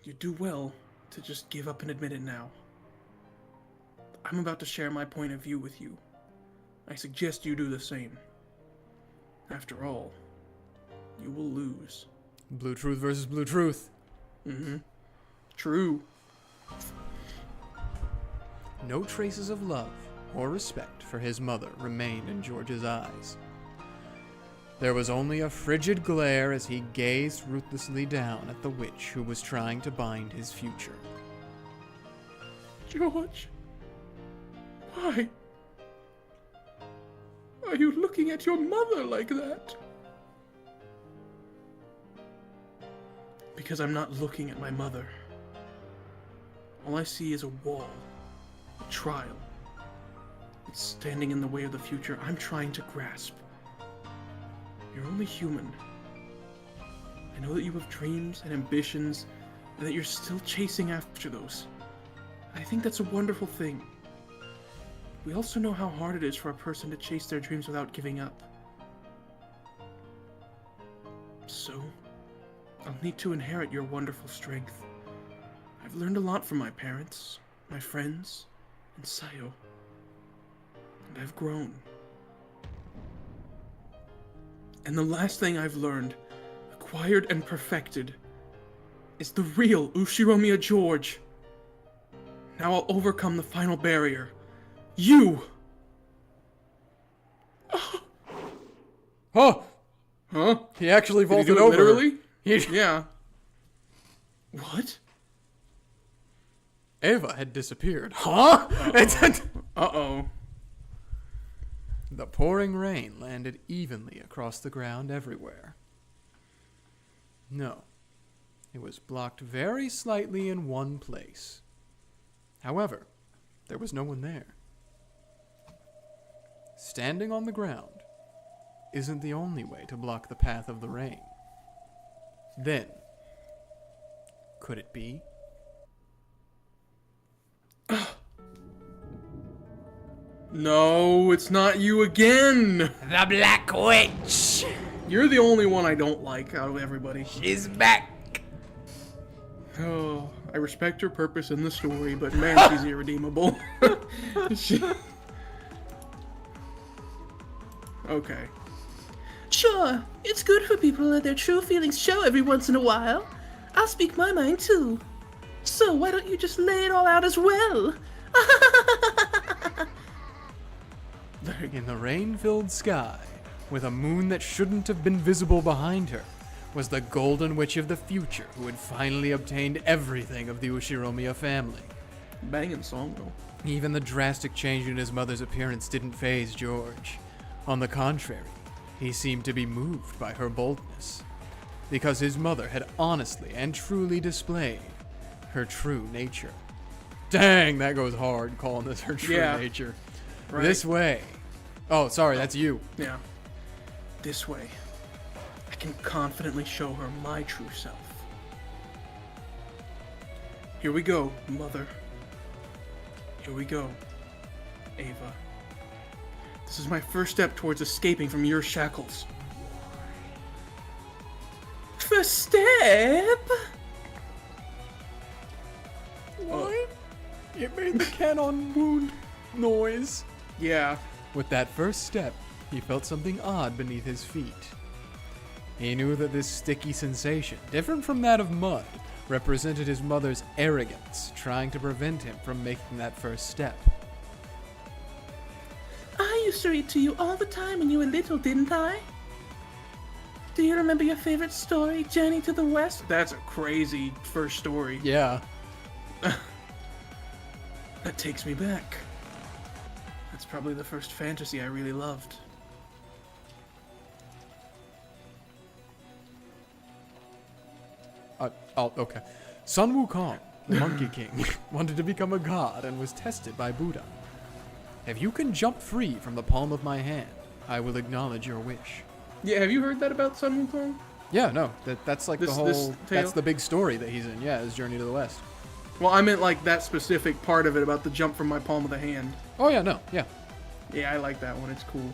You do well to just give up and admit it now. I'm about to share my point of view with you. I suggest you do the same. After all, you will lose. Blue Truth versus Blue Truth. True. No traces of love or respect for his mother remained in George's eyes. There was only a frigid glare as he gazed ruthlessly down at the witch who was trying to bind his future. George, why? Are you looking at your mother like that? Because I'm not looking at my mother. All I see is a wall, a trial. It's standing in the way of the future I'm trying to grasp. You're only human. I know that you have dreams and ambitions, and that you're still chasing after those. I think that's a wonderful thing. We also know how hard it is for a person to chase their dreams without giving up. So, I'll need to inherit your wonderful strength. I've learned a lot from my parents, my friends, and Sayo. And I've grown. And the last thing I've learned, acquired and perfected, is the real Ushiromiya George. Now I'll overcome the final barrier. You! Oh! Huh? He actually Did he vaulted do it over. literally? He- Yeah. What? Ava had disappeared. Huh? Uh-oh. The pouring rain landed evenly across the ground everywhere. No, it was blocked very slightly in one place. However, there was no one there. Standing on the ground isn't the only way to block the path of the rain. Then, could it be? No, it's not you again! The Black Witch! You're the only one I don't like out of everybody. She's back! Oh, I respect her purpose in the story, but man, she's irredeemable. Okay. Sure, it's good for people to let their true feelings show every once in a while. I'll speak my mind too. So why don't you just lay it all out as well? In the rain-filled sky, with a moon that shouldn't have been visible behind her, was the Golden Witch of the future who had finally obtained everything of the Ushiromiya family. Banging song, though. Even the drastic change in his mother's appearance didn't faze George. On the contrary, he seemed to be moved by her boldness, because his mother had honestly and truly displayed her true nature. Dang, that goes hard, calling this her true nature. Right. This way. Oh, sorry, that's you. Yeah. This way, I can confidently show her my true self. Here we go, Mother. Here we go, Ava. This is my first step towards escaping from your shackles. First step? What? It made the Kanon wound noise. Yeah. With that first step, he felt something odd beneath his feet. He knew that this sticky sensation, different from that of mud, represented his mother's arrogance, trying to prevent him from making that first step. I used to read to you all the time when you were little, didn't I? Do you remember your favorite story, Journey to the West? That's a crazy first story. Yeah. That takes me back. That's probably the first fantasy I really loved. Okay. Sun Wukong, the Monkey King, wanted to become a god and was tested by Buddha. If you can jump free from the palm of my hand, I will acknowledge your wish. Yeah, have you heard that about Sun Wukong? Yeah, no, that's like This the whole, tale? that's the big story that he's in, yeah, his Journey to the West. Well, I meant like that specific part of it about the jump from my palm of the hand. Oh yeah, no, yeah. Yeah, I like that one. It's cool.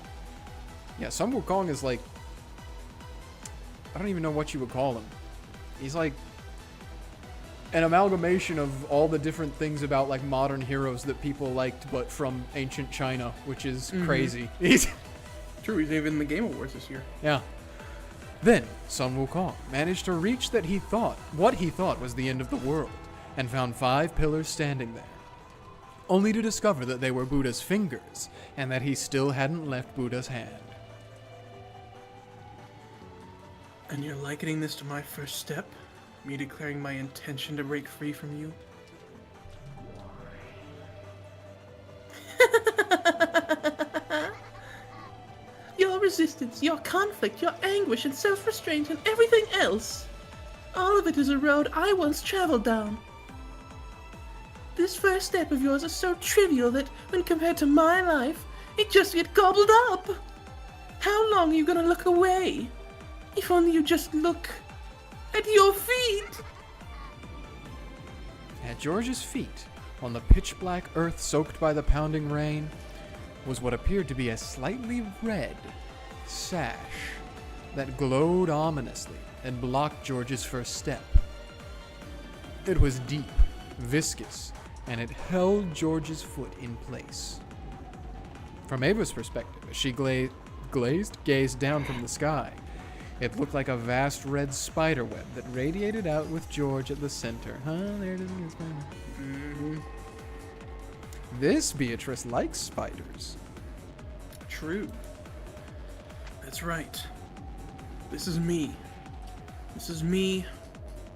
Yeah, Sun Wukong is like, I don't even know what you would call him. He's like an amalgamation of all the different things about like modern heroes that people liked, but from ancient China, which is crazy. He's True, he's even in the Game Awards this year. yeah. Then Sun Wukong managed to reach what he thought was the end of the world, and found 5 pillars standing there, only to discover that they were Buddha's fingers, and that he still hadn't left Buddha's hand. And you're likening this to my first step? Me declaring my intention to break free from you? Your resistance, your conflict, your anguish and self-restraint and everything else. All of it is a road I once traveled down. This first step of yours is so trivial that, when compared to my life, it just gets gobbled up. How long are you gonna look away? If only you just look at your feet. At George's feet, on the pitch-black earth soaked by the pounding rain, was what appeared to be a slightly red sash that glowed ominously and blocked George's first step. It was deep, viscous, and it held George's foot in place. From Ava's perspective, as she gazed down from the sky, it looked like a vast red spider web that radiated out with George at the center. There it is. This Beatrice likes spiders. True. That's right. This is me. This is me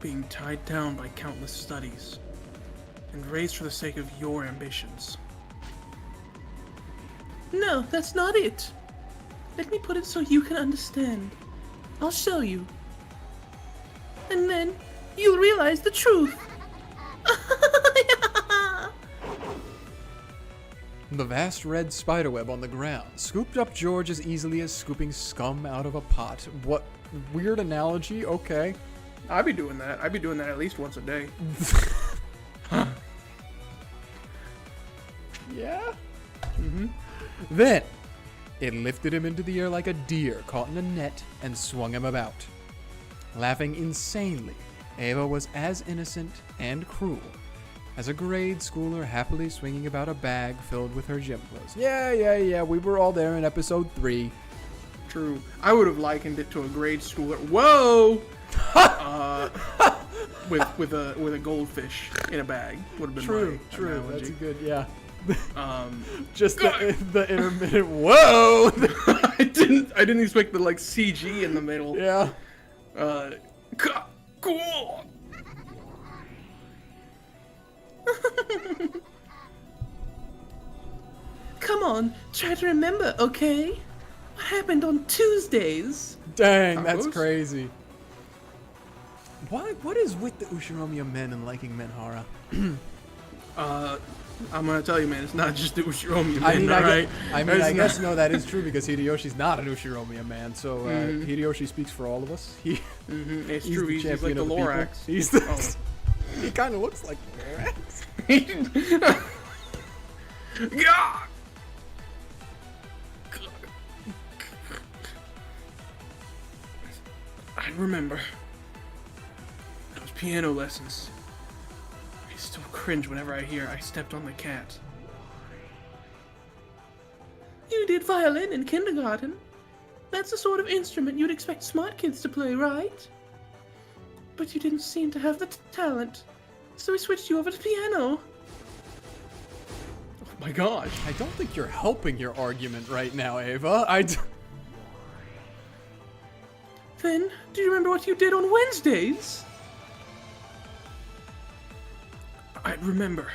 being tied down by countless studies and raised for the sake of your ambitions. No, that's not it. Let me put it so you can understand. I'll show you. And then you'll realize the truth. The vast red spiderweb on the ground scooped up George as easily as scooping scum out of a pot. What weird analogy? Okay. I'd be doing that. I'd be doing that at least once a day. Yeah? Then, it lifted him into the air like a deer caught in a net and swung him about. Laughing insanely, Ava was as innocent and cruel as a grade schooler happily swinging about a bag filled with her gym clothes. Yeah, we were all there in episode 3. True. I would have likened it to a grade schooler. Whoa! with a goldfish in a bag would have been True, my true. analogy. That's a good, yeah. Just the intermittent whoa. I didn't expect the like CG in the middle. Yeah. Cool. Come on, try to remember, okay? What happened on Tuesdays? Dang, that's Tacos? crazy. What is with the Ushiromiya men and liking Menhara? I'm gonna tell you, man, it's not just the Ushiromi, I mean, right? I guess no, that is true because Hideyoshi's not an Ushiromiya man. So Hideyoshi speaks for all of us. It's He's true. the He's champion like the of the people. Lorax. He's the. He kind of looks like the Lorax. Yeah. I remember. Those piano lessons. I still cringe whenever I hear I stepped on the cat. You did violin in kindergarten. That's the sort of instrument you'd expect smart kids to play, right? But you didn't seem to have the talent, so we switched you over to piano. Oh my gosh. I don't think you're helping your argument right now, Ava. Then, do you remember what you did on Wednesdays? I remember.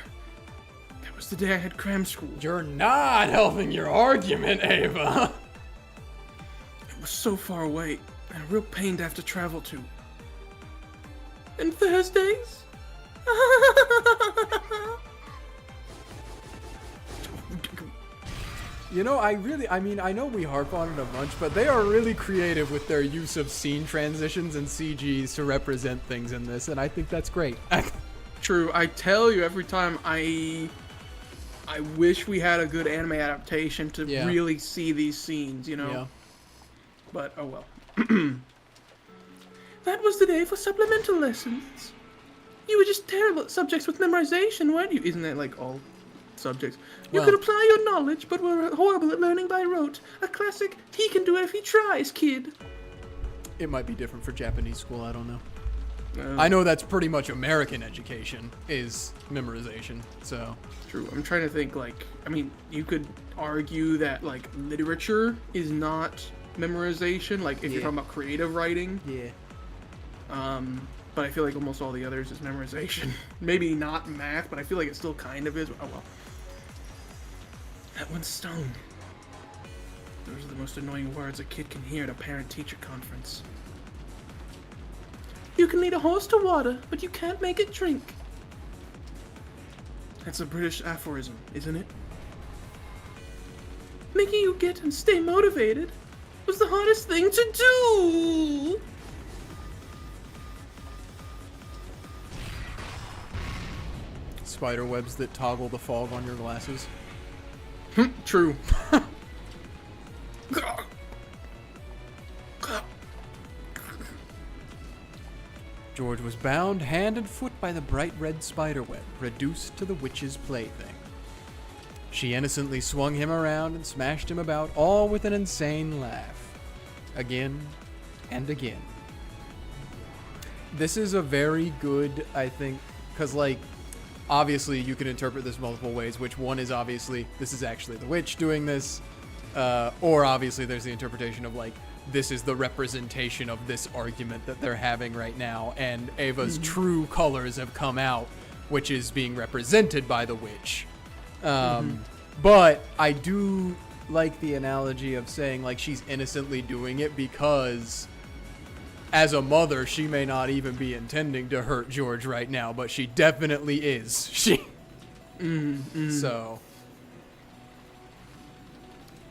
That was the day I had cram school. You're not helping your argument, Ava. It was so far away, and a real pain to have to travel to. And Thursdays? You know, I mean, I know we harp on it a bunch, but they are really creative with their use of scene transitions and CGs to represent things in this, and I think that's great. True, I tell you every time I wish we had a good anime adaptation to really see these scenes, you know? Yeah. But, oh well. That was the day for supplemental lessons. You were just terrible at subjects with memorization, weren't you? Isn't that like all subjects? You Well- could apply your knowledge, but were horrible at learning by rote. A classic, he can do it if he tries, kid. It might be different for Japanese school, I don't know. Uh, I know that's pretty much American education, is memorization, so... True. I'm trying to think, like, I mean, you could argue that, like, literature is not memorization, like, if you're talking about creative writing. Yeah. But I feel like almost all the others is memorization. Maybe not math, but I feel like it still kind of is. Oh well. That one stung. Those are the most annoying words a kid can hear at a parent-teacher conference. You can lead a horse to water, but you can't make it drink. That's a British aphorism, isn't it? Making you get and stay motivated was the hardest thing to do. Spider webs that toggle the fog on your glasses. True. George was bound hand and foot by the bright red spiderweb, reduced to the witch's plaything. She innocently swung him around and smashed him about, all with an insane laugh. Again and again. This is a very good, I think, because, like, obviously you can interpret this multiple ways, which one is obviously, this is actually the witch doing this, or obviously there's the interpretation of, like, this is the representation of this argument that they're having right now, and Ava's true colors have come out, which is being represented by the witch. But I do like the analogy of saying, like, she's innocently doing it because as a mother, she may not even be intending to hurt George right now, but she definitely is. So.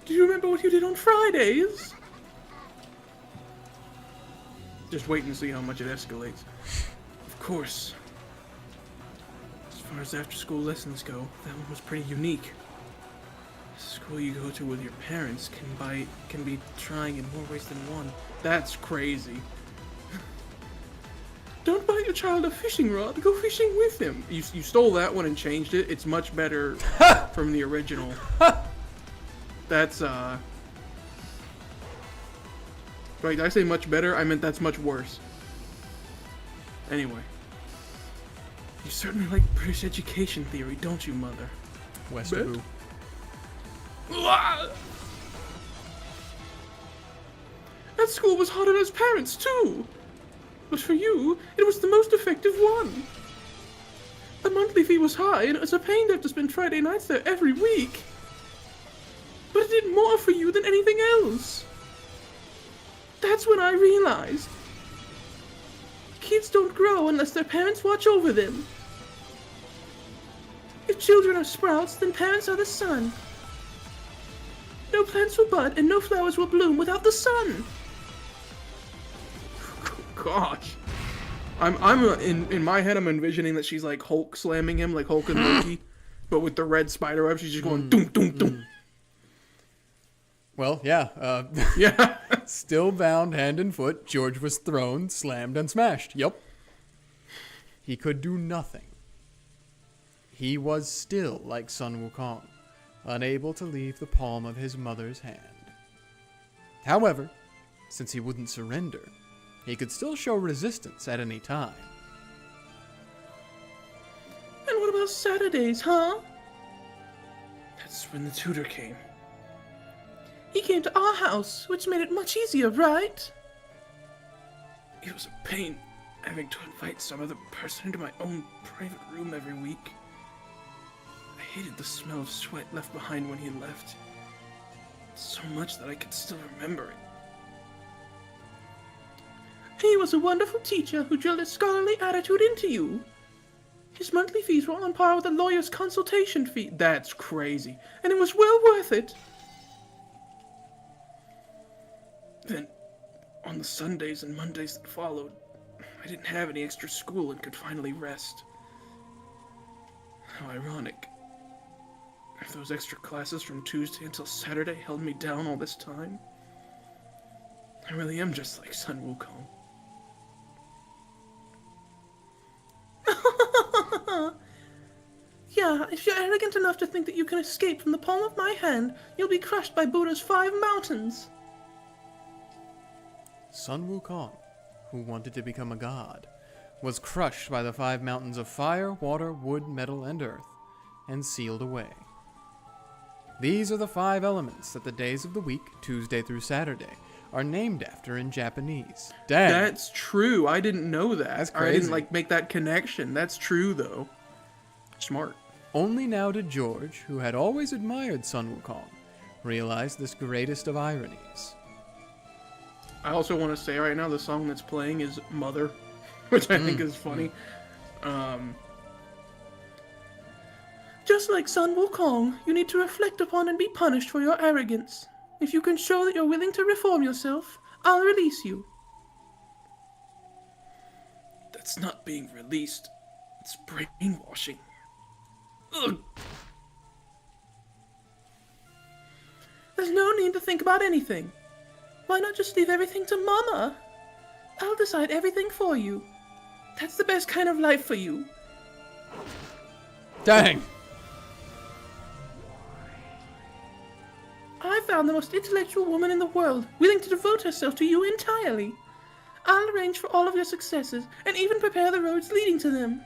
Do you remember what you did on Fridays? Just waiting to see how much it escalates. Of course. As far as after-school lessons go, that one was pretty unique. The school you go to with your parents can be trying in more ways than one. That's crazy. Don't buy your child a fishing rod. Go fishing with him. You stole that one and changed it. It's much better from the original. That's Right, did I say much better? I meant that's much worse. Anyway. You certainly like British education theory, don't you, Mother? Westaboo. That school was hard on his parents, too. But for you, it was the most effective one. The monthly fee was high, and it was a pain to have to spend Friday nights there every week. But it did more for you than anything else. That's when I realized. Kids don't grow unless their parents watch over them. If children are sprouts, then parents are the sun. No plants will bud, and no flowers will bloom without the sun. Gosh. In my head, I'm envisioning that she's like Hulk slamming him, like Hulk and Loki, but with the red spider web, she's just going doom, doom, doom. Well, yeah. Yeah. Still bound hand and foot, George was thrown, slammed, and smashed. Yup. He could do nothing. He was still like Sun Wukong, unable to leave the palm of his mother's hand. However, since he wouldn't surrender, he could still show resistance at any time. And what about Saturdays, huh? That's when the tutor came. He came to our house, which made it much easier, right? It was a pain having to invite some other person into my own private room every week. I hated the smell of sweat left behind when he left. So much that I could still remember it. He was a wonderful teacher who drilled a scholarly attitude into you. His monthly fees were on par with a lawyer's consultation fee. That's crazy. And it was well worth it. Then, on the Sundays and Mondays that followed, I didn't have any extra school and could finally rest. How ironic. If those extra classes from Tuesday until Saturday held me down all this time, I really am just like Sun Wukong. Yeah, if you're arrogant enough to think that you can escape from the palm of my hand, you'll be crushed by Buddha's 5 mountains. Sun Wukong, who wanted to become a god, was crushed by the 5 mountains of fire, water, wood, metal, and earth, and sealed away. These are the 5 elements that the days of the week, Tuesday through Saturday, are named after in Japanese. Dang. That's true. I didn't know that. That's I didn't crazy. make that connection. That's true though. Smart. Only now did George, who had always admired Sun Wukong, realize this greatest of ironies. I also want to say right now the song that's playing is Mother, which I think is funny. Just like Sun Wukong, you need to reflect upon and be punished for your arrogance. If you can show that you're willing to reform yourself, I'll release you. That's not being released. It's brainwashing. Ugh. There's no need to think about anything. Why not just leave everything to Mama? I'll decide everything for you. That's the best kind of life for you. Dang! I found the most intellectual woman in the world, willing to devote herself to you entirely. I'll arrange for all of your successes, and even prepare the roads leading to them.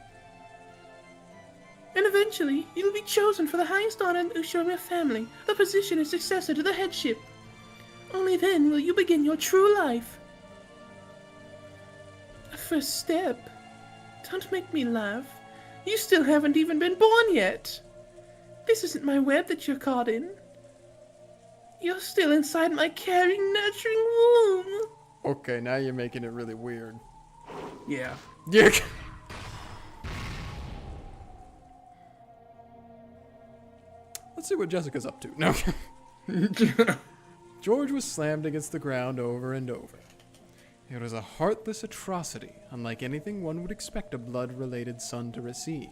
And eventually, you'll be chosen for the highest honor in the Ushiromia family, the position as successor to the headship. Only then will you begin your true life. A first step? Don't make me laugh. You still haven't even been born yet. This isn't my web that you're caught in. You're still inside my caring, nurturing womb. Okay, now you're making it really weird. Yeah. Yeah. Let's see what Jessica's up to. No. George was slammed against the ground over and over. It was a heartless atrocity, unlike anything one would expect a blood-related son to receive.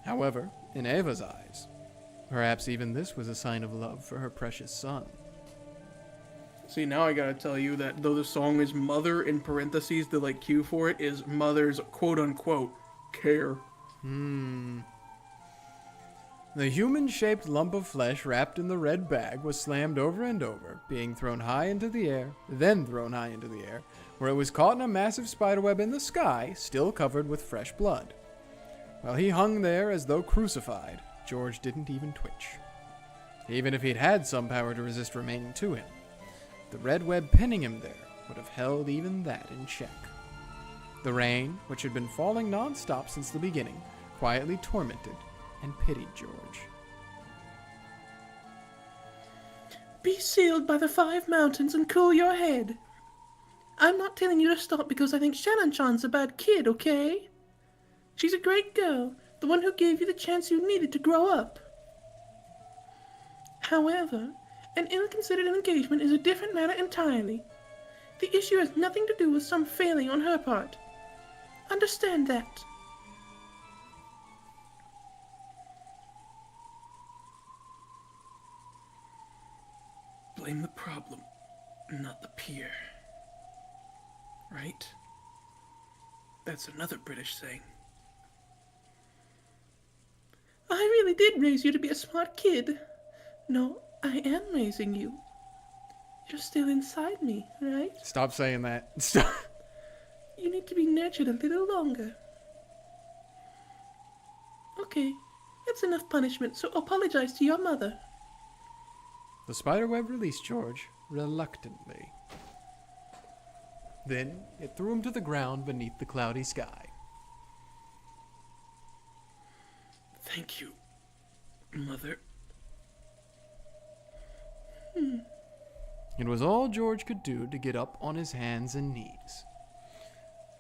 However, in Ava's eyes, perhaps even this was a sign of love for her precious son. See, now I gotta tell you that though the song is Mother, in parentheses, the cue for it is Mother's quote-unquote care. The human-shaped lump of flesh wrapped in the red bag was slammed over and over, being thrown high into the air, then thrown high into the air, where it was caught in a massive spiderweb in the sky, still covered with fresh blood. While he hung there as though crucified, George didn't even twitch. Even if he'd had some power to resist remaining to him, the red web pinning him there would have held even that in check. The rain, which had been falling non-stop since the beginning, quietly tormented and pitied George. Be sealed by the 5 mountains and cool your head. I'm not telling you to stop because I think Shannon-chan's a bad kid, okay? She's a great girl, the one who gave you the chance you needed to grow up. However, an ill-considered engagement is a different matter entirely. The issue has nothing to do with some failing on her part. Understand that. Blame the problem, not the peer. Right? That's another British saying. I really did raise you to be a smart kid. No, I am raising you. You're still inside me, right? Stop saying that. Stop. You need to be nurtured a little longer. Okay, that's enough punishment, so apologize to your mother. The spiderweb released George reluctantly. Then it threw him to the ground beneath the cloudy sky. Thank you, Mother. It was all George could do to get up on his hands and knees.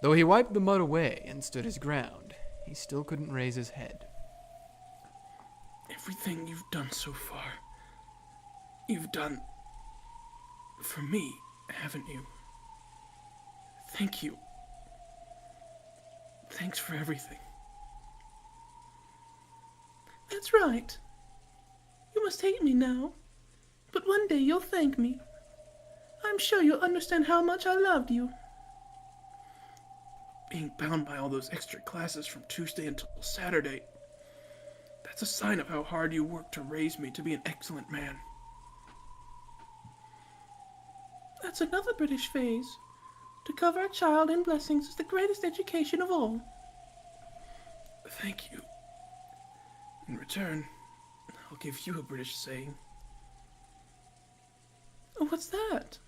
Though he wiped the mud away and stood his ground, he still couldn't raise his head. Everything you've done so far, you've done for me, haven't you? Thank you. Thanks for everything. That's right. You must hate me now. But one day you'll thank me. I'm sure you'll understand how much I loved you. Being bound by all those extra classes from Tuesday until Saturday, that's a sign of how hard you worked to raise me to be an excellent man. That's another British phrase. To cover a child in blessings is the greatest education of all. Thank you. In return, I'll give you a British saying. What's that?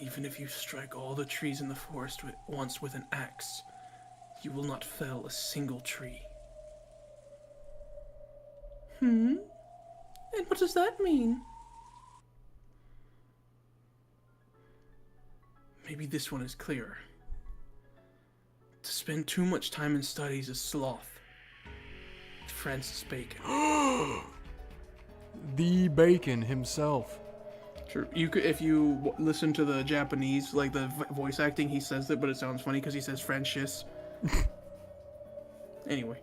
Even if you strike all the trees in the forest at once with an axe, you will not fell a single tree. And what does that mean? Maybe this one is clearer. To spend too much time in studies is sloth. Francis Bacon. The Bacon himself. Sure. You could, if you listen to the Japanese, like the voice acting, he says it, but it sounds funny because he says Francis. Anyway.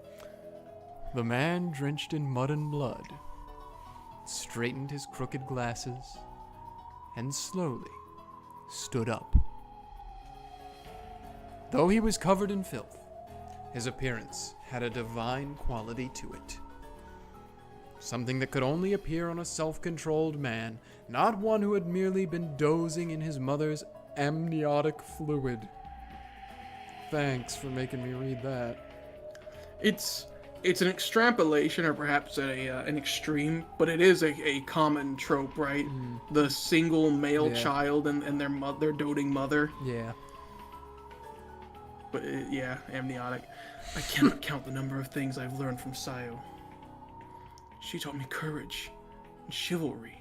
The man, drenched in mud and blood, straightened his crooked glasses and slowly stood up. Though he was covered in filth, his appearance had a divine quality to it. Something that could only appear on a self-controlled man, not one who had merely been dozing in his mother's amniotic fluid. Thanks for making me read that. It's an extrapolation, or perhaps an extreme, but it is a common trope, right? The single male child and their doting mother. Yeah. But yeah, amniotic. I cannot count the number of things I've learned from Sayo. She taught me courage and chivalry.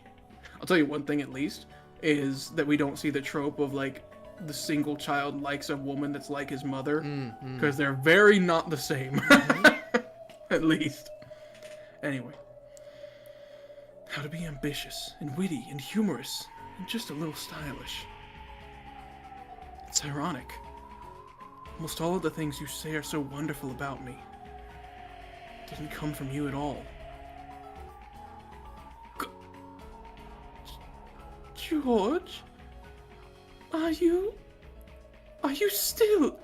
I'll tell you one thing at least, is that we don't see the trope of like the single child likes a woman that's like his mother, because they're very not the same. At least. Anyway. How to be ambitious and witty and humorous and just a little stylish. It's ironic. Almost all of the things you say are so wonderful about me didn't come from you at all. George? Are you still...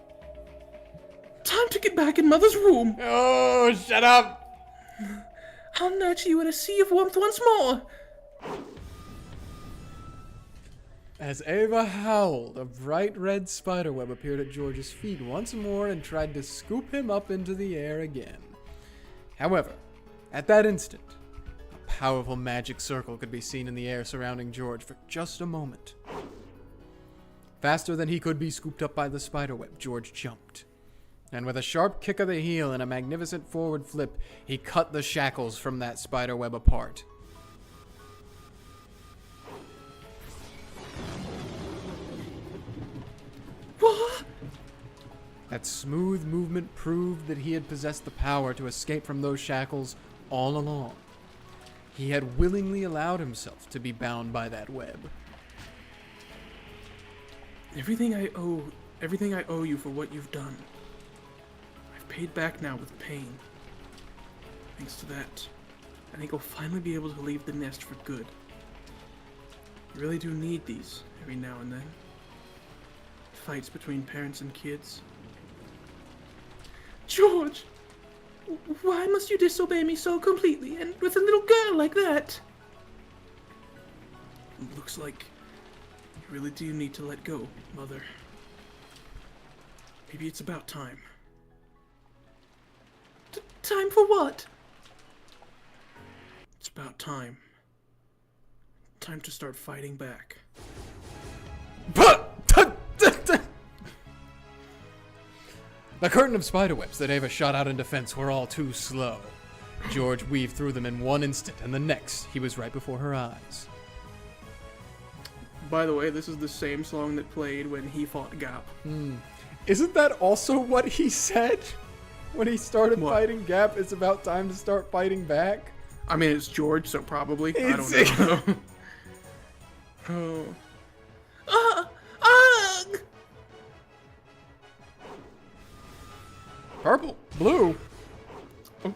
Time to get back in Mother's womb. Oh, shut up! I'll nurture you in a sea of warmth once more. As Ava howled, a bright red spiderweb appeared at George's feet once more and tried to scoop him up into the air again. However, at that instant, a powerful magic circle could be seen in the air surrounding George for just a moment. Faster than he could be scooped up by the spiderweb, George jumped. And with a sharp kick of the heel and a magnificent forward flip, he cut the shackles from that spiderweb apart. What? That smooth movement proved that he had possessed the power to escape from those shackles all along. He had willingly allowed himself to be bound by that web. Everything I owe you for what you've done. I've paid back now with pain. Thanks to that, I think I'll finally be able to leave the nest for good. You really do need these every now and then. Fights between parents and kids. George! Why must you disobey me so completely, and with a little girl like that? It looks like you really do need to let go, Mother. Maybe it's about time. Time for what? It's about time. Time to start fighting back. The curtain of spiderwebs that Ava shot out in defense were all too slow. George weaved through them in one instant, and the next, he was right before her eyes. By the way, this is the same song that played when he fought Gap. Isn't that also what he said? When he started What? fighting Gap, it's about time to start fighting back? I mean, it's George, so probably. I don't know. Oh. Ugh! Purple, blue. Oh.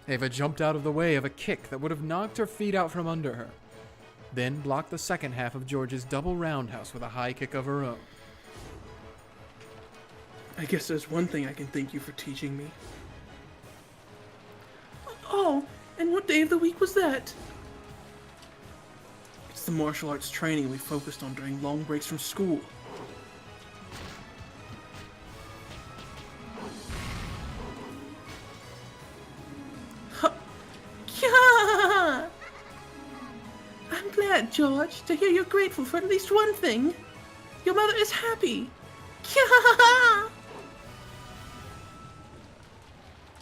Ava jumped out of the way of a kick that would have knocked her feet out from under her, then blocked the second half of George's double roundhouse with a high kick of her own. I guess there's one thing I can thank you for teaching me. Oh, and what day of the week was that? It's the martial arts training we focused on during long breaks from school. Yeah! I'm glad, George, to hear you're grateful for at least one thing. Your mother is happy. Yeah!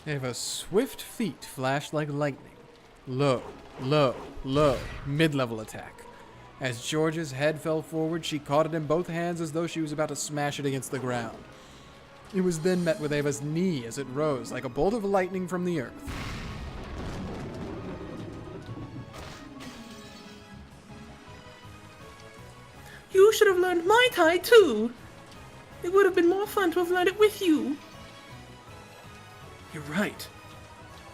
Ava's swift feet flashed like lightning. Low, low, low, mid-level attack. As George's head fell forward, she caught it in both hands as though she was about to smash it against the ground. It was then met with Ava's knee as it rose like a bolt of lightning from the earth. You should have learned Mai Tai too. It would have been more fun to have learned it with you. You're right.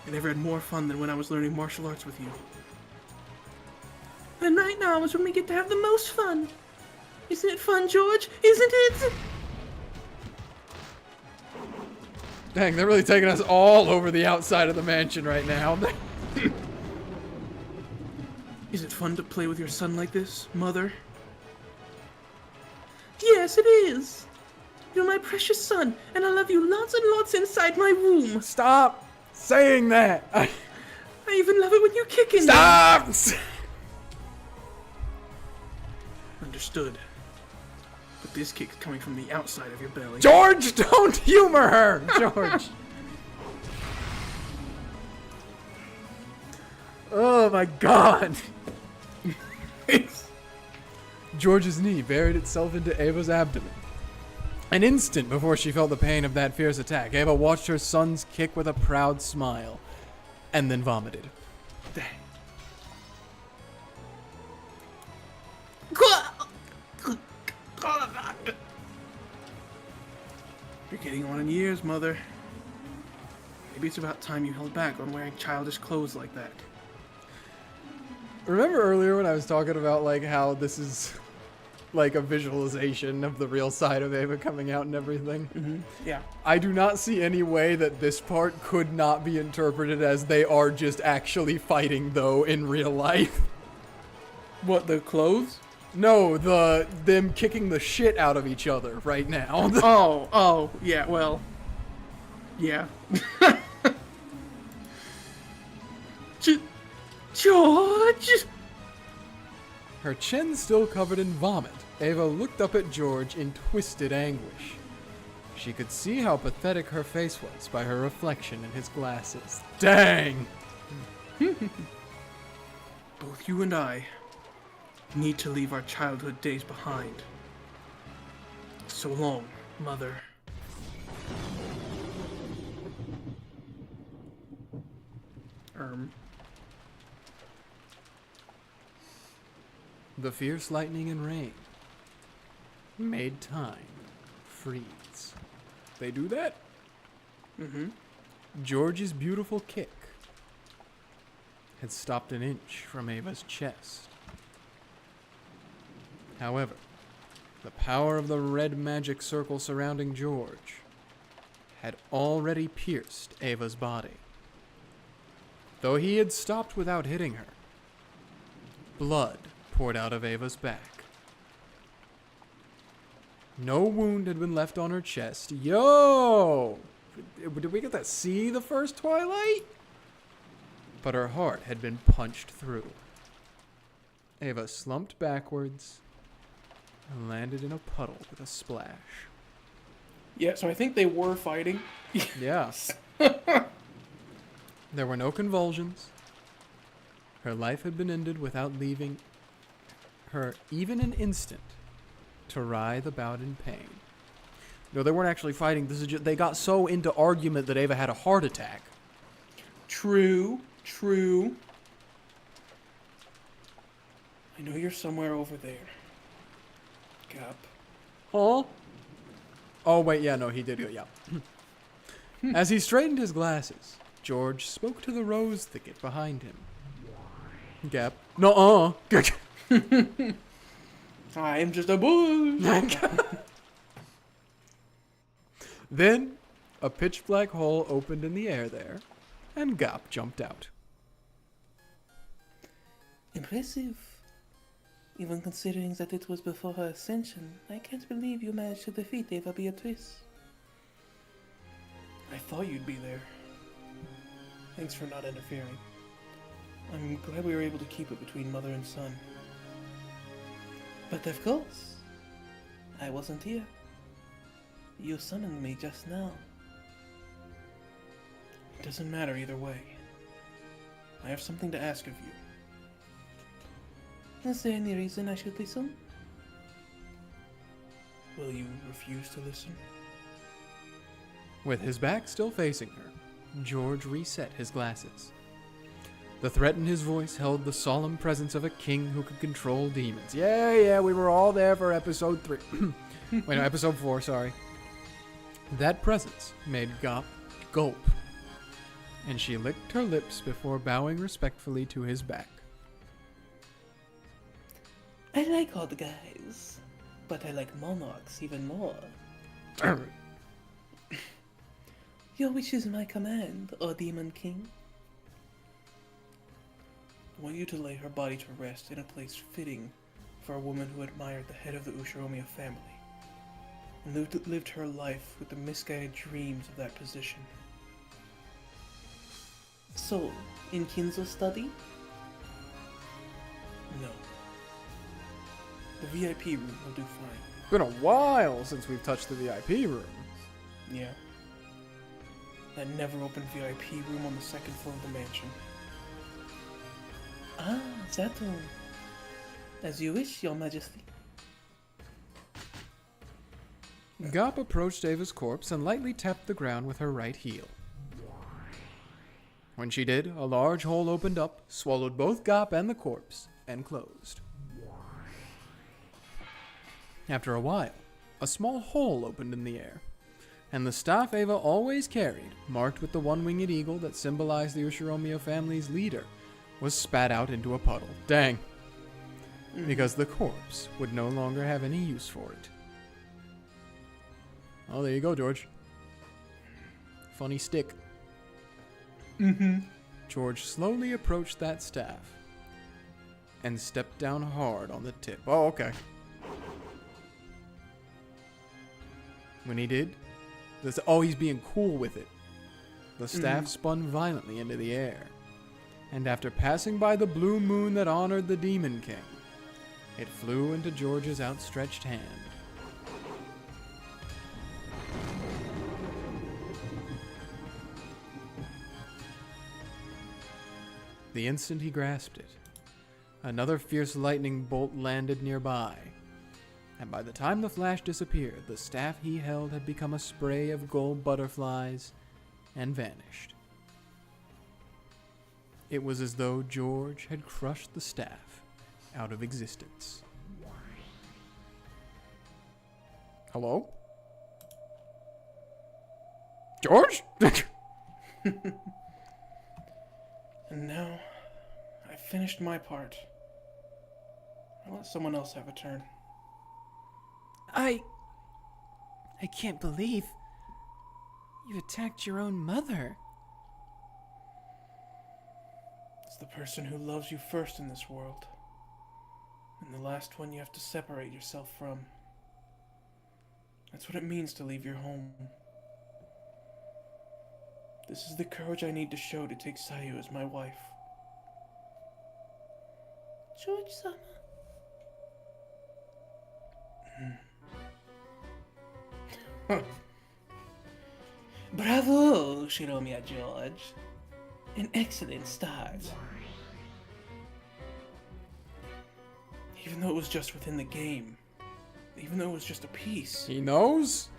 I never had more fun than when I was learning martial arts with you. And right now is when we get to have the most fun. Isn't it fun, George? Isn't it? Dang, they're really taking us all over the outside of the mansion right now. Is it fun to play with your son like this, Mother? Yes, it is. You're my precious son, and I love you lots and lots inside my womb. Stop saying that. I even love it when you kick in. Stop! Understood. But this kick's coming from the outside of your belly. George, don't humor her! George. Oh my god. George's knee buried itself into Ava's abdomen. An instant before she felt the pain of that fierce attack, Ava watched her son's kick with a proud smile, and then vomited. Dang. You're getting on in years, Mother. Maybe it's about time you held back on wearing childish clothes like that. Remember earlier when I was talking about like how this is like a visualization of the real side of Ava coming out and everything? Mm-hmm. Yeah. I do not see any way that this part could not be interpreted as they are just actually fighting though in real life. What, the clothes? No, them kicking the shit out of each other right now. Oh, yeah, well, yeah. George! Her chin still covered in vomit, Ava looked up at George in twisted anguish. She could see how pathetic her face was by her reflection in his glasses. Dang! Both you and I need to leave our childhood days behind. So long, Mother. The fierce lightning and rain made time freeze. They do that? Mm-hmm. George's beautiful kick had stopped an inch from Ava's chest. However, the power of the red magic circle surrounding George had already pierced Ava's body. Though he had stopped without hitting her, blood poured out of Ava's back. No wound had been left on her chest. Yo! Did we get to see the first Twilight? But her heart had been punched through. Ava slumped backwards and landed in a puddle with a splash. Yeah, so I think they were fighting. Yeah. There were no convulsions. Her life had been ended without leaving her even an instant to writhe about in pain. No, they weren't actually fighting. This is just, they got so into argument that Ava had a heart attack. True. I know you're somewhere over there. Gap. Huh? Oh, wait, yeah, no, he did go, yeah. As he straightened his glasses, George spoke to the rose thicket behind him. Gap. Nuh-uh. I'm just a bush. Then, a pitch-black hole opened in the air there, and Gap jumped out. Impressive. Even considering that it was before her ascension, I can't believe you managed to defeat Eva Beatrice. I thought you'd be there. Thanks for not interfering. I'm glad we were able to keep it between mother and son. But of course, I wasn't here. You summoned me just now. It doesn't matter either way. I have something to ask of you. Is there any reason I should listen? Will you refuse to listen? With his back still facing her, George reset his glasses. The threat in his voice held the solemn presence of a king who could control demons. Yeah, we were all there for episode 3. Wait, no, episode 4, sorry. That presence made Gop gulp, and she licked her lips before bowing respectfully to his back. I like odd guys, but I like monarchs even more. Your wish is my command, O Demon King. I want you to lay her body to rest in a place fitting for a woman who admired the head of the Ushiromiya family and lived her life with the misguided dreams of that position. So, in Kinzo's study? No. The VIP room will do fine. Been a while since we've touched the VIP room. Yeah. That never opened VIP room on the second floor of the mansion. Ah, that one. As you wish, Your Majesty. Gop approached Ava's corpse and lightly tapped the ground with her right heel. When she did, a large hole opened up, swallowed both Gop and the corpse, and closed. After a while, a small hole opened in the air, and the staff Ava always carried, marked with the one-winged eagle that symbolized the Ushiromiya family's leader, was spat out into a puddle. Dang. Because the corpse would no longer have any use for it. Oh, there you go, George. Funny stick. George slowly approached that staff and stepped down hard on the tip. Oh, okay. When he did, he's being cool with it. The staff spun violently into the air, and after passing by the blue moon that honored the Demon King, it flew into George's outstretched hand. The instant he grasped it, another fierce lightning bolt landed nearby, and by the time the flash disappeared, the staff he held had become a spray of gold butterflies and vanished. It was as though George had crushed the staff out of existence. Hello? George? And now, I've finished my part. I'll let someone else have a turn. I can't believe you attacked your own mother. It's the person who loves you first in this world, and the last one you have to separate yourself from. That's what it means to leave your home. This is the courage I need to show to take Sayu as my wife. George-sama. Bravo, Shiromiya George. An excellent start. Even though it was just within the game. Even though it was just a piece. He knows?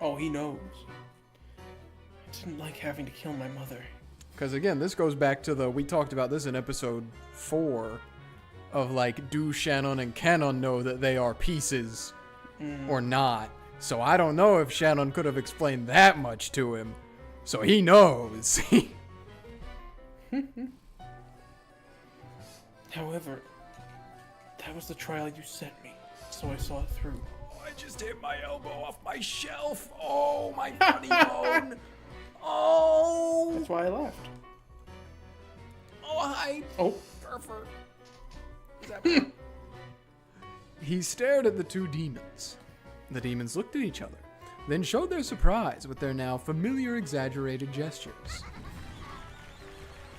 Oh, he knows. I didn't like having to kill my mother. Because again, this goes back to we talked about this in episode 4, of like, do Shannon and Kanon know that they are pieces or not? So I don't know if Shannon could have explained that much to him. So he knows. However, that was the trial you set me, so I saw it through. I just hit my elbow off my shelf. Oh, my funny bone. Oh. That's why I left. Oh, hi. Oh. Furfur. He stared at the two demons. The demons looked at each other, then showed their surprise with their now familiar exaggerated gestures.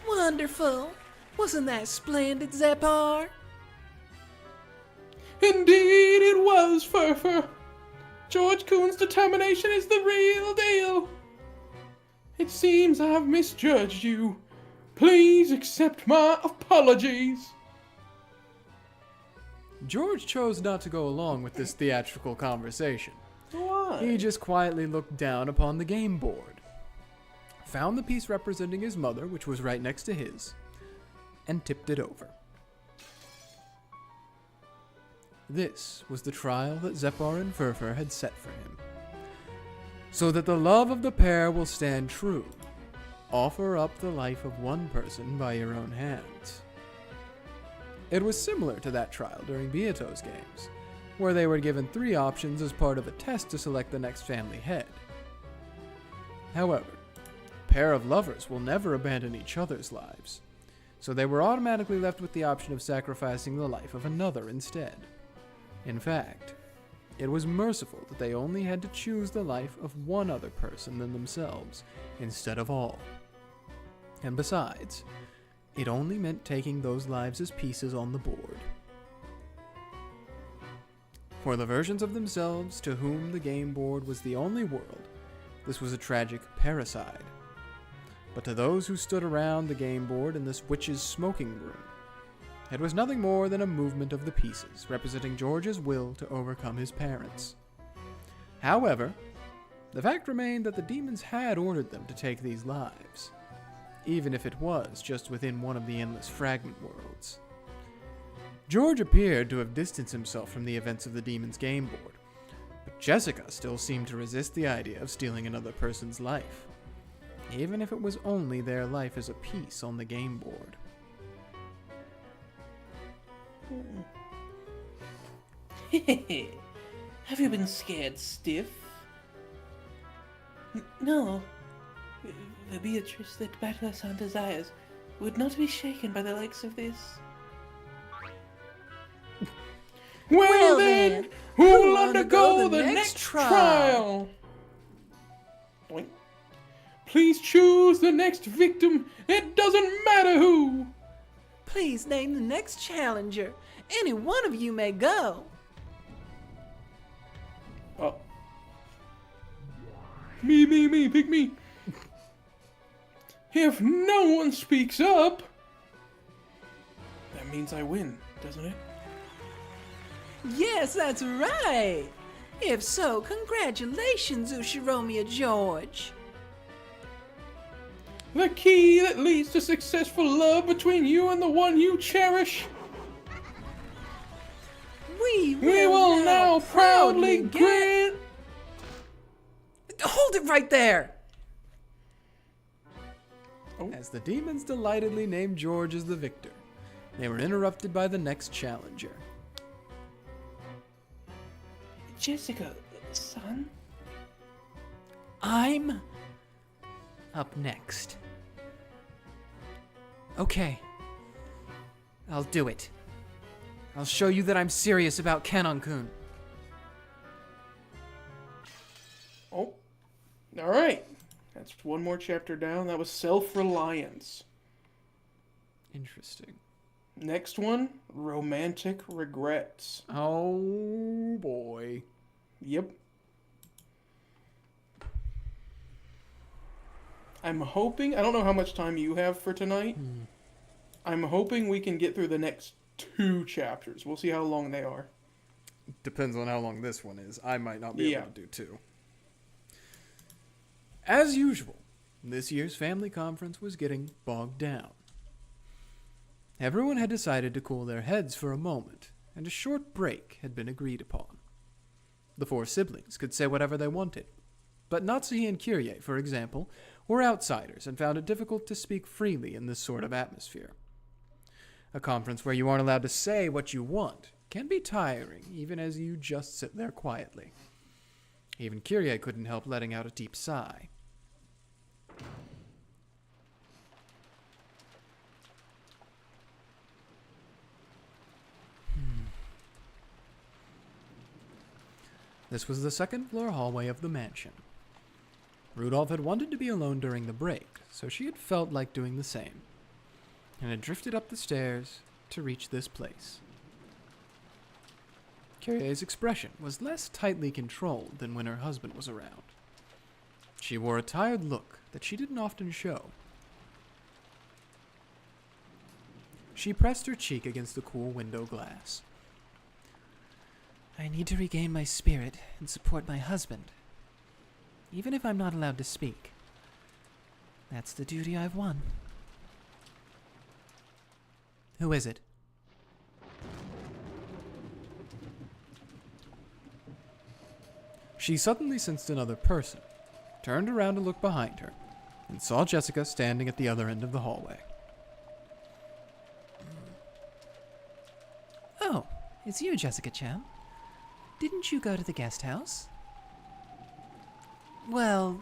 Wonderful. Wasn't that splendid, Zepar? Indeed it was, Furfur. George Kuhn's determination is the real deal. It seems I've misjudged you. Please accept my apologies. George chose not to go along with this theatrical conversation. Why? He just quietly looked down upon the game board, found the piece representing his mother, which was right next to his, and tipped it over. This was the trial that Zepar and Furfur had set for him. So that the love of the pair will stand true, offer up the life of one person by your own hands. It was similar to that trial during Beato's games, where they were given 3 options as part of a test to select the next family head. However, a pair of lovers will never abandon each other's lives, so they were automatically left with the option of sacrificing the life of another instead. In fact, it was merciful that they only had to choose the life of one other person than themselves, instead of all. And besides, it only meant taking those lives as pieces on the board. For the versions of themselves to whom the game board was the only world, this was a tragic parricide. But to those who stood around the game board in this witch's smoking room, it was nothing more than a movement of the pieces, representing George's will to overcome his parents. However, the fact remained that the demons had ordered them to take these lives, even if it was just within one of the endless fragment worlds. George appeared to have distanced himself from the events of the demon's game board, but Jessica still seemed to resist the idea of stealing another person's life, even if it was only their life as a piece on the game board. Have you been scared stiff? No. The Beatrice that Battle-san desires would not be shaken by the likes of this. Well then, who will undergo the next trial? Boink. Please choose the next victim. It doesn't matter who. Please name the next challenger. Any one of you may go. Oh. Me, pick me. If no one speaks up, that means I win, doesn't it? Yes, that's right. If so, congratulations, Ushiromiya George. The key that leads to successful love between you and the one you cherish. We will now proudly grant. Hold it right there. As the demons delightedly named George as the victor, they were interrupted by the next challenger. Jessica, son? I'm up next. Okay. I'll do it. I'll show you that I'm serious about Kanon-kun. Oh, all right. That's one more chapter down. That was self-reliance. Interesting. Next one, romantic regrets. Oh boy. Yep. I'm hoping, I don't know how much time you have for tonight. I'm hoping we can get through the next 2 chapters. We'll see how long they are. Depends on how long this one is. I might not be Yeah. able to do 2. As usual, this year's family conference was getting bogged down. Everyone had decided to cool their heads for a moment, and a short break had been agreed upon. The 4 siblings could say whatever they wanted, but Natsuhi and Kyrie, for example, were outsiders and found it difficult to speak freely in this sort of atmosphere. A conference where you aren't allowed to say what you want can be tiring, even as you just sit there quietly. Even Kyrie couldn't help letting out a deep sigh. This was the 2nd floor hallway of the mansion. Rudolph had wanted to be alone during the break, so she had felt like doing the same, and had drifted up the stairs to reach this place. Kyrie's expression was less tightly controlled than when her husband was around. She wore a tired look that she didn't often show. She pressed her cheek against the cool window glass. I need to regain my spirit and support my husband, even if I'm not allowed to speak. That's the duty I've won. Who is it? She suddenly sensed another person, turned around to look behind her, and saw Jessica standing at the other end of the hallway. Oh, it's you, Jessica-chan. Didn't you go to the guest house? Well,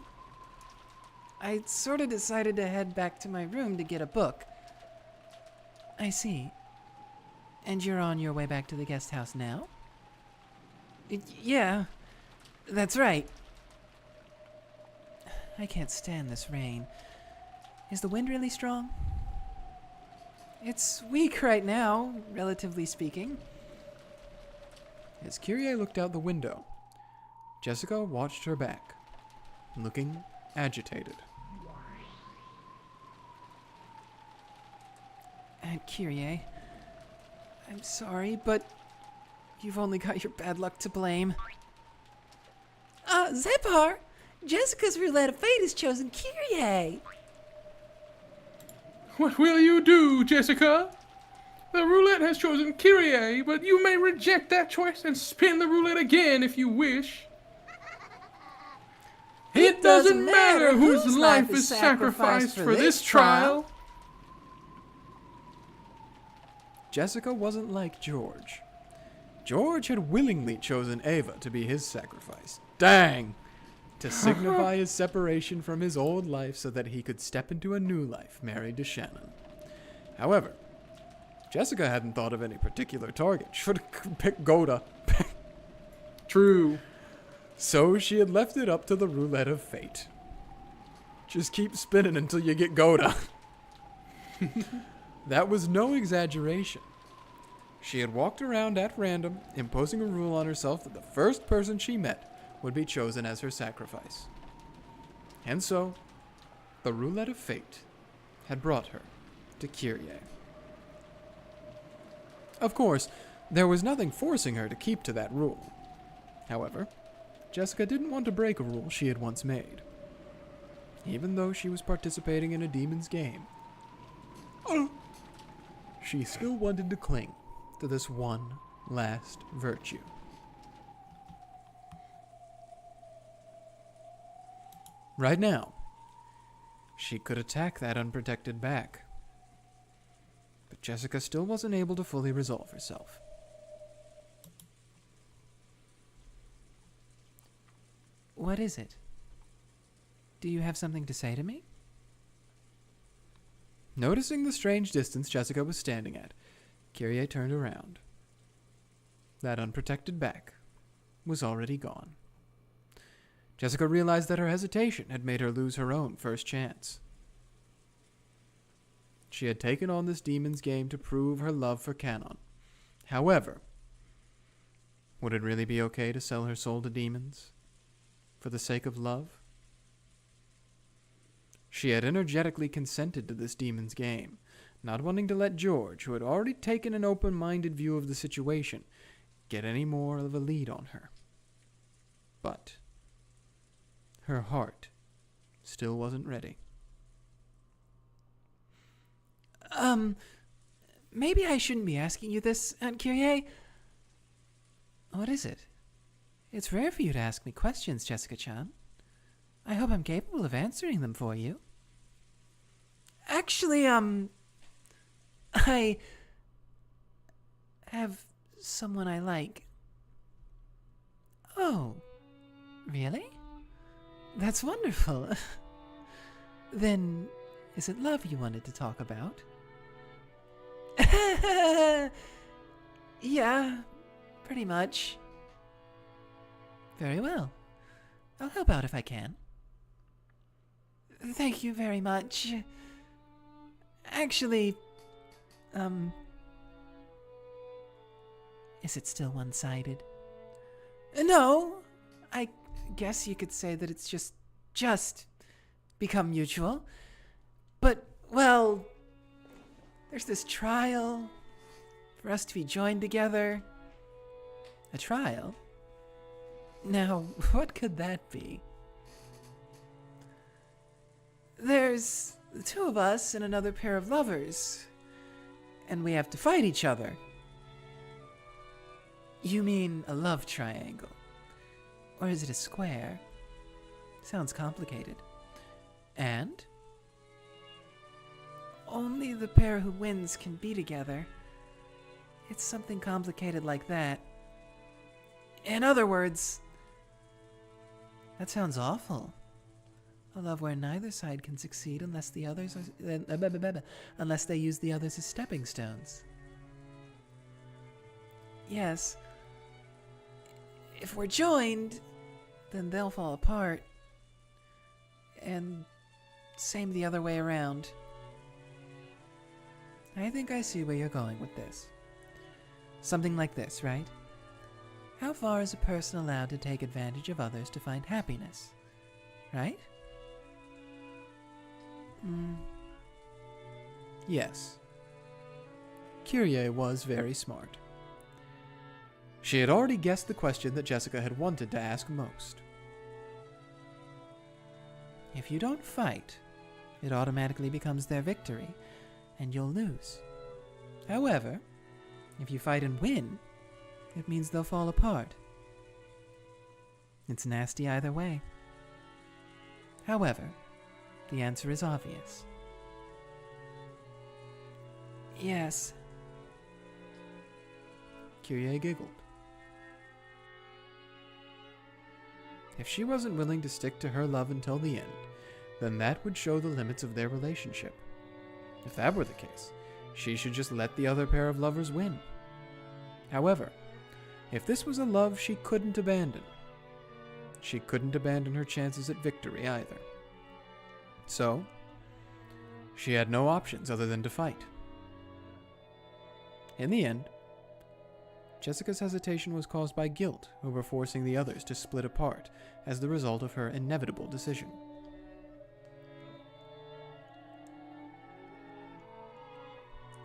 I sort of decided to head back to my room to get a book. I see. And you're on your way back to the guest house now? Yeah, that's right. I can't stand this rain. Is the wind really strong? It's weak right now, relatively speaking. As Kyrie looked out the window, Jessica watched her back, looking agitated. Aunt Kyrie, I'm sorry, but you've only got your bad luck to blame. Zepar! Jessica's roulette of fate has chosen Kyrie! What will you do, Jessica? The roulette has chosen Kyrie, but you may reject that choice and spin the roulette again if you wish. It doesn't matter whose life is sacrificed for this trial. Jessica wasn't like George. George had willingly chosen Ava to be his sacrifice. Dang! To signify his separation from his old life so that he could step into a new life married to Shannon. However, Jessica hadn't thought of any particular target. She would have picked Goda. True. So she had left it up to the roulette of fate. Just keep spinning until you get Goda. That was no exaggeration. She had walked around at random, imposing a rule on herself that the first person she met would be chosen as her sacrifice. And so, the roulette of fate had brought her to Kyrie. Of course, there was nothing forcing her to keep to that rule. However, Jessica didn't want to break a rule she had once made, even though she was participating in a demon's game. She still wanted to cling to this one last virtue. Right now, she could attack that unprotected back. But Jessica still wasn't able to fully resolve herself. What is it? Do you have something to say to me? Noticing the strange distance Jessica was standing at, Kyrie turned around. That unprotected back was already gone. Jessica realized that her hesitation had made her lose her own first chance. She had taken on this demon's game to prove her love for Kanon. However, would it really be okay to sell her soul to demons for the sake of love? She had energetically consented to this demon's game, not wanting to let George, who had already taken an open-minded view of the situation, get any more of a lead on her. But her heart still wasn't ready. Maybe I shouldn't be asking you this, Aunt Kyrie. What is it? It's rare for you to ask me questions, Jessica-chan. I hope I'm capable of answering them for you. Actually, I have someone I like. Oh, really? That's wonderful. Then, is it love you wanted to talk about? Yeah, pretty much. Very well. I'll help out if I can. Thank you very much. Actually, is it still one-sided? No, I guess you could say that it's just become mutual. But, well, there's this trial for us to be joined together. A trial? Now, what could that be? There's the two of us and another pair of lovers, and we have to fight each other. You mean a love triangle? Or is it a square? Sounds complicated. And? Only the pair who wins can be together. It's something complicated like that. In other words, that sounds awful. A love where neither side can succeed unless the others are, unless they use the others as stepping stones. Yes. If we're joined, then they'll fall apart. And same the other way around. I think I see where you're going with this. Something like this, right? How far is a person allowed to take advantage of others to find happiness? Right? Yes. Kyrie was very smart. She had already guessed the question that Jessica had wanted to ask most. If you don't fight, it automatically becomes their victory, and you'll lose. However, if you fight and win, it means they'll fall apart. It's nasty either way. However, the answer is obvious. Yes. Kyrie giggled. If she wasn't willing to stick to her love until the end, then that would show the limits of their relationship. If that were the case, she should just let the other pair of lovers win. However, if this was a love she couldn't abandon, she couldn't abandon her chances at victory either. So, she had no options other than to fight. In the end, Jessica's hesitation was caused by guilt over forcing the others to split apart as the result of her inevitable decision.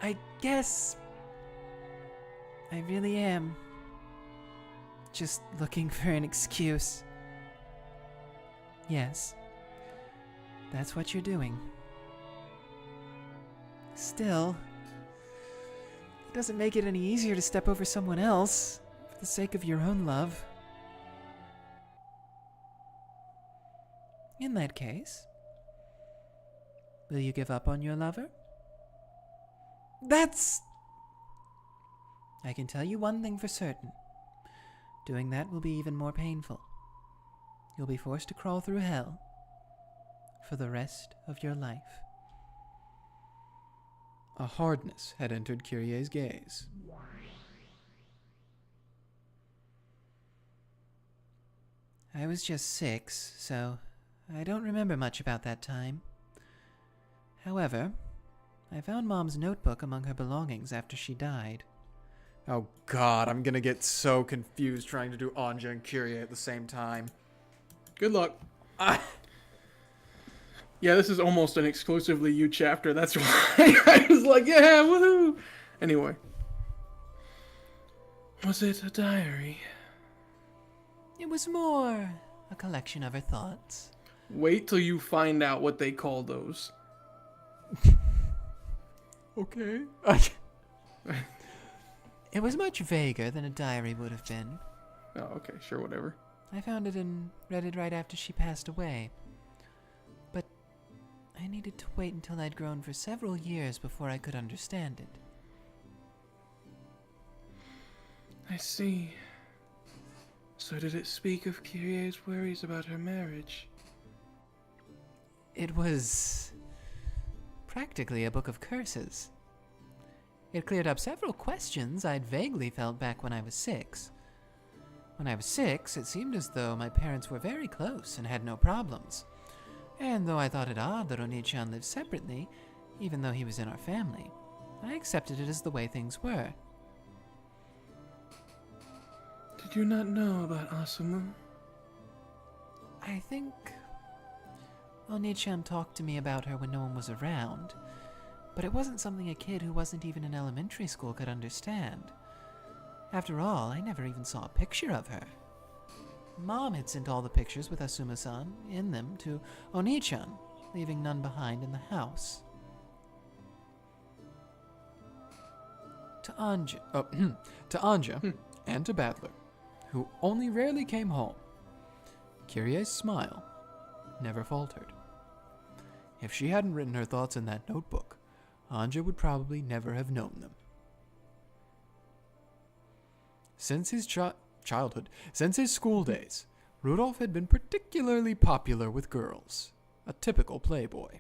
I guess I really am just looking for an excuse. Yes, that's what you're doing. Still, it doesn't make it any easier to step over someone else for the sake of your own love. In that case, will you give up on your lover? I can tell you one thing for certain. Doing that will be even more painful. You'll be forced to crawl through hell for the rest of your life. A hardness had entered Kyrie's gaze. I was just 6, so I don't remember much about that time. However, I found Mom's notebook among her belongings after she died. Oh god, I'm gonna get so confused trying to do Anja and Kyrie at the same time. Good luck. Yeah, this is almost an exclusively you chapter. That's why I was like, yeah, woohoo! Anyway. Was it a diary? It was more a collection of her thoughts. Wait till you find out what they call those. Okay. It was much vaguer than a diary would have been. Oh, okay, sure, whatever. I found it and read it right after she passed away. But I needed to wait until I'd grown for several years before I could understand it. I see. So did it speak of Kyrie's worries about her marriage? It was practically a book of curses. It cleared up several questions I'd vaguely felt back when I was 6. When I was 6, it seemed as though my parents were very close and had no problems. And though I thought it odd that Oni-chan lived separately, even though he was in our family, I accepted it as the way things were. Did you not know about Asumu? I think Oni-chan talked to me about her when no one was around, but it wasn't something a kid who wasn't even in elementary school could understand. After all, I never even saw a picture of her. Mom had sent all the pictures with Asuma-san in them to Oni-chan, leaving none behind in the house. To Anja and to Battler, who only rarely came home, Kyrie's smile never faltered. If she hadn't written her thoughts in that notebook, Anja would probably never have known them. Since his since his school days, Rudolph had been particularly popular with girls, a typical playboy.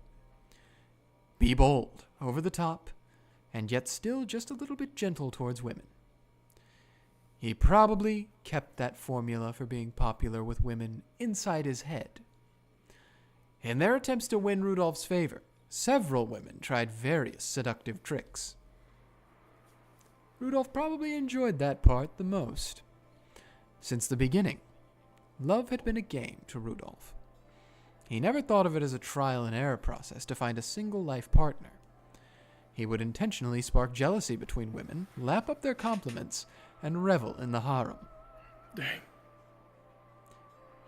Be bold, over the top, and yet still just a little bit gentle towards women. He probably kept that formula for being popular with women inside his head. In their attempts to win Rudolph's favor, several women tried various seductive tricks. Rudolph probably enjoyed that part the most. Since the beginning, love had been a game to Rudolph. He never thought of it as a trial and error process to find a single life partner. He would intentionally spark jealousy between women, lap up their compliments, and revel in the harem. Dang.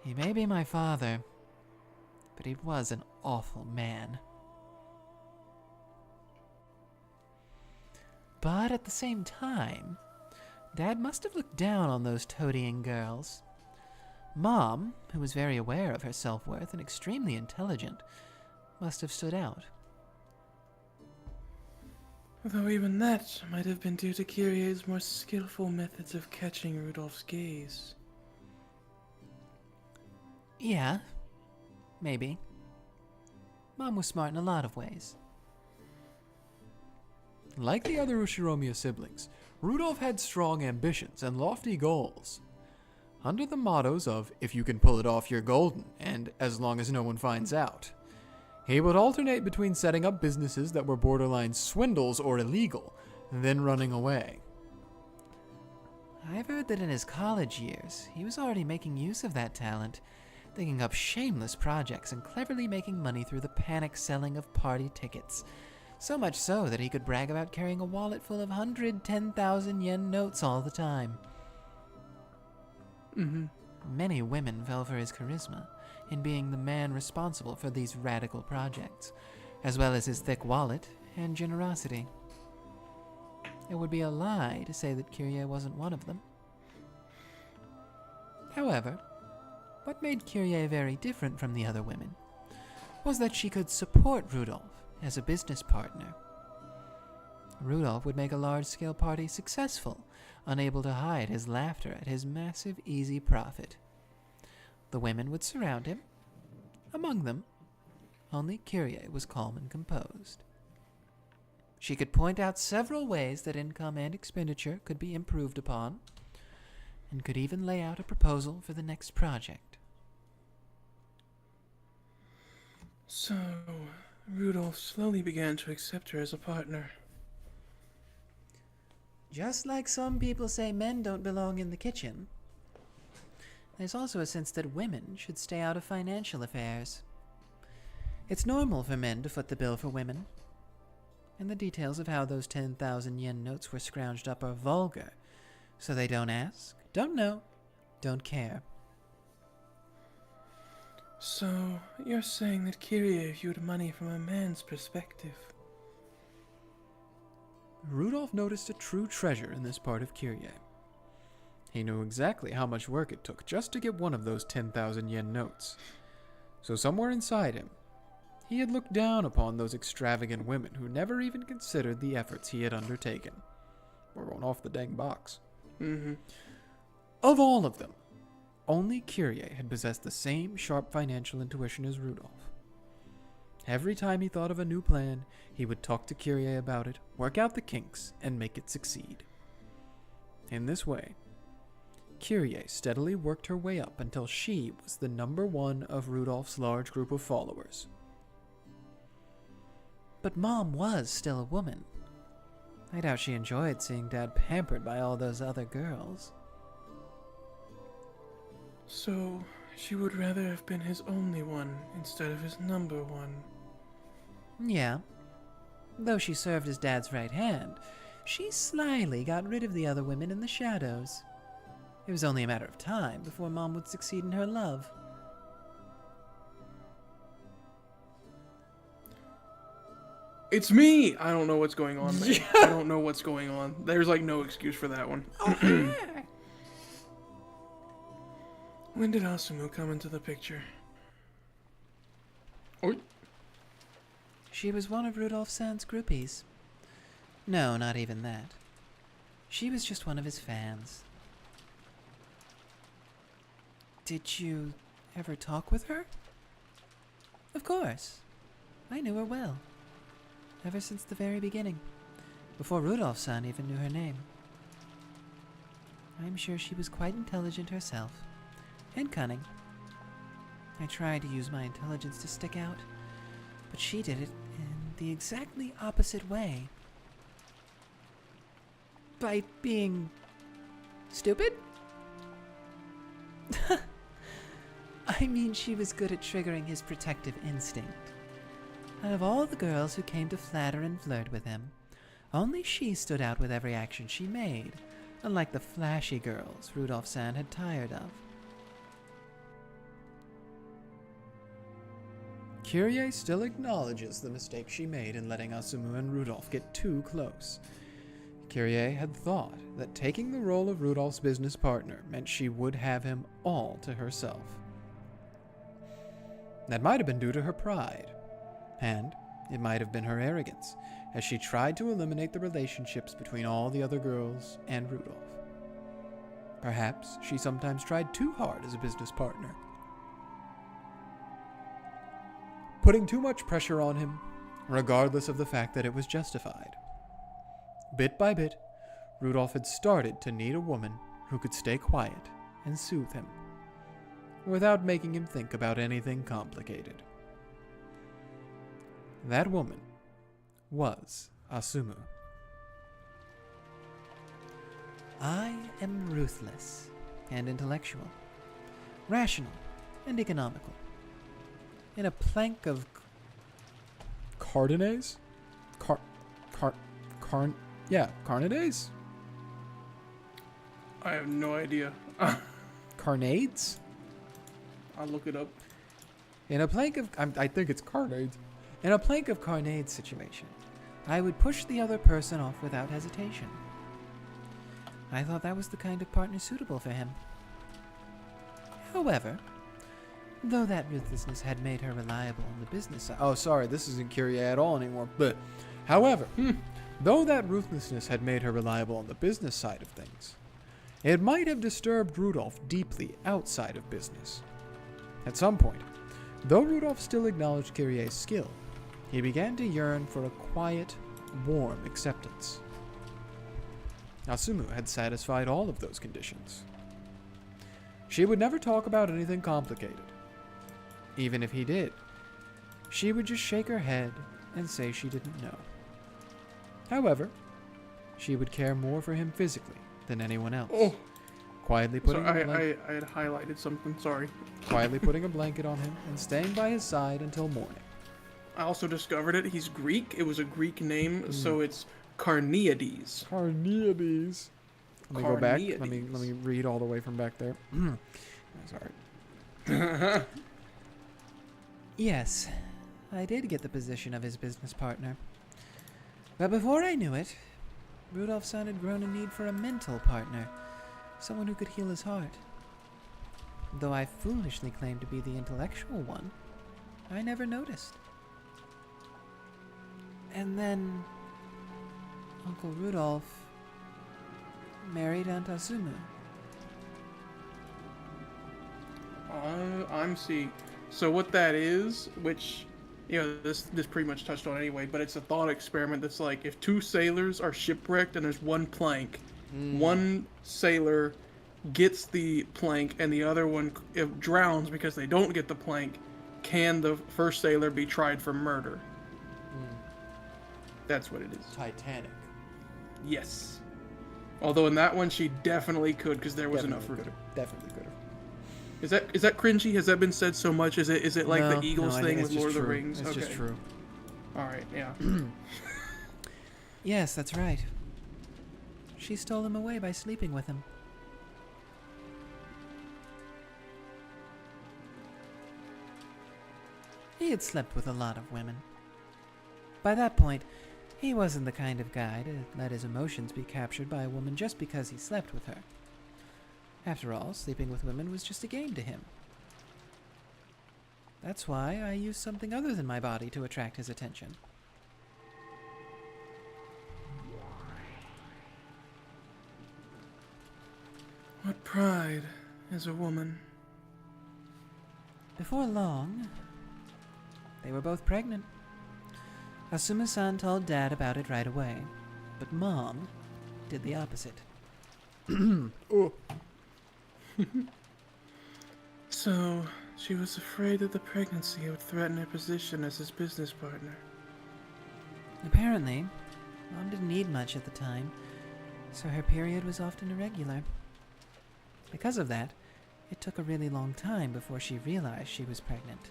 He may be my father, but he was an awful man. But at the same time, Dad must have looked down on those toadying girls. Mom, who was very aware of her self-worth and extremely intelligent, must have stood out. Though even that might have been due to Kyrie's more skillful methods of catching Rudolph's gaze. Yeah, maybe. Mom was smart in a lot of ways. Like the other Ushiromiya siblings, Rudolph had strong ambitions and lofty goals. Under the mottos of, if you can pull it off, you're golden, and as long as no one finds out, He would alternate between setting up businesses that were borderline swindles or illegal, then running away. I've heard that in his college years, he was already making use of that talent, thinking up shameless projects and cleverly making money through the panic selling of party tickets. So much so that he could brag about carrying a wallet full of 110,000 yen notes all the time. Many women fell for his charisma in being the man responsible for these radical projects, as well as his thick wallet and generosity. It would be a lie to say that Kyrie wasn't one of them. However, what made Kyrie very different from the other women was that she could support Rudolph as a business partner. Rudolph would make a large-scale party successful, unable to hide his laughter at his massive, easy profit. The women would surround him. Among them, only Kyrie was calm and composed. She could point out several ways that income and expenditure could be improved upon, and could even lay out a proposal for the next project. So, Rudolph slowly began to accept her as a partner. Just like some people say men don't belong in the kitchen, there's also a sense that women should stay out of financial affairs. It's normal for men to foot the bill for women, and the details of how those 10,000 yen notes were scrounged up are vulgar, so they don't ask, don't know, don't care. So, you're saying that Kyrie viewed money from a man's perspective? Rudolph noticed a true treasure in this part of Kyrie. He knew exactly how much work it took just to get one of those 10,000 yen notes. So somewhere inside him, he had looked down upon those extravagant women who never even considered the efforts he had undertaken. We're going off the dang box. Of all of them, only Kyrie had possessed the same sharp financial intuition as Rudolph. Every time he thought of a new plan, he would talk to Kyrie about it, work out the kinks, and make it succeed. In this way, Kyrie steadily worked her way up until she was the number one of Rudolph's large group of followers. But Mom was still a woman. I doubt she enjoyed seeing Dad pampered by all those other girls. So, she would rather have been his only one instead of his number one. Yeah. Though she served as Dad's right hand, she slyly got rid of the other women in the shadows. It was only a matter of time before Mom would succeed in her love. It's me! I don't know what's going on, man. I don't know what's going on. There's like no excuse for that one. When did Asumu come into the picture? Oi. She was one of Rudolph-san's groupies. No, not even that. She was just one of his fans. Did you ever talk with her? Of course. I knew her well. Ever since the very beginning. Before Rudolph-san even knew her name. I'm sure she was quite intelligent herself. And cunning. I tried to use my intelligence to stick out, but she did it in the exactly opposite way. By being stupid? I mean, she was good at triggering his protective instinct. Out of all the girls who came to flatter and flirt with him, only she stood out with every action she made, unlike the flashy girls Rudolph-san had tired of. Kyrie still acknowledges the mistake she made in letting Asumu and Rudolph get too close. Kyrie had thought that taking the role of Rudolph's business partner meant she would have him all to herself. That might have been due to her pride, and it might have been her arrogance, as she tried to eliminate the relationships between all the other girls and Rudolph. Perhaps she sometimes tried too hard as a business partner, putting too much pressure on him, regardless of the fact that it was justified. Bit by bit, Rudolph had started to need a woman who could stay quiet and soothe him, without making him think about anything complicated. That woman was Asumu. I am ruthless and intellectual, rational and economical. In a plank of Cardanase? Carnades? I have no idea. Carnades? I'll look it up. In a plank of I think it's carnades. In a plank of carnade situation, I would push the other person off without hesitation. I thought that was the kind of partner suitable for him. However, though that ruthlessness had made her reliable on the business side. Oh, sorry, this isn't Kyrie at all anymore. But, however, though that ruthlessness had made her reliable on the business side of things, it might have disturbed Rudolph deeply outside of business. At some point, though Rudolph still acknowledged Kyrie's skill, he began to yearn for a quiet, warm acceptance. Asumu had satisfied all of those conditions. She would never talk about anything complicated. Even if he did, she would just shake her head and say she didn't know. However, she would care more for him physically than anyone else. Oh, Quietly so putting I had highlighted something. Sorry. quietly putting a blanket on him and staying by his side until morning. I also discovered it. He's Greek. It was a Greek name, so it's Carneades. Carneades. Let me go back. Let me Carneades. read all the way from back there. Sorry. Yes, I did get the position of his business partner. But before I knew it, Rudolph-san had grown a need for a mental partner, someone who could heal his heart. Though I foolishly claimed to be the intellectual one, I never noticed. And then Uncle Rudolph married Aunt Asumu. I'm seeing. So what that is, which, you know, this pretty much touched on anyway, but it's a thought experiment that's like, if two sailors are shipwrecked and there's one plank, one sailor gets the plank and the other one drowns because they don't get the plank, can the first sailor be tried for murder? That's what it is. Titanic. Yes. Although in that one she definitely could, because there was enough room. Definitely could have. Is that cringy? Has that been said so much? Is it like the Eagles I thing think with it's Lord of just the true. Rings? It's just true. All right, yeah. Yes, that's right. She stole him away by sleeping with him. He had slept with a lot of women. By that point, he wasn't the kind of guy to let his emotions be captured by a woman just because he slept with her. After all, sleeping with women was just a game to him. That's why I used something other than my body to attract his attention. What pride is a woman? Before long, they were both pregnant. Asumu-san told Dad about it right away, but Mom did the opposite. Oh. So, she was afraid that the pregnancy would threaten her position as his business partner. Apparently, Mom didn't need much at the time, so her period was often irregular. Because of that, it took a really long time before she realized she was pregnant.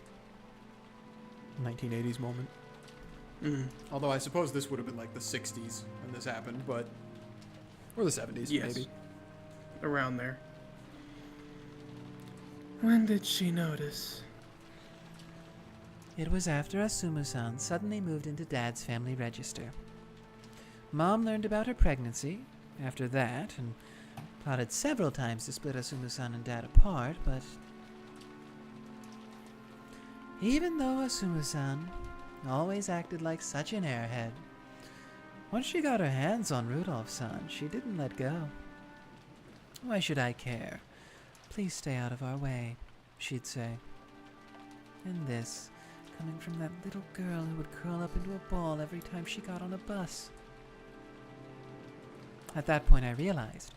1980s moment. Although I suppose this would have been like the 60s when this happened, but... Or the 70s, Yes. maybe. Around there. When did she notice? It was after Asumu-san suddenly moved into Dad's family register. Mom learned about her pregnancy after that, and plotted several times to split Asumu-san and Dad apart, but... Even though Asumu-san always acted like such an airhead, once she got her hands on Rudolph-san, she didn't let go. Why should I care? Please stay out of our way, she'd say. And this, coming from that little girl who would curl up into a ball every time she got on a bus. At that point I realized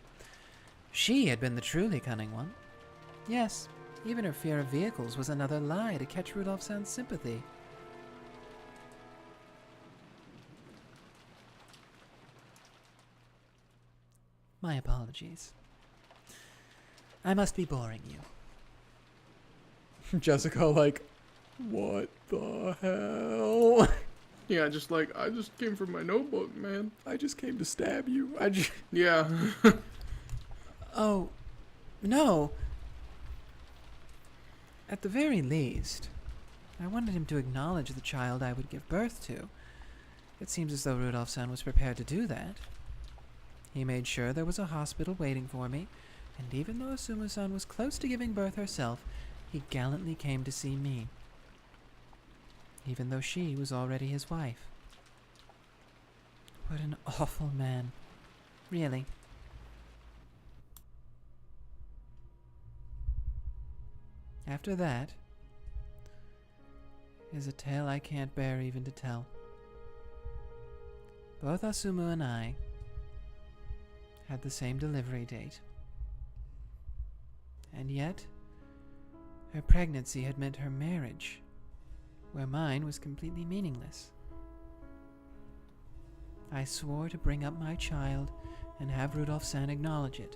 she had been the truly cunning one. Yes, even her fear of vehicles was another lie to catch Rudolph-san's sympathy. My apologies. I must be boring you. Jessica, like, what the hell? Yeah, just like, I just came from my notebook, man. I just came to stab you. Yeah. Oh, no. At the very least, I wanted him to acknowledge the child I would give birth to. It seems as though Rudolph-san was prepared to do that. He made sure there was a hospital waiting for me, and even though Asumu-san was close to giving birth herself, he gallantly came to see me, even though she was already his wife. What an awful man. Really. After that is a tale I can't bear even to tell. Both Asumu and I had the same delivery date. And yet, her pregnancy had meant her marriage, where mine was completely meaningless. I swore to bring up my child and have Rudolph-san acknowledge it.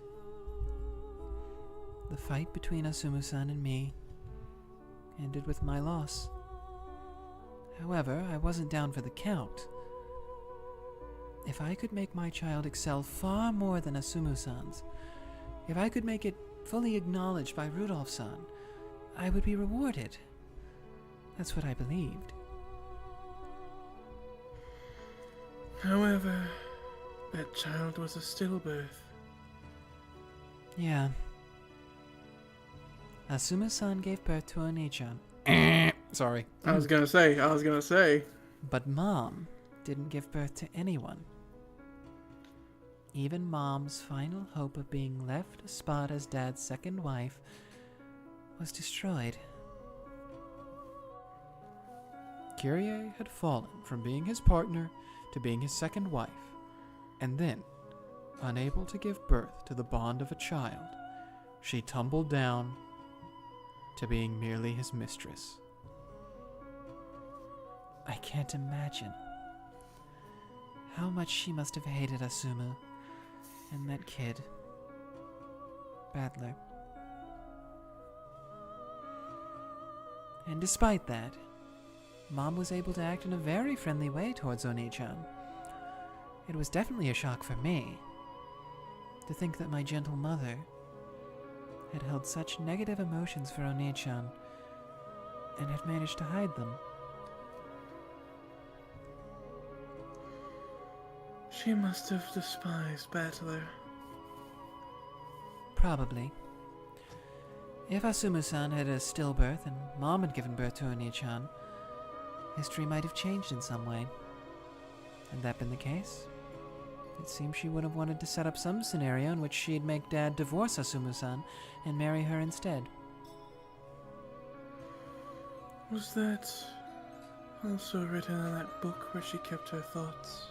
The fight between Asumu-san and me ended with my loss. However, I wasn't down for the count. If I could make my child excel far more than Asumu-san's, if I could make it fully acknowledged by Rudolph-san, I would be rewarded. That's what I believed. However, that child was a stillbirth. Yeah. Asumu-san gave birth to Oni-chan. Sorry. I was gonna say. But Mom didn't give birth to anyone. Even Mom's final hope of being left a spot as Dad's second wife was destroyed. Kyrie had fallen from being his partner to being his second wife, and then, unable to give birth to the bond of a child, she tumbled down to being merely his mistress. I can't imagine how much she must have hated Asumu and that kid, Battler. And despite that, Mom was able to act in a very friendly way towards Oni-chan. It was definitely a shock for me to think that my gentle mother had held such negative emotions for Oni-chan and had managed to hide them. She must have despised Battler. Probably. If Asumu-san had a stillbirth and Mom had given birth to Oni-chan, history might have changed in some way. Had that been the case, it seems she would have wanted to set up some scenario in which she'd make Dad divorce Asumu-san and marry her instead. Was that also written in that book where she kept her thoughts?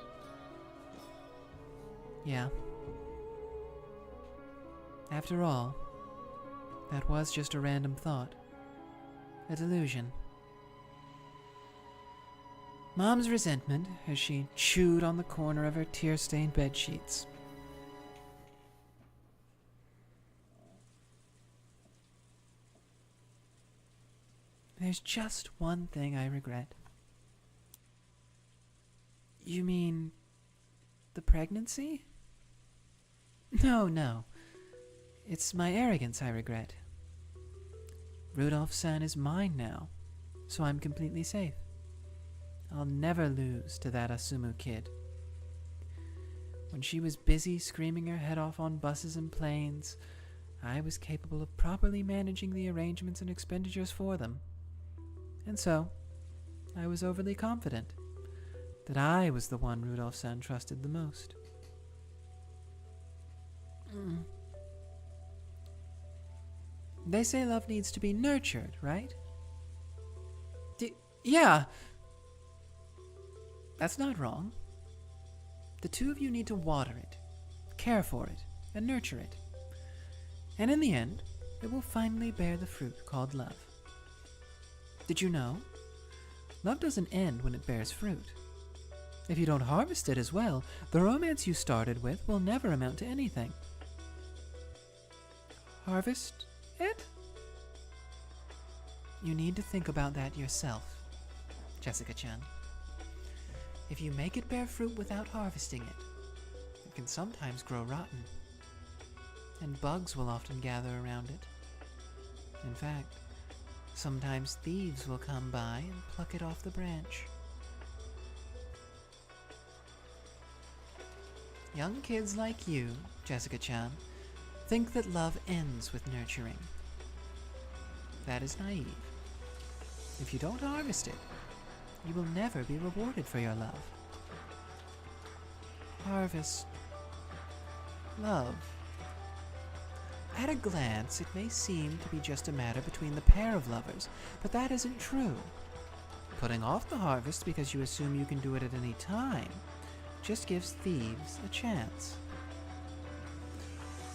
Yeah. After all, that was just a random thought. A delusion. Mom's resentment as she chewed on the corner of her tear-stained bedsheets. There's just one thing I regret. You mean the pregnancy? No. It's my arrogance I regret. Rudolph-san is mine now, so I'm completely safe. I'll never lose to that Asumu kid. When she was busy screaming her head off on buses and planes, I was capable of properly managing the arrangements and expenditures for them. And so, I was overly confident that I was the one Rudolph-san trusted the most. They say love needs to be nurtured, right? Yeah. That's not wrong. The two of you need to water it, care for it, and nurture it. And in the end, it will finally bear the fruit called love. Did you know? Love doesn't end when it bears fruit. If you don't harvest it as well, the romance you started with will never amount to anything. Harvest it? You need to think about that yourself, Jessica-chan. If you make it bear fruit without harvesting it can sometimes grow rotten, and bugs will often gather around it. In fact, sometimes thieves will come by and pluck it off the branch. Young kids like you, Jessica-chan, think that love ends with nurturing. That is naive. If you don't harvest it, you will never be rewarded for your love. Harvest love. At a glance, it may seem to be just a matter between the pair of lovers, but that isn't true. Putting off the harvest because you assume you can do it at any time just gives thieves a chance.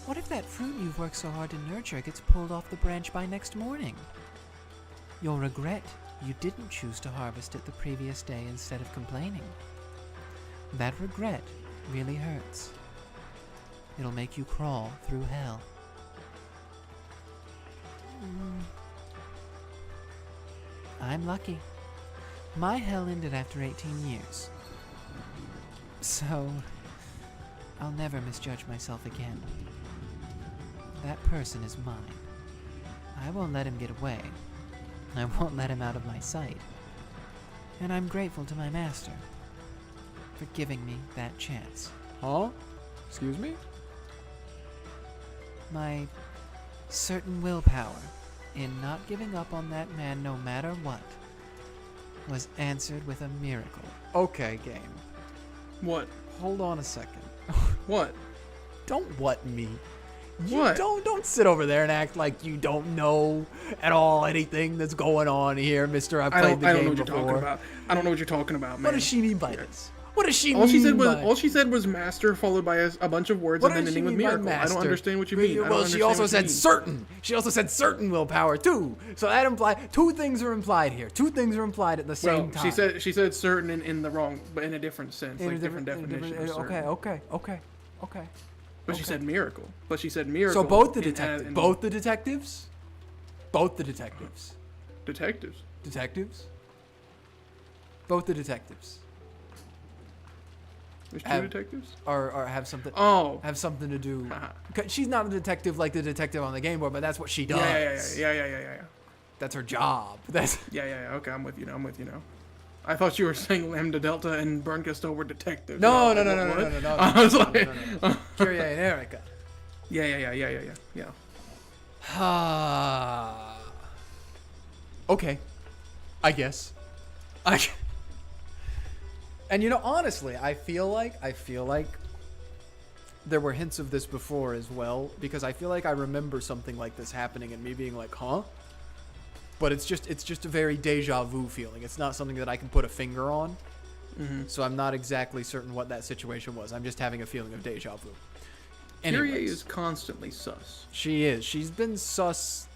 What if that fruit you've worked so hard to nurture gets pulled off the branch by next morning? You'll regret you didn't choose to harvest it the previous day instead of complaining. That regret really hurts. It'll make you crawl through hell. I'm lucky. My hell ended after 18 years. So, I'll never misjudge myself again. That person is mine. I won't let him get away. I won't let him out of my sight. And I'm grateful to my master for giving me that chance. Huh? Excuse me? My certain willpower in not giving up on that man no matter what was answered with a miracle. Okay, game. What? Hold on a second. What? Don't what me. What? Don't sit over there and act like you don't know at all anything that's going on here, mister. I've played the I don't game know what you're before. talking about. I don't know what you're talking about, man. What does she mean by this? What does she All mean she said was by all she said was master followed by a bunch of words What and then does she ending with mean by miracle. I don't master? understand what you mean. I don't Well, she understand also what you said mean. certain. She also said certain willpower too. So that implies two things are implied here. Two things are implied at the same time. She said certain in the wrong, but in a different sense, In a like different definition. of certain. Okay. But she said miracle. But she said miracle. So both the in- detectives, in- both the detectives, both the detectives, detectives. both the detectives There's two Have- detectives. are have something. Oh. Have something to do. Uh-huh. 'Cause she's not a detective like the detective on the game board, but that's what she does. Yeah. That's her job. That's Yeah. Okay, I'm with you now. I thought you were saying Lambda Delta and Berncasto were detectives. no. What? I was like, Kyrie and Erika. Yeah. Okay, I guess. And honestly, I feel like there were hints of this before as well, because I feel like I remember something like this happening and me being like, huh? But it's just a very deja vu feeling. It's not something that I can put a finger on. So I'm not exactly certain what that situation was. I'm just having a feeling of deja vu. Kyrie Anyways, is constantly sus. she is. She's been sus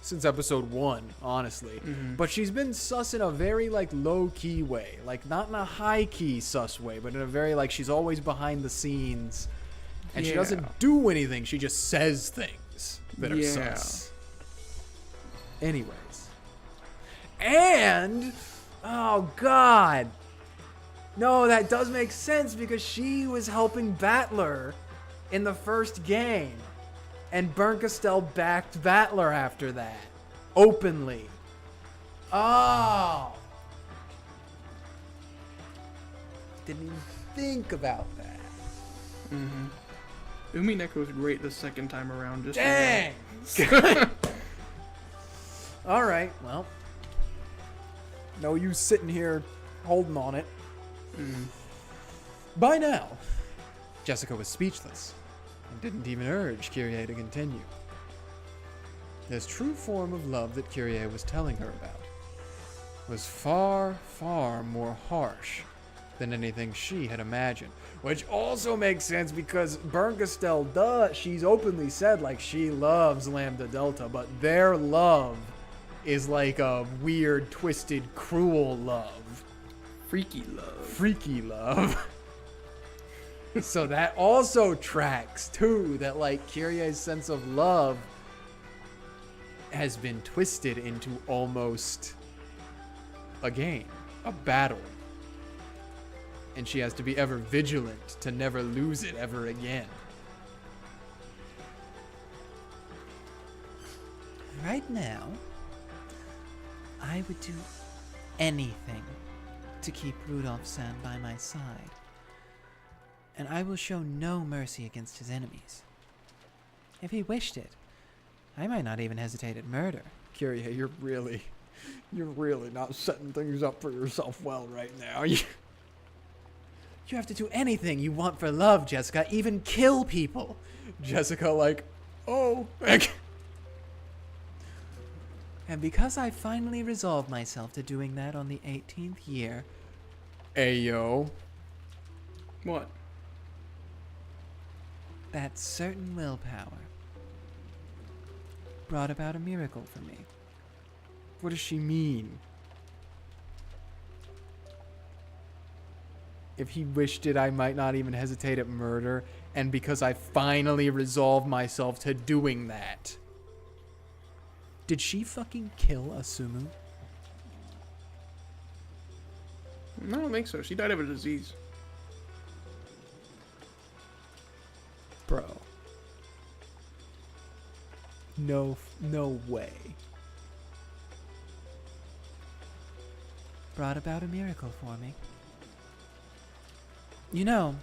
since episode 1, honestly. But she's been sus in a very low-key way. Not in a high-key sus way, but in a very she's always behind the scenes. And she Yeah. doesn't do anything. She just says things that are Yeah. sus. Anyways. And, oh god. No, that does make sense because she was helping Battler in the first game. And Berncasto backed Battler after that. Openly. Oh. Didn't even think about that. Umineko was great the second time around. Just Dang! Alright, well. No use sitting here holding on it. By now, Jessica was speechless and didn't even urge Kyrie to continue. This true form of love that Kyrie was telling her about was far, far more harsh than anything she had imagined. Which also makes sense because Berncasto, she's openly said she loves Lambda Delta, but their love is a weird, twisted, cruel love. Freaky love. Freaky love. So that also tracks too, that like Kyrie's sense of love has been twisted into almost a game, a battle. And she has to be ever vigilant to never lose it ever again. Right now, I would do anything to keep Rudolph-san by my side. And I will show no mercy against his enemies. If he wished it, I might not even hesitate at murder. Kyrie, you're really not setting things up for yourself well right now. You have to do anything you want for love, Jessica, even kill people. Jessica like, oh. And because I finally resolved myself to doing that on the 18th year... Ayo. What? That certain willpower brought about a miracle for me. What does she mean? If he wished it, I might not even hesitate at murder, and because I finally resolved myself to doing that. Did she fucking kill Asumu? I don't think so. She died of a disease. Bro. No way. Brought about a miracle for me. You know,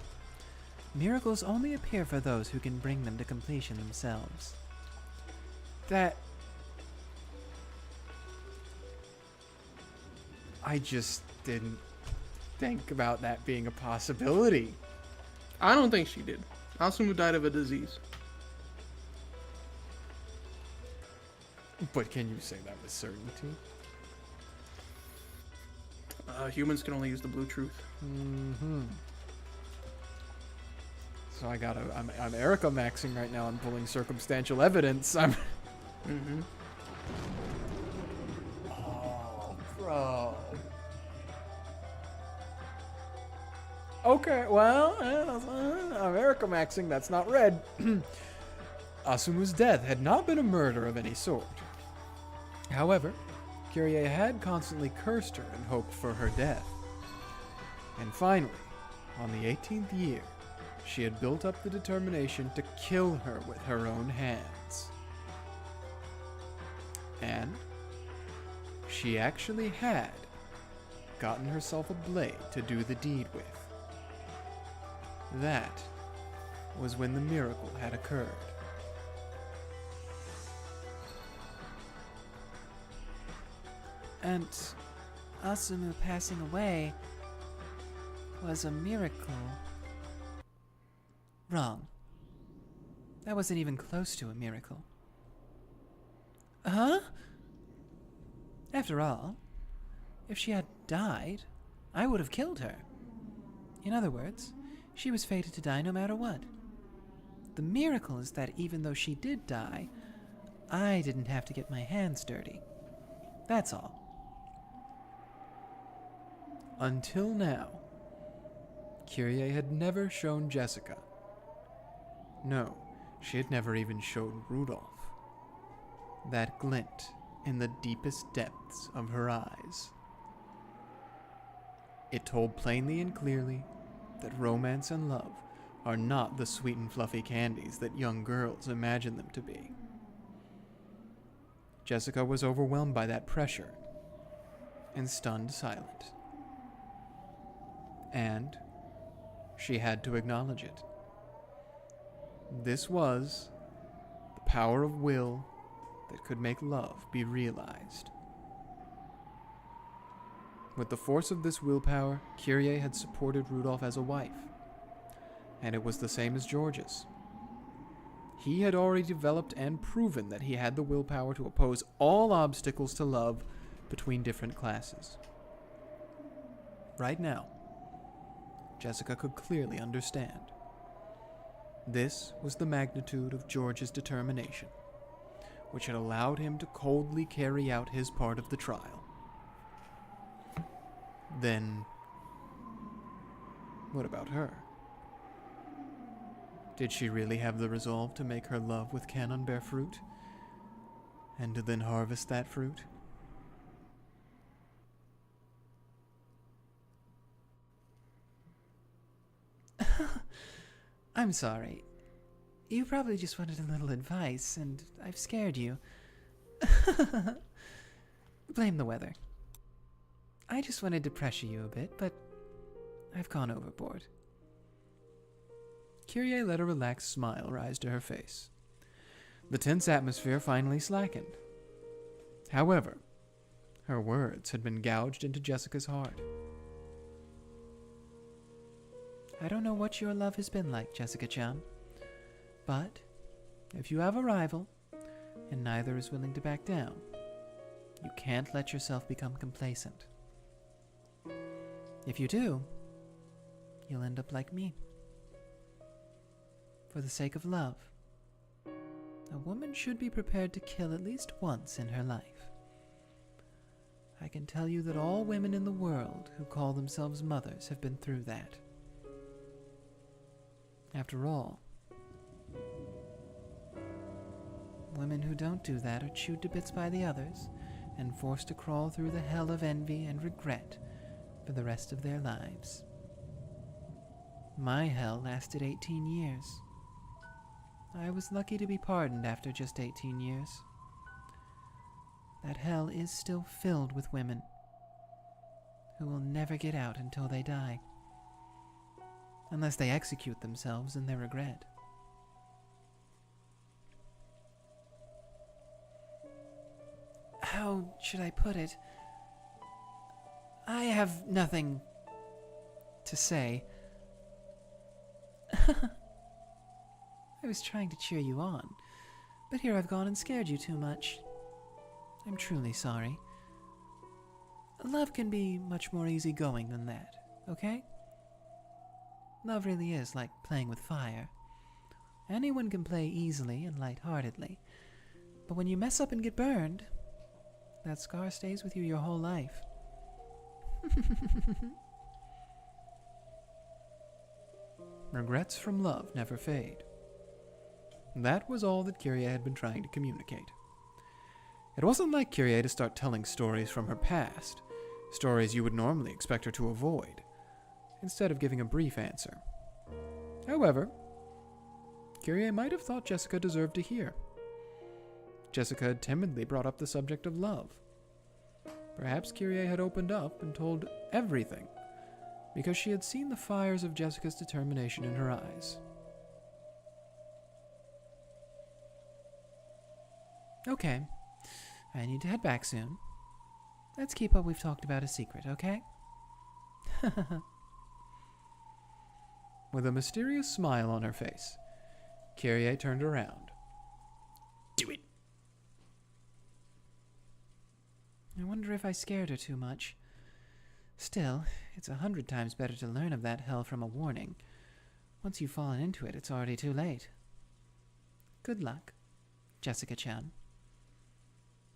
miracles only appear for those who can bring them to completion themselves. That... I just didn't think about that being a possibility. I don't think she did. Asumu died of a disease. But can you say that with certainty? Humans can only use the blue truth. Mm-hmm. So I'm Erika maxing right now. I'm pulling circumstantial evidence. Mm-hmm. Oh, bro. Okay, well, I'm Erika maxing. That's not red. Asumu's death had not been a murder of any sort. However, Kyrie had constantly cursed her and hoped for her death. And finally, on the 18th year, she had built up the determination to kill her with her own hands. And she actually had gotten herself a blade to do the deed with. That was when the miracle had occurred. And Asumu passing away was a miracle. Wrong. That wasn't even close to a miracle. Huh? After all, if she had died, I would have killed her. In other words, she was fated to die no matter what. The miracle is that even though she did die, I didn't have to get my hands dirty. That's all. Until now, Kyrie had never shown Jessica. No, she had never even shown Rudolph that glint in the deepest depths of her eyes. It told plainly and clearly that romance and love are not the sweet and fluffy candies that young girls imagine them to be. Jessica was overwhelmed by that pressure and stunned silent. And she had to acknowledge it. This was the power of will that could make love be realized. With the force of this willpower, Kyrie had supported Rudolph as a wife, and it was the same as George's. He had already developed and proven that he had the willpower to oppose all obstacles to love between different classes. Right now, Jessica could clearly understand. This was the magnitude of George's determination, which had allowed him to coldly carry out his part of the trial. Then What about her? Did she really have the resolve to make her love with Kanon bear fruit? And to then harvest that fruit? I'm sorry. You probably just wanted a little advice, and I've scared you. Blame the weather. I just wanted to pressure you a bit, but I've gone overboard. Kyrie let a relaxed smile rise to her face. The tense atmosphere finally slackened. However, her words had been gouged into Jessica's heart. I don't know what your love has been like, Jessica-chan, but if you have a rival, and neither is willing to back down, you can't let yourself become complacent. If you do, you'll end up like me. For the sake of love, a woman should be prepared to kill at least once in her life. I can tell you that all women in the world who call themselves mothers have been through that. After all, women who don't do that are chewed to bits by the others and forced to crawl through the hell of envy and regret for the rest of their lives. My hell lasted 18 years. I was lucky to be pardoned after just 18 years. That hell is still filled with women who will never get out until they die. Unless they execute themselves in their regret. How should I put it? I have nothing to say. I was trying to cheer you on, but here I've gone and scared you too much. I'm truly sorry. Love can be much more easygoing than that, okay? Love really is like playing with fire. Anyone can play easily and lightheartedly, but when you mess up and get burned, that scar stays with you your whole life. Regrets from love never fade. That was all that Kyrie had been trying to communicate. It wasn't like Kyrie to start telling stories from her past, stories you would normally expect her to avoid, instead of giving a brief answer. However, Kyrie might have thought Jessica deserved to hear. Jessica had timidly brought up the subject of love. Perhaps Kyrie had opened up and told everything, because she had seen the fires of Jessica's determination in her eyes. Okay, I need to head back soon. Let's keep what we've talked about a secret, okay? With a mysterious smile on her face, Kyrie turned around. Do it. I wonder if I scared her too much. Still, it's 100 times better to learn of that hell from a warning. Once you've fallen into it, it's already too late. Good luck, Jessica-chan.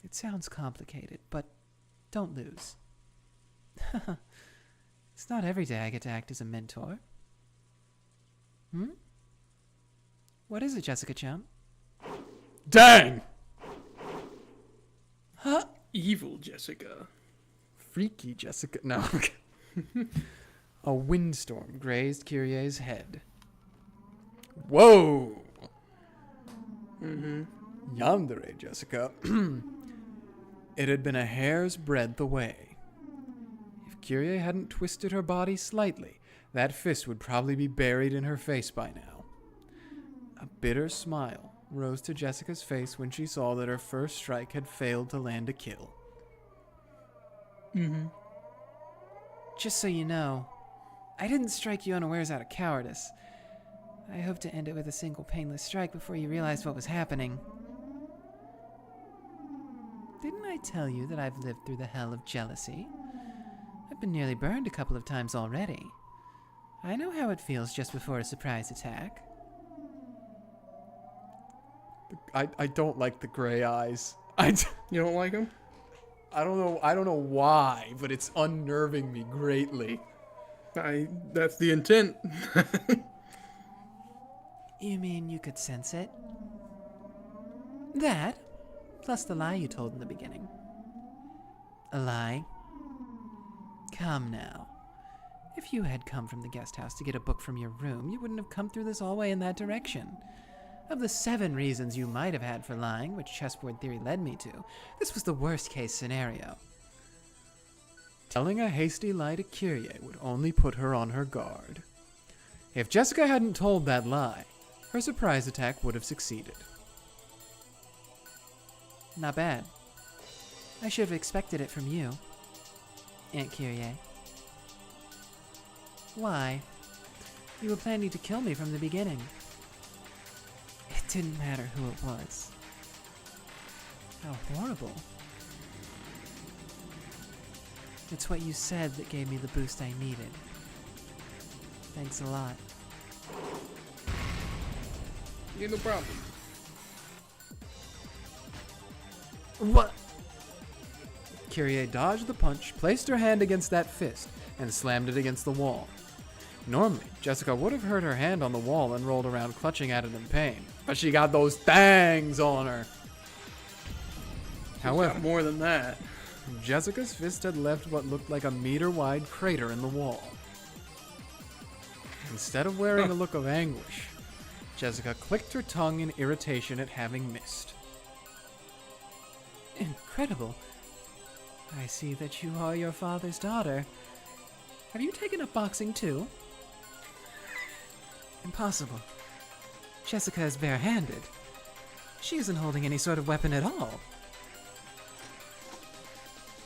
It sounds complicated, but don't lose. It's not every day I get to act as a mentor. What is it, Jessica-chan? Dang! Huh? Evil Jessica. Freaky Jessica. No. A windstorm grazed Kyrie's head. Whoa! Yandere, Jessica. It had been a hair's breadth away. If Kyrie hadn't twisted her body slightly, that fist would probably be buried in her face by now. A bitter smile rose to Jessica's face when she saw that her first strike had failed to land a kill. Just so you know, I didn't strike you unawares out of cowardice. I hoped to end it with a single painless strike before you realized what was happening. Didn't I tell you that I've lived through the hell of jealousy? I've been nearly burned a couple of times already. I know how it feels just before a surprise attack. I don't like the gray eyes. You don't like him? I don't know why, but it's unnerving me greatly. That's the intent. You mean you could sense it? That, plus the lie you told in the beginning. A lie? Come now. If you had come from the guest house to get a book from your room, you wouldn't have come through this hallway in that direction. Of the 7 reasons you might have had for lying, which chessboard theory led me to, this was the worst case scenario. Telling a hasty lie to Kyrie would only put her on her guard. If Jessica hadn't told that lie, her surprise attack would have succeeded. Not bad. I should have expected it from you, Aunt Kyrie. Why? You were planning to kill me from the beginning. It didn't matter who it was. How horrible. It's what you said that gave me the boost I needed. Thanks a lot. Yeah, no problem. What? Kyrie dodged the punch, placed her hand against that fist, and slammed it against the wall. Normally, Jessica would have hurt her hand on the wall and rolled around clutching at it in pain, but she got those thangs on her. However, Got more than that. Jessica's fist had left what looked like a meter-wide crater in the wall. Instead of wearing a look of anguish, Jessica clicked her tongue in irritation at having missed. Incredible. I see that you are your father's daughter. Have you taken up boxing too? Impossible. Jessica is barehanded. She isn't holding any sort of weapon at all.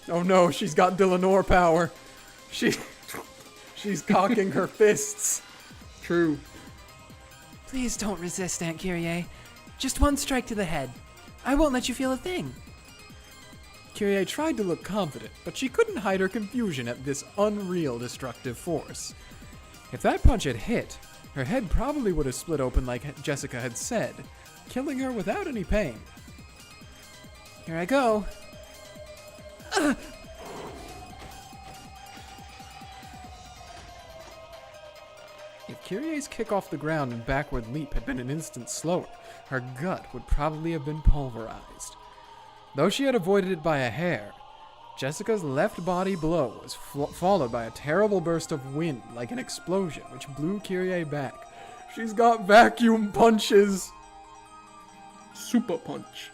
Oh no, she's got Dillanor power. She's cocking her fists. True. Please don't resist, Aunt Kyrie. Just one strike to the head. I won't let you feel a thing. Kyrie tried to look confident, but she couldn't hide her confusion at this unreal destructive force. If that punch had hit, her head probably would have split open like Jessica had said, killing her without any pain. Here I go. If Kyrie's kick off the ground and backward leap had been an instant slower, her gut would probably have been pulverized. Though she had avoided it by a hair, Jessica's left body blow was followed by a terrible burst of wind like an explosion, which blew Kyrie back. She's got vacuum punches! Super punch.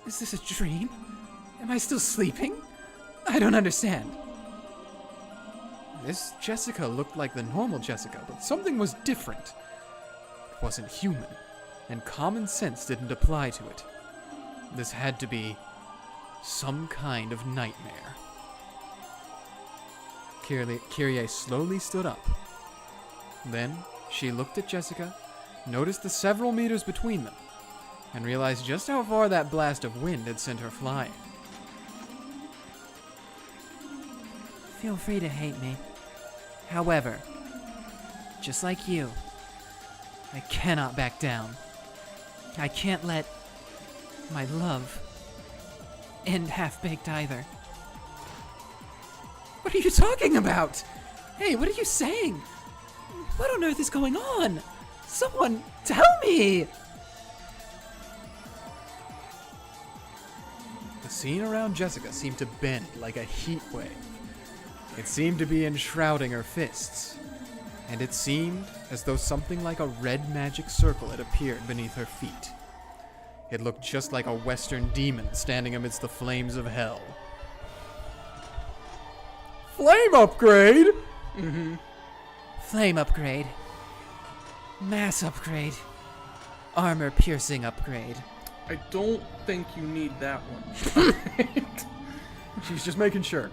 Is this a dream? Am I still sleeping? I don't understand. This Jessica looked like the normal Jessica, but something was different. It wasn't human, and common sense didn't apply to it. This had to be some kind of nightmare. Kyrie slowly stood up. Then she looked at Jessica, noticed the several meters between them, and realized just how far that blast of wind had sent her flying. Feel free to hate me. However, just like you, I cannot back down. I can't let my love end half-baked either. What are you talking about? Hey, what are you saying? What on earth is going on? Someone tell me! The scene around Jessica seemed to bend like a heat wave. It seemed to be enshrouding her fists, and it seemed as though something like a red magic circle had appeared beneath her feet. It looked just like a Western demon standing amidst the flames of hell. Flame upgrade? Mm-hmm. Flame upgrade. Mass upgrade. Armor piercing upgrade. I don't think you need that one. She's just making sure.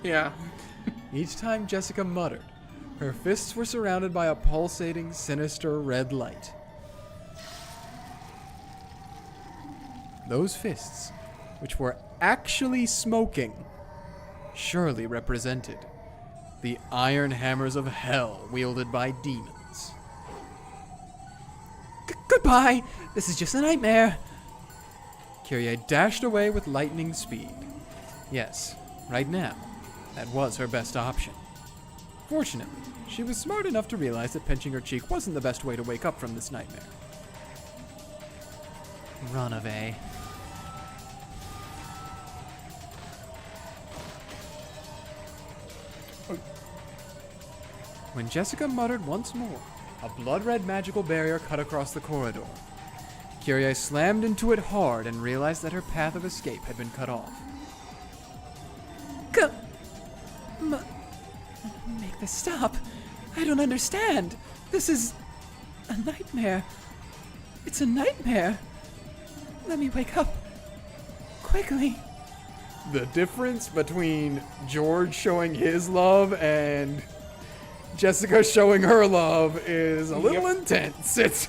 Yeah. Each time Jessica muttered, her fists were surrounded by a pulsating, sinister red light. Those fists, which were actually smoking, surely represented the iron hammers of hell wielded by demons. Goodbye! This is just a nightmare! Kyrie dashed away with lightning speed. Yes, right now, that was her best option. Fortunately, she was smart enough to realize that pinching her cheek wasn't the best way to wake up from this nightmare. Run away. When Jessica muttered once more, a blood-red magical barrier cut across the corridor. Kyrie slammed into it hard and realized that her path of escape had been cut off. Make this stop. I don't understand. This is a nightmare. It's a nightmare. Let me wake up. Quickly. The difference between George showing his love and Jessica showing her love is a little intense. It's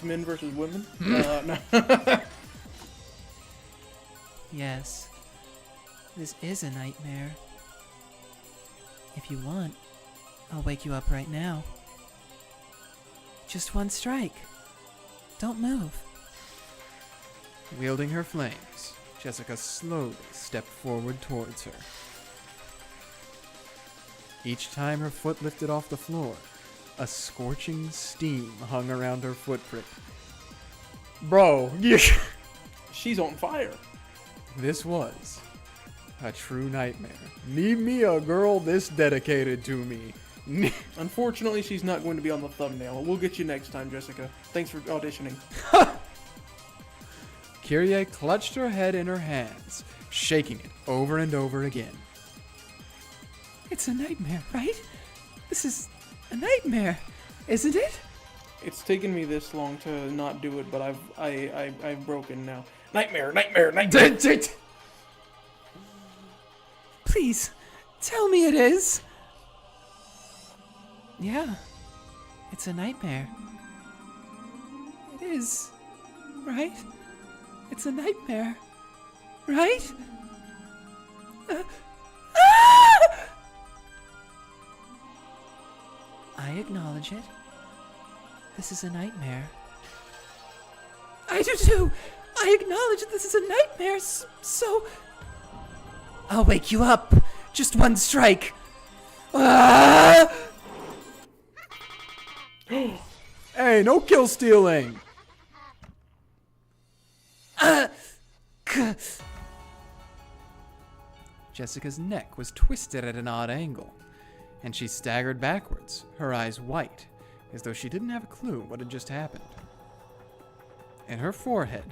men versus women. No. Yes. This is a nightmare. If you want, I'll wake you up right now. Just one strike. Don't move. Wielding her flames, Jessica slowly stepped forward towards her. Each time her foot lifted off the floor, a scorching steam hung around her footprint. Bro, She's on fire. This was a true nightmare. Need me a girl this dedicated to me. Unfortunately, she's not going to be on the thumbnail. We'll get you next time, Jessica. Thanks for auditioning. Kyrie clutched her head in her hands, shaking it over and over again. It's a nightmare, right? This is a nightmare, isn't it? It's taken me this long to not do it, but I've broken now. Nightmare, nightmare, nightmare. Please, tell me it is. Yeah, it's a nightmare. It is, right? It's a nightmare, right? I acknowledge it. This is a nightmare. I do too! I acknowledge that this is a nightmare, so... I'll wake you up. Just one strike. Ah! Hey, no kill stealing! Jessica's neck was twisted at an odd angle, and she staggered backwards, her eyes white, as though she didn't have a clue what had just happened. In her forehead,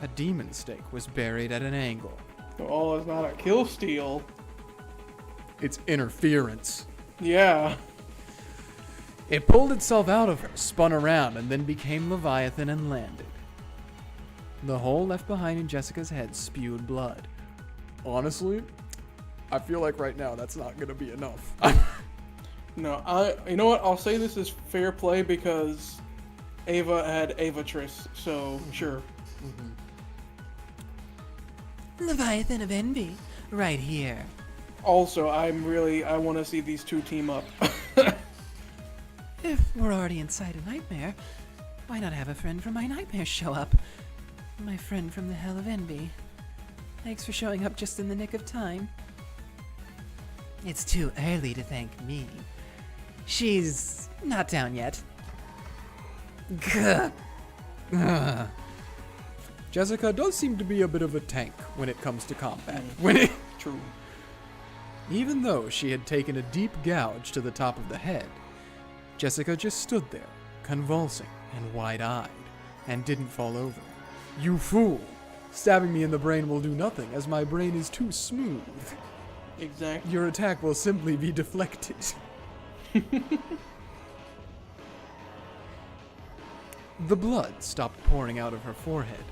a demon stake was buried at an angle. Oh, it's not a kill steal. It's interference. Yeah. It pulled itself out of her, spun around, and then became Leviathan and landed. The hole left behind in Jessica's head spewed blood. Honestly, I feel like right now that's not gonna be enough. No, you know what? I'll say this is fair play because Ava had Beatrices, so sure. Leviathan of Envy, right here. Also, I want to see these two team up. If we're already inside a nightmare, why not have a friend from my nightmare show up? My friend from the Hell of Envy. Thanks for showing up just in the nick of time. It's too early to thank me. She's not down yet. Gah. Ugh. Jessica does seem to be a bit of a tank when it comes to combat. True. Even though she had taken a deep gouge to the top of the head, Jessica just stood there, convulsing and wide-eyed, and didn't fall over. You fool! Stabbing me in the brain will do nothing, as my brain is too smooth. Exactly. Your attack will simply be deflected. The blood stopped pouring out of her forehead,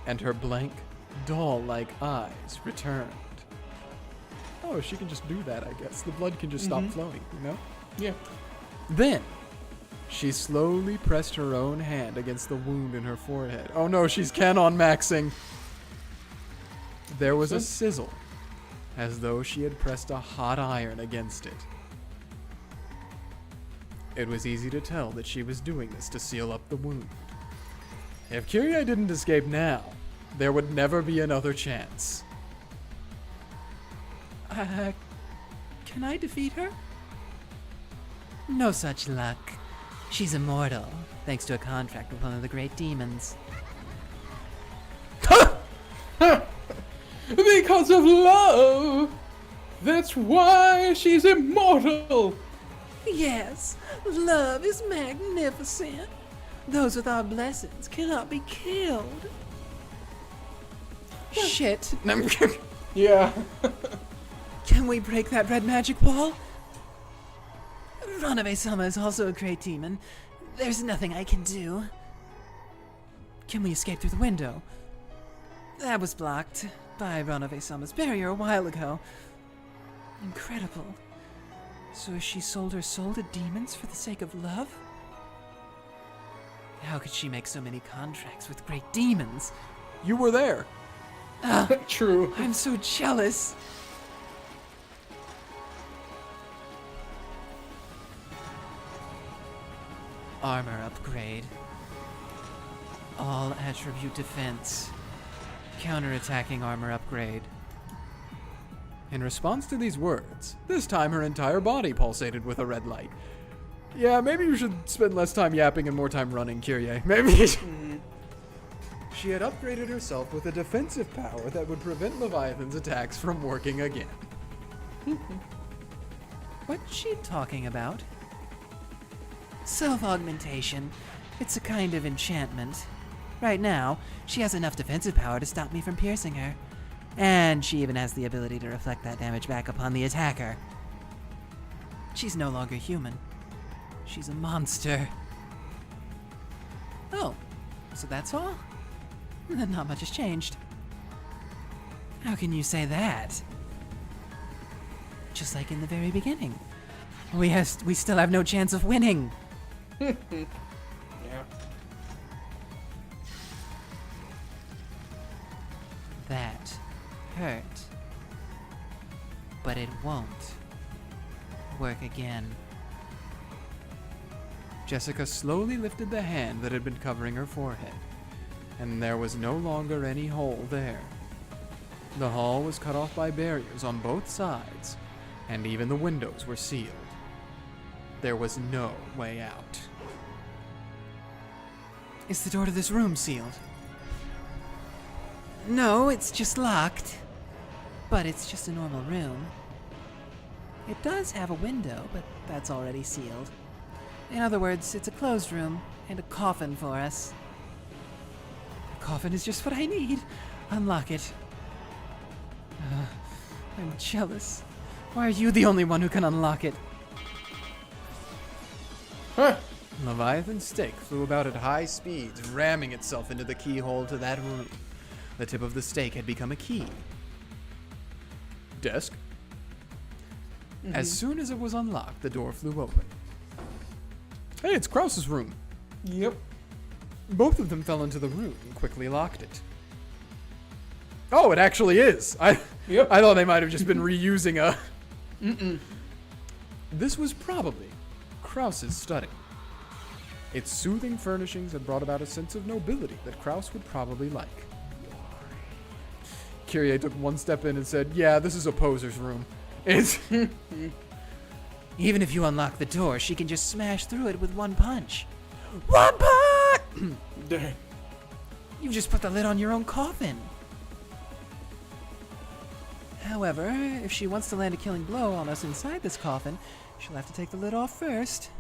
and her blank, doll-like eyes returned. Oh, she can just do that, I guess. The blood can just stop flowing, you know? Yeah. Then, she slowly pressed her own hand against the wound in her forehead. Oh no, she's Kanon maxing! There was a sizzle, as though she had pressed a hot iron against it. It was easy to tell that she was doing this to seal up the wound. If Kyrie didn't escape now, there would never be another chance. Can I defeat her? No such luck. She's immortal, thanks to a contract with one of the great demons. Because of love! That's why she's immortal! Yes, love is magnificent. Those with our blessings cannot be killed. Shit. Yeah. Can we break that red magic wall? Runaway Summer is also a great demon. There's nothing I can do. Can we escape through the window? That was blocked by Runaway Summer's barrier a while ago. Incredible. So has she sold her soul to demons for the sake of love? How could she make so many contracts with great demons? You were there. True. I'm so jealous. Armor upgrade. All attribute defense. Counterattacking armor upgrade. In response to these words, this time her entire body pulsated with a red light. Yeah, maybe you should spend less time yapping and more time running, Kyrie. Maybe. She had upgraded herself with a defensive power that would prevent Leviathan's attacks from working again. What's she talking about? Self-augmentation. It's a kind of enchantment. Right now, she has enough defensive power to stop me from piercing her. And she even has the ability to reflect that damage back upon the attacker. She's no longer human. She's a monster. Oh, so that's all? Then not much has changed. How can you say that? Just like in the very beginning. We still have no chance of winning. Yeah. That hurt. But it won't work again. Jessica slowly lifted the hand that had been covering her forehead, and there was no longer any hole there. The hall was cut off by barriers on both sides, and even the windows were sealed. There was no way out. Is the door to this room sealed? No, it's just locked. But it's just a normal room. It does have a window, but that's already sealed. In other words, it's a closed room and a coffin for us. The coffin is just what I need. Unlock it. I'm jealous. Why are you the only one who can unlock it? Leviathan's stake flew about at high speeds, ramming itself into the keyhole to that room. The tip of the stake had become a key. Desk. As soon as it was unlocked, the door flew open. Hey, it's Krause's room. Yep. Both of them fell into the room and quickly locked it. Oh, it actually is. I thought they might have just been reusing a... This was probably Krause's study. Its soothing furnishings had brought about a sense of nobility that Krause would probably like. Kyrie took one step in and said, yeah, this is a poser's room. It's... Even if you unlock the door, she can just smash through it with one punch. One punch! Dang. You just put the lid on your own coffin. However, if she wants to land a killing blow on us inside this coffin, she'll have to take the lid off first.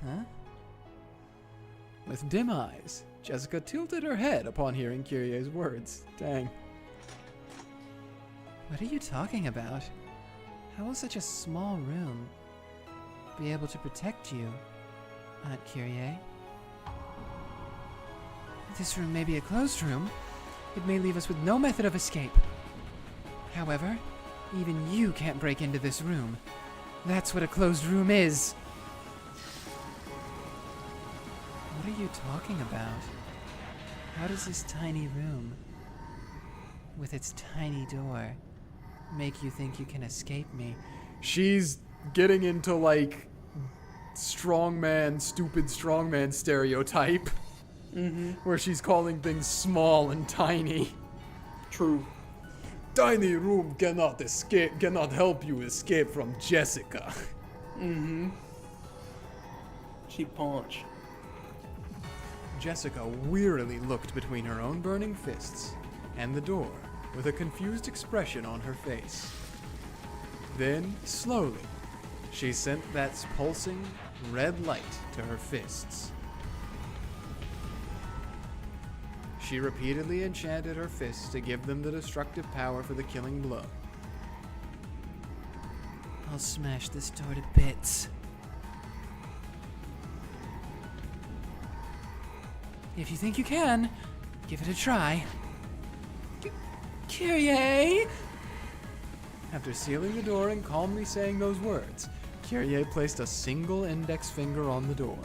Huh? With dim eyes, Jessica tilted her head upon hearing Kyrie's words. Dang. What are you talking about? How will such a small room be able to protect you, Aunt Kyrie? This room may be a closed room. It may leave us with no method of escape. However, even you can't break into this room. That's what a closed room is. What are you talking about? How does this tiny room, with its tiny door, make you think you can escape me? She's getting into, like, stupid strongman stereotype. Where she's calling things small and tiny. True. tiny room cannot help you escape from Jessica. She punch. Jessica wearily looked between her own burning fists and the door with a confused expression on her face. Then, slowly, she sent that pulsing red light to her fists. She repeatedly enchanted her fists to give them the destructive power for the killing blow. I'll smash this door to bits. If you think you can, give it a try. Kyrie! After sealing the door and calmly saying those words, Kyrie placed a single index finger on the door.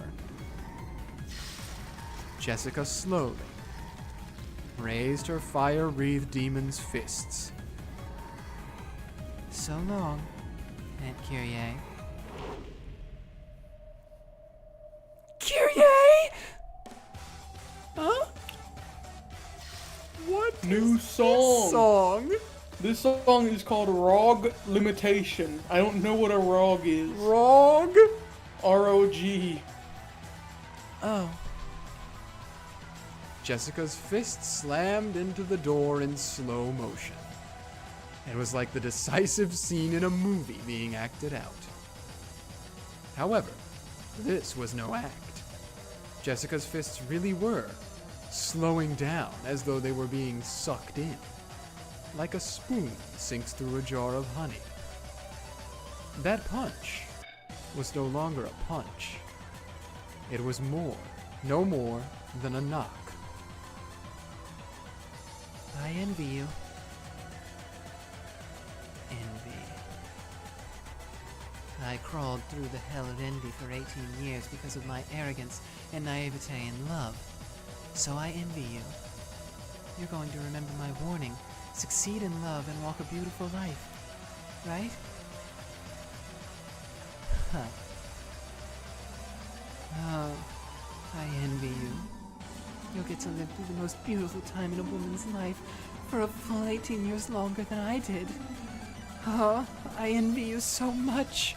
Jessica slowly raised her fire-wreathed demon's fists. So long, Aunt Kyrie. Kyrie! Huh? What? New song. Song? This song is called Rog Limitation. I don't know what a rog is. Rog? R-O-G. Oh. Jessica's fist slammed into the door in slow motion. It was like the decisive scene in a movie being acted out. However, this was no act. Jessica's fists really were slowing down as though they were being sucked in, like a spoon sinks through a jar of honey. That punch was no longer a punch. It was no more than a knock. I envy you. Envy. I crawled through the hell of envy for 18 years because of my arrogance and naivete in love. So I envy you. You're going to remember my warning. Succeed in love and walk a beautiful life. Right? Huh. Oh, I envy you. You'll get to live through the most beautiful time in a woman's life for a full 18 years longer than I did. Oh, I envy you so much.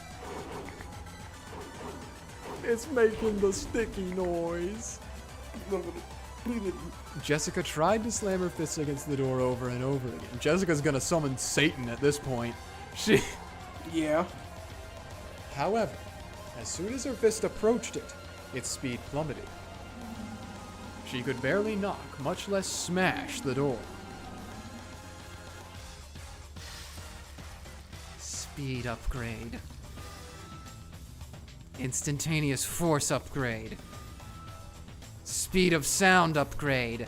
It's making the sticky noise. Jessica tried to slam her fists against the door over and over again. Jessica's gonna summon Satan at this point. Yeah. However, as soon as her fist approached it, its speed plummeted. She could barely knock, much less smash the door. Speed upgrade. Instantaneous force upgrade. Speed of sound upgrade.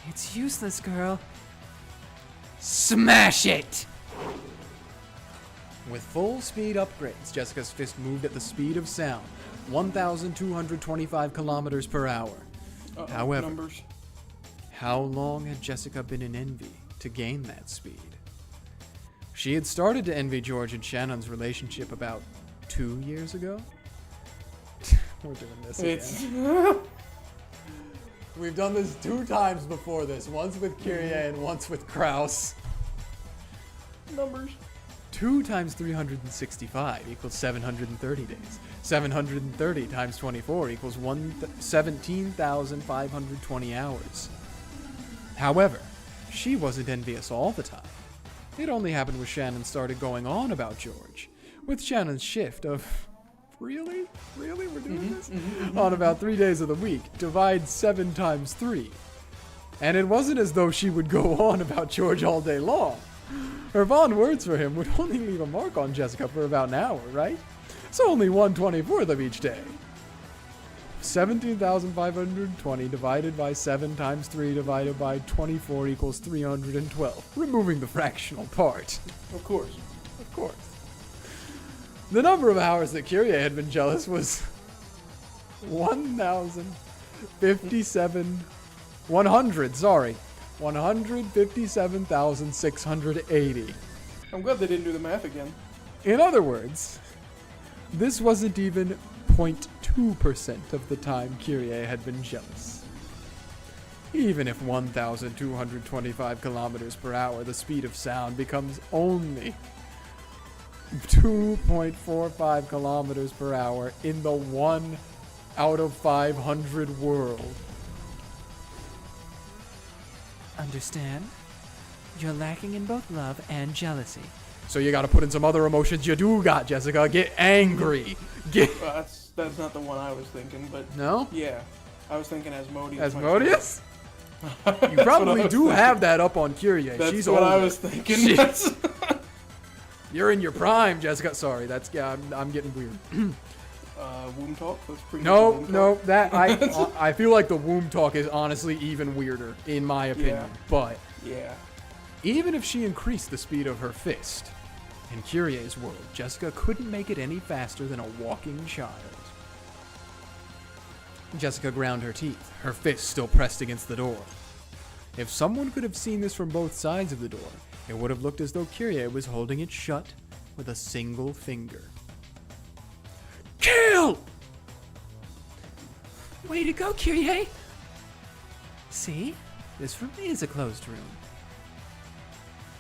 It's useless, girl. Smash it! With full speed upgrades, Jessica's fist moved at the speed of sound, 1,225 kilometers per hour. However, numbers. How long had Jessica been in envy to gain that speed? She had started to envy George and Shannon's relationship about 2 years ago. We're doing this again. We've done this 2 times before this, once with Kyrie and once with Kraus. Numbers. 2 times 365 equals 730 days. 730 times 24 equals 17,520 hours. However, she wasn't envious all the time. It only happened when Shannon started going on about George. With Shannon's shift of, really? Really? We're doing this? On about 3 days of the week. Divide 7 times 3. And it wasn't as though she would go on about George all day long. Her fond words for him would only leave a mark on Jessica for about an hour, right? So only 1/24th of each day. 17,520 divided by 7 times 3 divided by 24 equals 312. Removing the fractional part. Of course. Of course. The number of hours that Kyrie had been jealous was 157,680. I'm glad they didn't do the math again. In other words, this wasn't even 0.2% of the time Kyrie had been jealous. Even if 1,225 kilometers per hour, the speed of sound becomes only 2.45 kilometers per hour in the 1 out of 500 world. Understand? You're lacking in both love and jealousy. So you gotta put in some other emotions you do got, Jessica. Get angry. Get... That's not the one I was thinking, but No? yeah. I was thinking Asmodeus. Asmodeus? You probably do have that up on Kyrie. That's She's what I older. was thinking. She- You're in your prime, Jessica. Sorry, that's I'm getting weird. Womb talk. That's pretty. No, much a womb no, talk. that I feel like the womb talk is honestly even weirder, in my opinion. Yeah. But Yeah. even if she increased the speed of her fist, in Kyrie's world, Jessica couldn't make it any faster than a walking child. Jessica ground her teeth, her fist still pressed against the door. If someone could have seen this from both sides of the door, it would have looked as though Kyrie was holding it shut with a single finger. Kill! Way to go, Kyrie! See? This room is a closed room.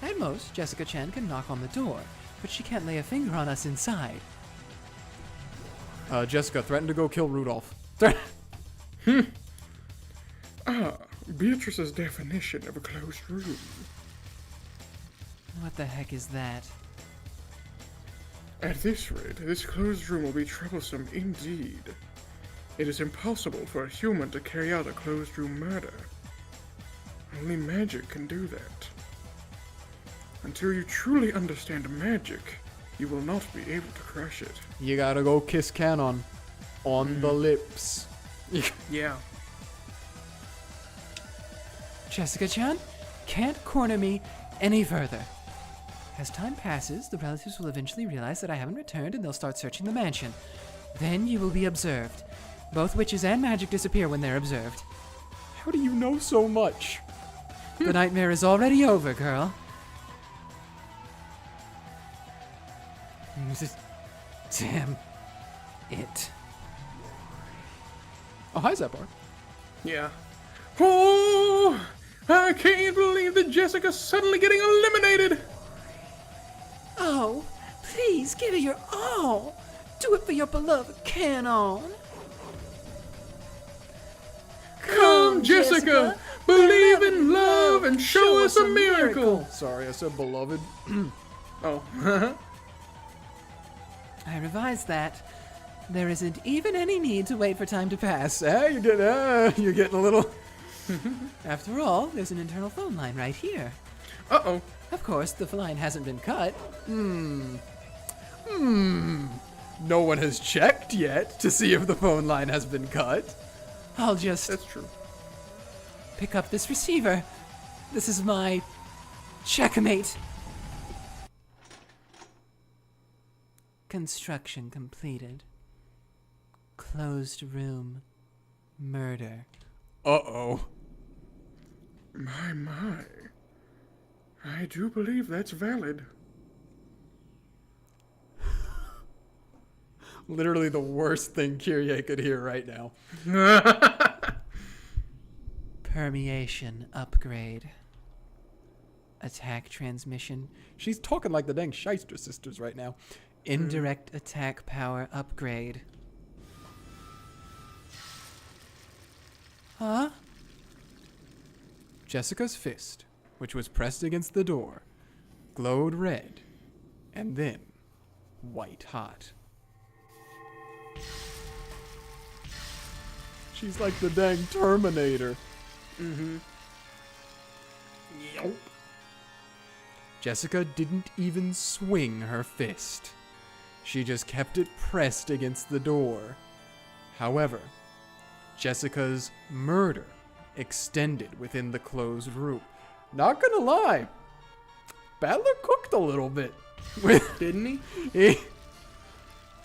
At most, Jessica-chan can knock on the door, but she can't lay a finger on us inside. Jessica, threaten to go kill Rudolph. Beatrice's definition of a closed room. What the heck is that? At this rate, this closed room will be troublesome indeed. It is impossible for a human to carry out a closed room murder. Only magic can do that. Until you truly understand magic, you will not be able to crush it. You gotta go kiss Kanon on the lips. Yeah. Jessica-chan can't corner me any further. As time passes, the relatives will eventually realize that I haven't returned and they'll start searching the mansion. Then you will be observed. Both witches and magic disappear when they're observed. How do you know so much? The nightmare is already over, girl. Damn it. Oh, hi, Zepar. Yeah. Oh, I can't believe that Jessica's suddenly getting eliminated. Oh, please give it your all. Do it for your beloved Kanon. Come, Jessica, believe in love and show us a miracle. Sorry, I said beloved. Oh. I revised that. There isn't even any need to wait for time to pass. Hey, you're getting a little... After all, there's an internal phone line right here. Uh-oh. Of course, the line hasn't been cut. No one has checked yet to see if the phone line has been cut. I'll just That's true. pick up this receiver. This is my checkmate. Construction completed. Closed room. Murder. Uh-oh. My. I do believe that's valid. Literally the worst thing Kyrie could hear right now. Permeation upgrade. Attack transmission. She's talking like the dang Shyster sisters right now. Indirect attack power upgrade. Huh? Jessica's fist, which was pressed against the door, glowed red, and then white hot. She's like the dang Terminator. Yup. Jessica didn't even swing her fist. She just kept it pressed against the door. However, Jessica's murder extended within the closed room. Not gonna lie, Battler cooked a little bit. Didn't he?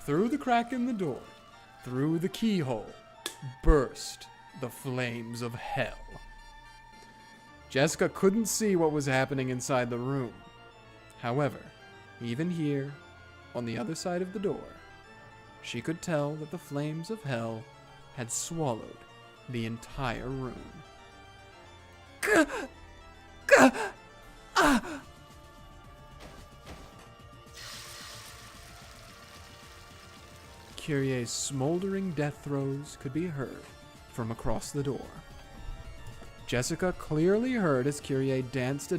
Through the crack in the door, through the keyhole, burst the flames of hell. Jessica couldn't see what was happening inside the room. However, even here, on the other side of the door, she could tell that the flames of hell had swallowed the entire room. Kyrie's smoldering death throes could be heard from across the door. Jessica clearly heard as Kyrie danced a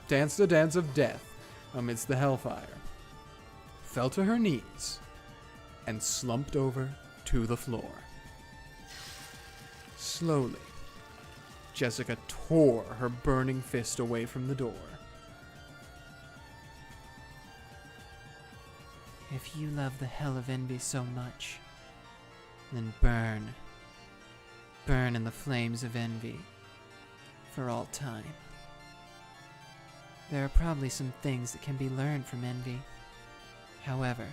dance of death amidst the hellfire, fell to her knees, and slumped over to the floor. Slowly, Jessica tore her burning fist away from the door. If you love the hell of envy so much, then burn. Burn in the flames of envy for all time. There are probably some things that can be learned from envy. However,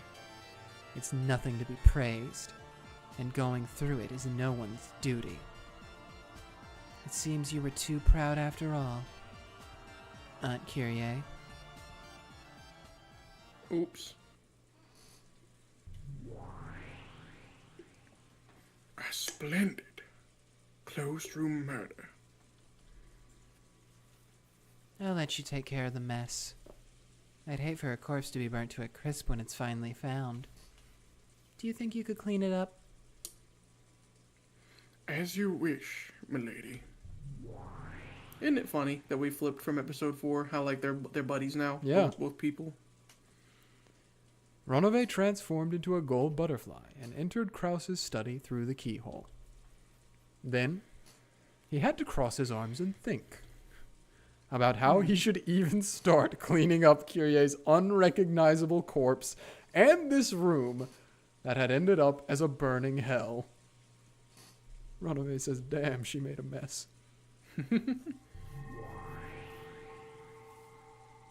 it's nothing to be praised, and going through it is no one's duty. It seems you were too proud after all, Aunt Kyrie. Oops. A splendid closed room murder. I'll let you take care of the mess. I'd hate for a corpse to be burnt to a crisp when it's finally found. Do you think you could clean it up? As you wish, milady. Isn't it funny that we flipped from episode 4, how like they're buddies now? Yeah. Both people. Ronove transformed into a gold butterfly and entered Krause's study through the keyhole. Then, he had to cross his arms and think about how he should even start cleaning up Kyrie's unrecognizable corpse and this room that had ended up as a burning hell. Ronove says, damn, she made a mess.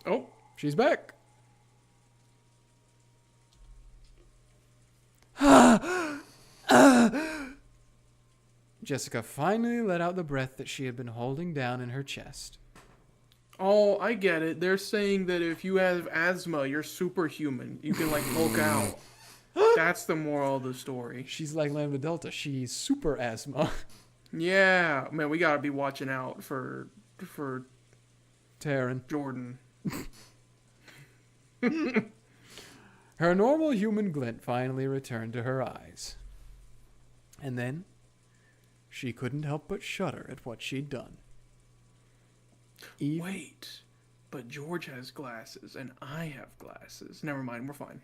Oh, she's back. Jessica finally let out the breath that she had been holding down in her chest. Oh, I get it. They're saying that if you have asthma, you're superhuman. You can like Hulk out. That's the moral of the story. She's like Lambda Delta. She's super asthma. Yeah, man, we gotta be watching out for Taryn. Jordan. Her normal human glint finally returned to her eyes. And then, she couldn't help but shudder at what she'd done. Wait, but George has glasses and I have glasses. Never mind, we're fine.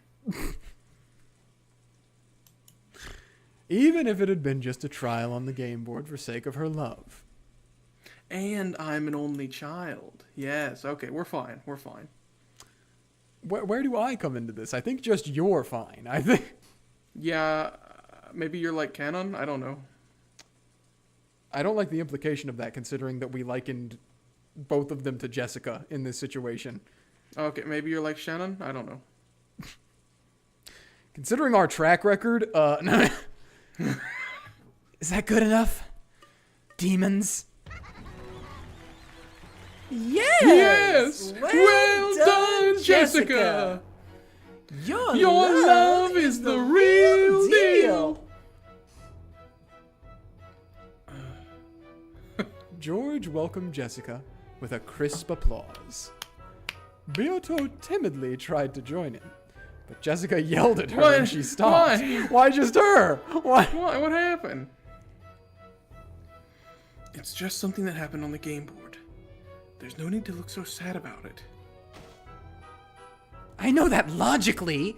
Even if it had been just a trial on the game board for sake of her love. And I'm an only child. Yes, okay, we're fine, we're fine. Where do I come into this? I think just you're fine. I think. Yeah, maybe you're like Kanon? I don't know. I don't like the implication of that, considering that we likened both of them to Jessica in this situation. Okay, maybe you're like Shannon? I don't know. Considering our track record, no. Is that good enough? Demons? Yes! Well done, Jessica! Your love is the real deal! George welcomed Jessica with a crisp applause. Beato timidly tried to join in, but Jessica yelled at her and she stopped. Why just her? Why? What happened? It's just something that happened on the game board. There's no need to look so sad about it. I know that logically,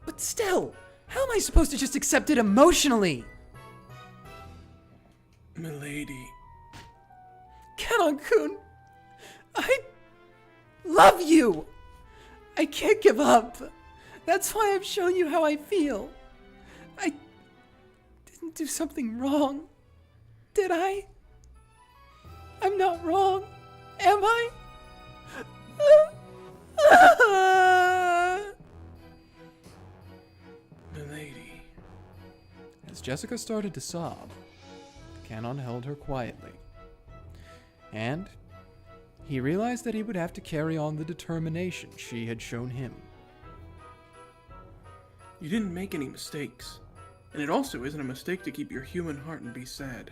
but still, how am I supposed to just accept it emotionally? Milady. Kanon-kun, I love you. I can't give up. That's why I've shown you how I feel. I didn't do something wrong, did I? I'm not wrong, am I? Milady. As Jessica started to sob, Kanon held her quietly. And he realized that he would have to carry on the determination she had shown him. You didn't make any mistakes. And it also isn't a mistake to keep your human heart and be sad.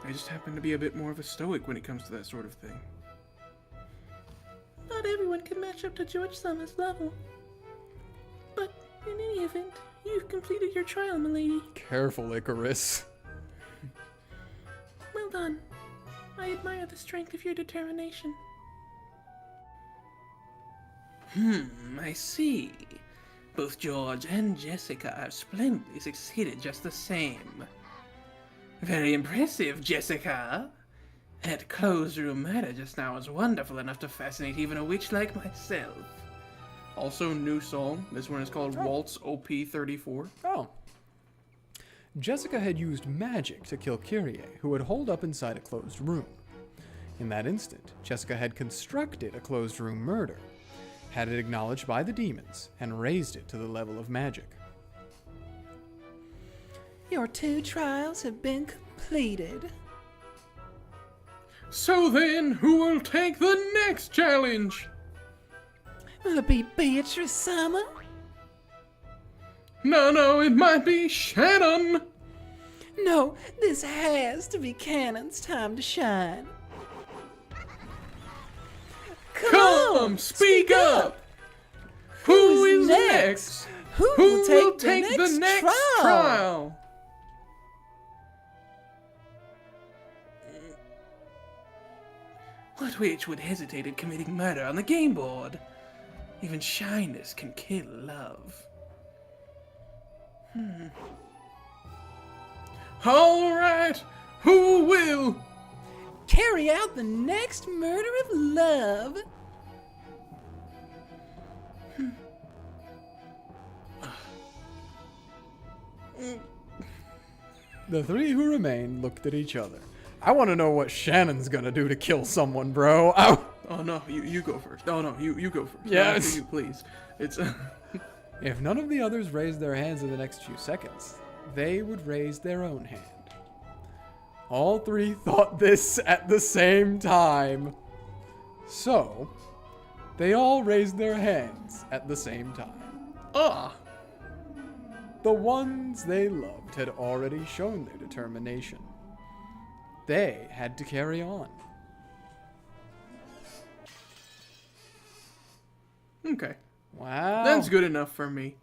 I just happen to be a bit more of a stoic when it comes to that sort of thing. Not everyone can match up to George Summers' level. But in any event, you've completed your trial, milady. Careful, Icarus. Well done. I admire the strength of your determination. I see. Both George and Jessica have splendidly succeeded just the same. Very impressive, Jessica. That closed room matter just now was wonderful enough to fascinate even a witch like myself. Also, new song. This one is called Waltz OP34. Oh. Jessica had used magic to kill Kyrie, who had holed up inside a closed room. In that instant, Jessica had constructed a closed room murder, had it acknowledged by the demons, and raised it to the level of magic. Your 2 trials have been completed. So then, who will take the next challenge? Will it be Beatrice Summer? No, it might be Shannon. No, this has to be Kanon's time to shine. Come, speak up. Who is next? Who Who will will take the next trial? What witch would hesitate at committing murder on the game board? Even shyness can kill love. All right, who will? Carry out the next murder of love. The 3 who remained looked at each other. I want to know what Shannon's gonna do to kill someone, bro. Oh no, you go first. Oh no, you go first. Yes. After you, please. It's If none of the others raised their hands in the next few seconds, they would raise their own hand. All 3 thought this at the same time. So, they all raised their hands at the same time. The ones they loved had already shown their determination. They had to carry on. okay. Wow. That's good enough for me.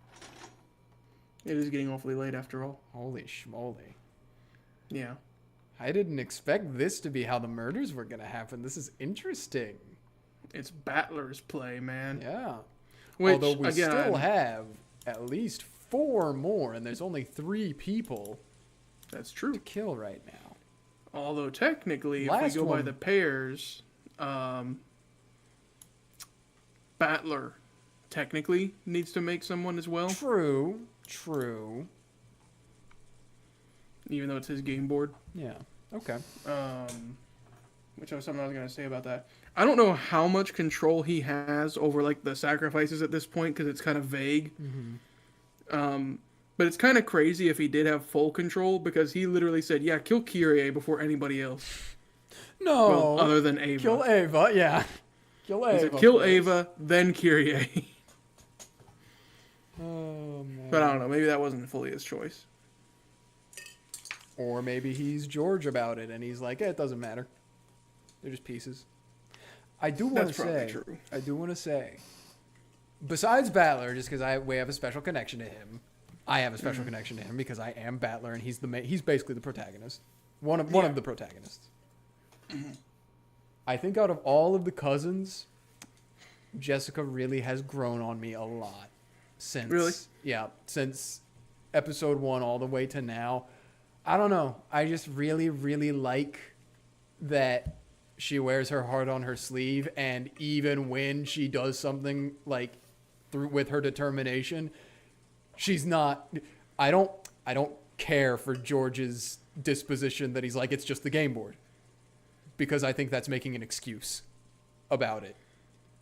It is getting awfully late after all. Holy schmoly. Yeah. I didn't expect this to be how the murders were going to happen. This is interesting. It's Battler's play, man. Yeah. Which, Although we again, still have at least 4 more, and there's only 3 people that's true. to kill right now. Although technically, if Last we go by one. the pairs, Battler technically needs to make someone as well, True. even though it's his game board. Yeah. Okay. Which was something I was gonna say about that. I don't know how much control he has over like the sacrifices at this point because it's kind of vague. But it's kind of crazy if he did have full control because he literally said, "Yeah, kill Kyrie before anybody else." No. Well, other than Ava. Kill Ava, yeah. Kill He Ava. said, kill first. Ava, then Kyrie. Oh, man. But I don't know. Maybe that wasn't fully his choice. Or maybe he's George about it, and he's like, it doesn't matter. They're just pieces. I do want to That's probably say, true. I do want to say, besides Battler, just because we have a special connection to him, I have a special connection to him because I am Battler, and he's he's basically the protagonist, one of the protagonists. I think out of all of the cousins, Jessica really has grown on me a lot since since episode 1 all the way to now. I don't know. I just really, really like that she wears her heart on her sleeve, and even when she does something like with her determination, she's not. I don't care for George's disposition that he's like, it's just the game board, because I think that's making an excuse about it.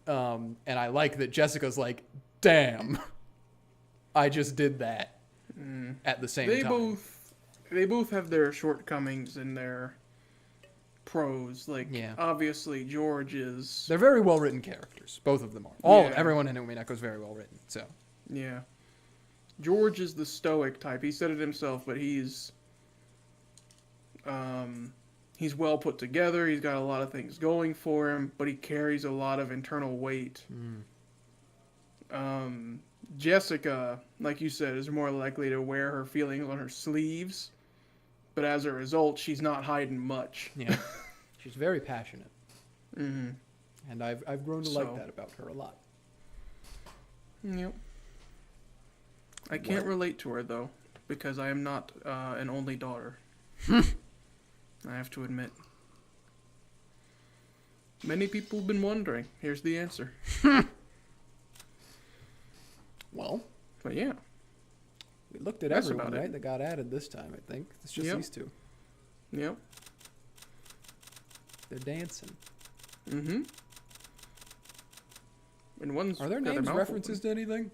And I like that Jessica's like, damn, I just did that at the same time. They both have their shortcomings and their pros. Like, obviously, George is... They're very well written characters. Both of them are. Everyone in Umineko is very well written. So. Yeah. George is the stoic type. He said it himself, but he's he's well put together. He's got a lot of things going for him, but he carries a lot of internal weight. Jessica, like you said, is more likely to wear her feelings on her sleeves, but as a result, she's not hiding much. Yeah. She's very passionate. And I've grown to like that about her a lot. Yep. I can't relate to her, though, because I am not an only daughter. I have to admit. Many people have been wondering. Here's the answer. Well, but yeah. We looked at That's everyone, about it. right? That got added this time, I think. It's just these two. Yep. They're dancing. Mm-hmm. And one's Are their got names mouth references open. to anything?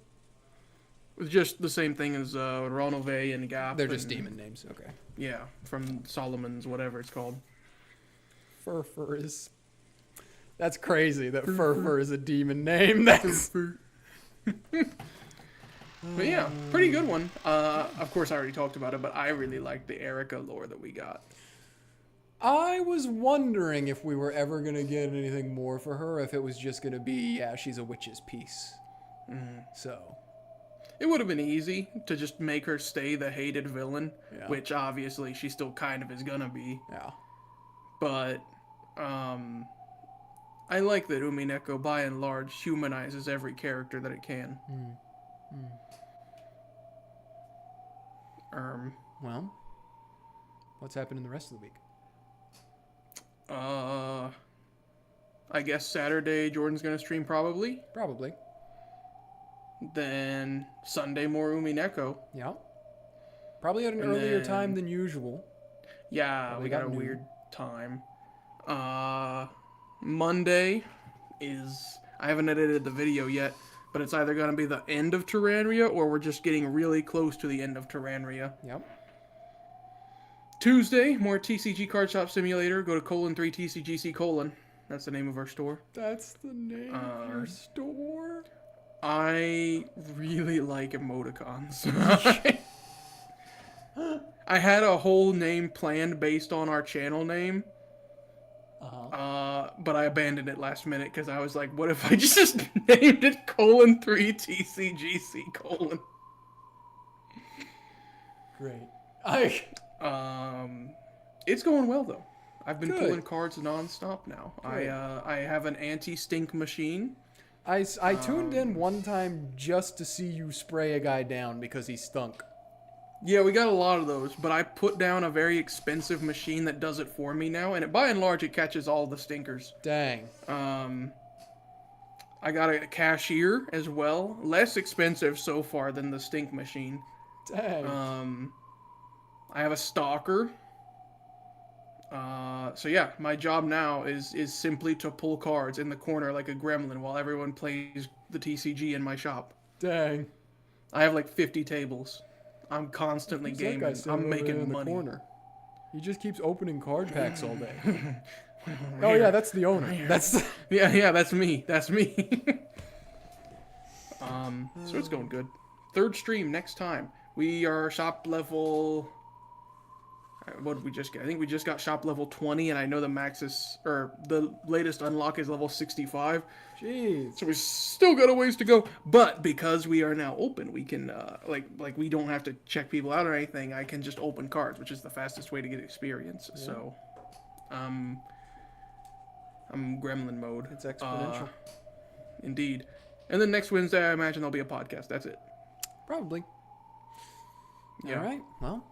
It's just the same thing as Ronove and Gap. They're just demon names, okay. Yeah, from Solomon's, whatever it's called. Fur is... That's crazy that Fur is a demon name. That's... But yeah, pretty good one. Of course, I already talked about it, but I really like the Erika lore that we got. I was wondering if we were ever going to get anything more for her, if it was just going to be, yeah, she's a witch's piece. So... It would have been easy to just make her stay the hated villain, Yeah. which obviously she still kind of is gonna be. Yeah. But, I like that Umineko, by and large, humanizes every character that it can. Well, what's happening the rest of the week? I guess Saturday Jordan's gonna stream probably. Probably. Then Sunday more Umineko. Yeah. Probably at an And earlier then- time than usual. Yeah, Probably we got got a noon. weird time. Monday is... I haven't edited the video yet, but it's either going to be the end of Terranria or we're just getting really close to the end of Terranria. Yep. Tuesday, more TCG Card Shop Simulator. Go to :3 TCGC:. That's the name of our store. That's the name of your store? I really like emoticons. I had a whole name planned based on our channel name. But I abandoned it last minute because I was like, what if I just named it :3 TCGC:? Great. It's going well though. I've been Good. pulling cards nonstop now. I have an anti-stink machine. I tuned in one time just to see you spray a guy down because he stunk. Yeah, we got a lot of those, but I put down a very expensive machine that does it for me now, and by and large, it catches all the stinkers. Dang. I got a cashier as well, less expensive so far than the stink machine. Dang. I have a stalker. So yeah, my job now is simply to pull cards in the corner like a gremlin while everyone plays the TCG in my shop. Dang. I have like 50 tables. I'm constantly Who's that guy gaming. standing I'm over there making in the money. corner? He just keeps opening card packs all day. Oh yeah, that's the owner. That's Yeah, that's me. That's me. So it's going good. Third stream next time. We are shop level... What did we just get? I think we just got shop level 20, and I know the max is... Or the latest unlock is level 65. Jeez. So we still got a ways to go. But because we are now open, we can... like we don't have to check people out or anything. I can just open cards, which is the fastest way to get experience. Yeah. So... I'm gremlin mode. It's exponential. Indeed. And then next Wednesday, I imagine there'll be a podcast. That's it. Probably. Yeah. All right. Well,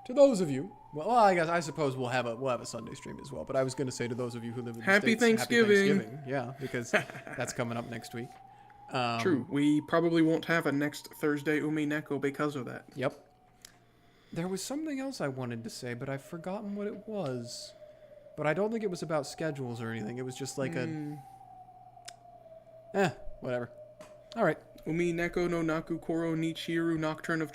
to those of you, I suppose we'll have a Sunday stream as well. But I was going to say to those of you who live in the Happy States, Thanksgiving. Happy Thanksgiving. Yeah, because that's coming up next week. True. We probably won't have a next Thursday Umineko because of that. Yep. There was something else I wanted to say, but I've forgotten what it was. But I don't think it was about schedules or anything. It was just like whatever. All right. Umineko no Naku Koro ni Chiru Nocturne of Truth.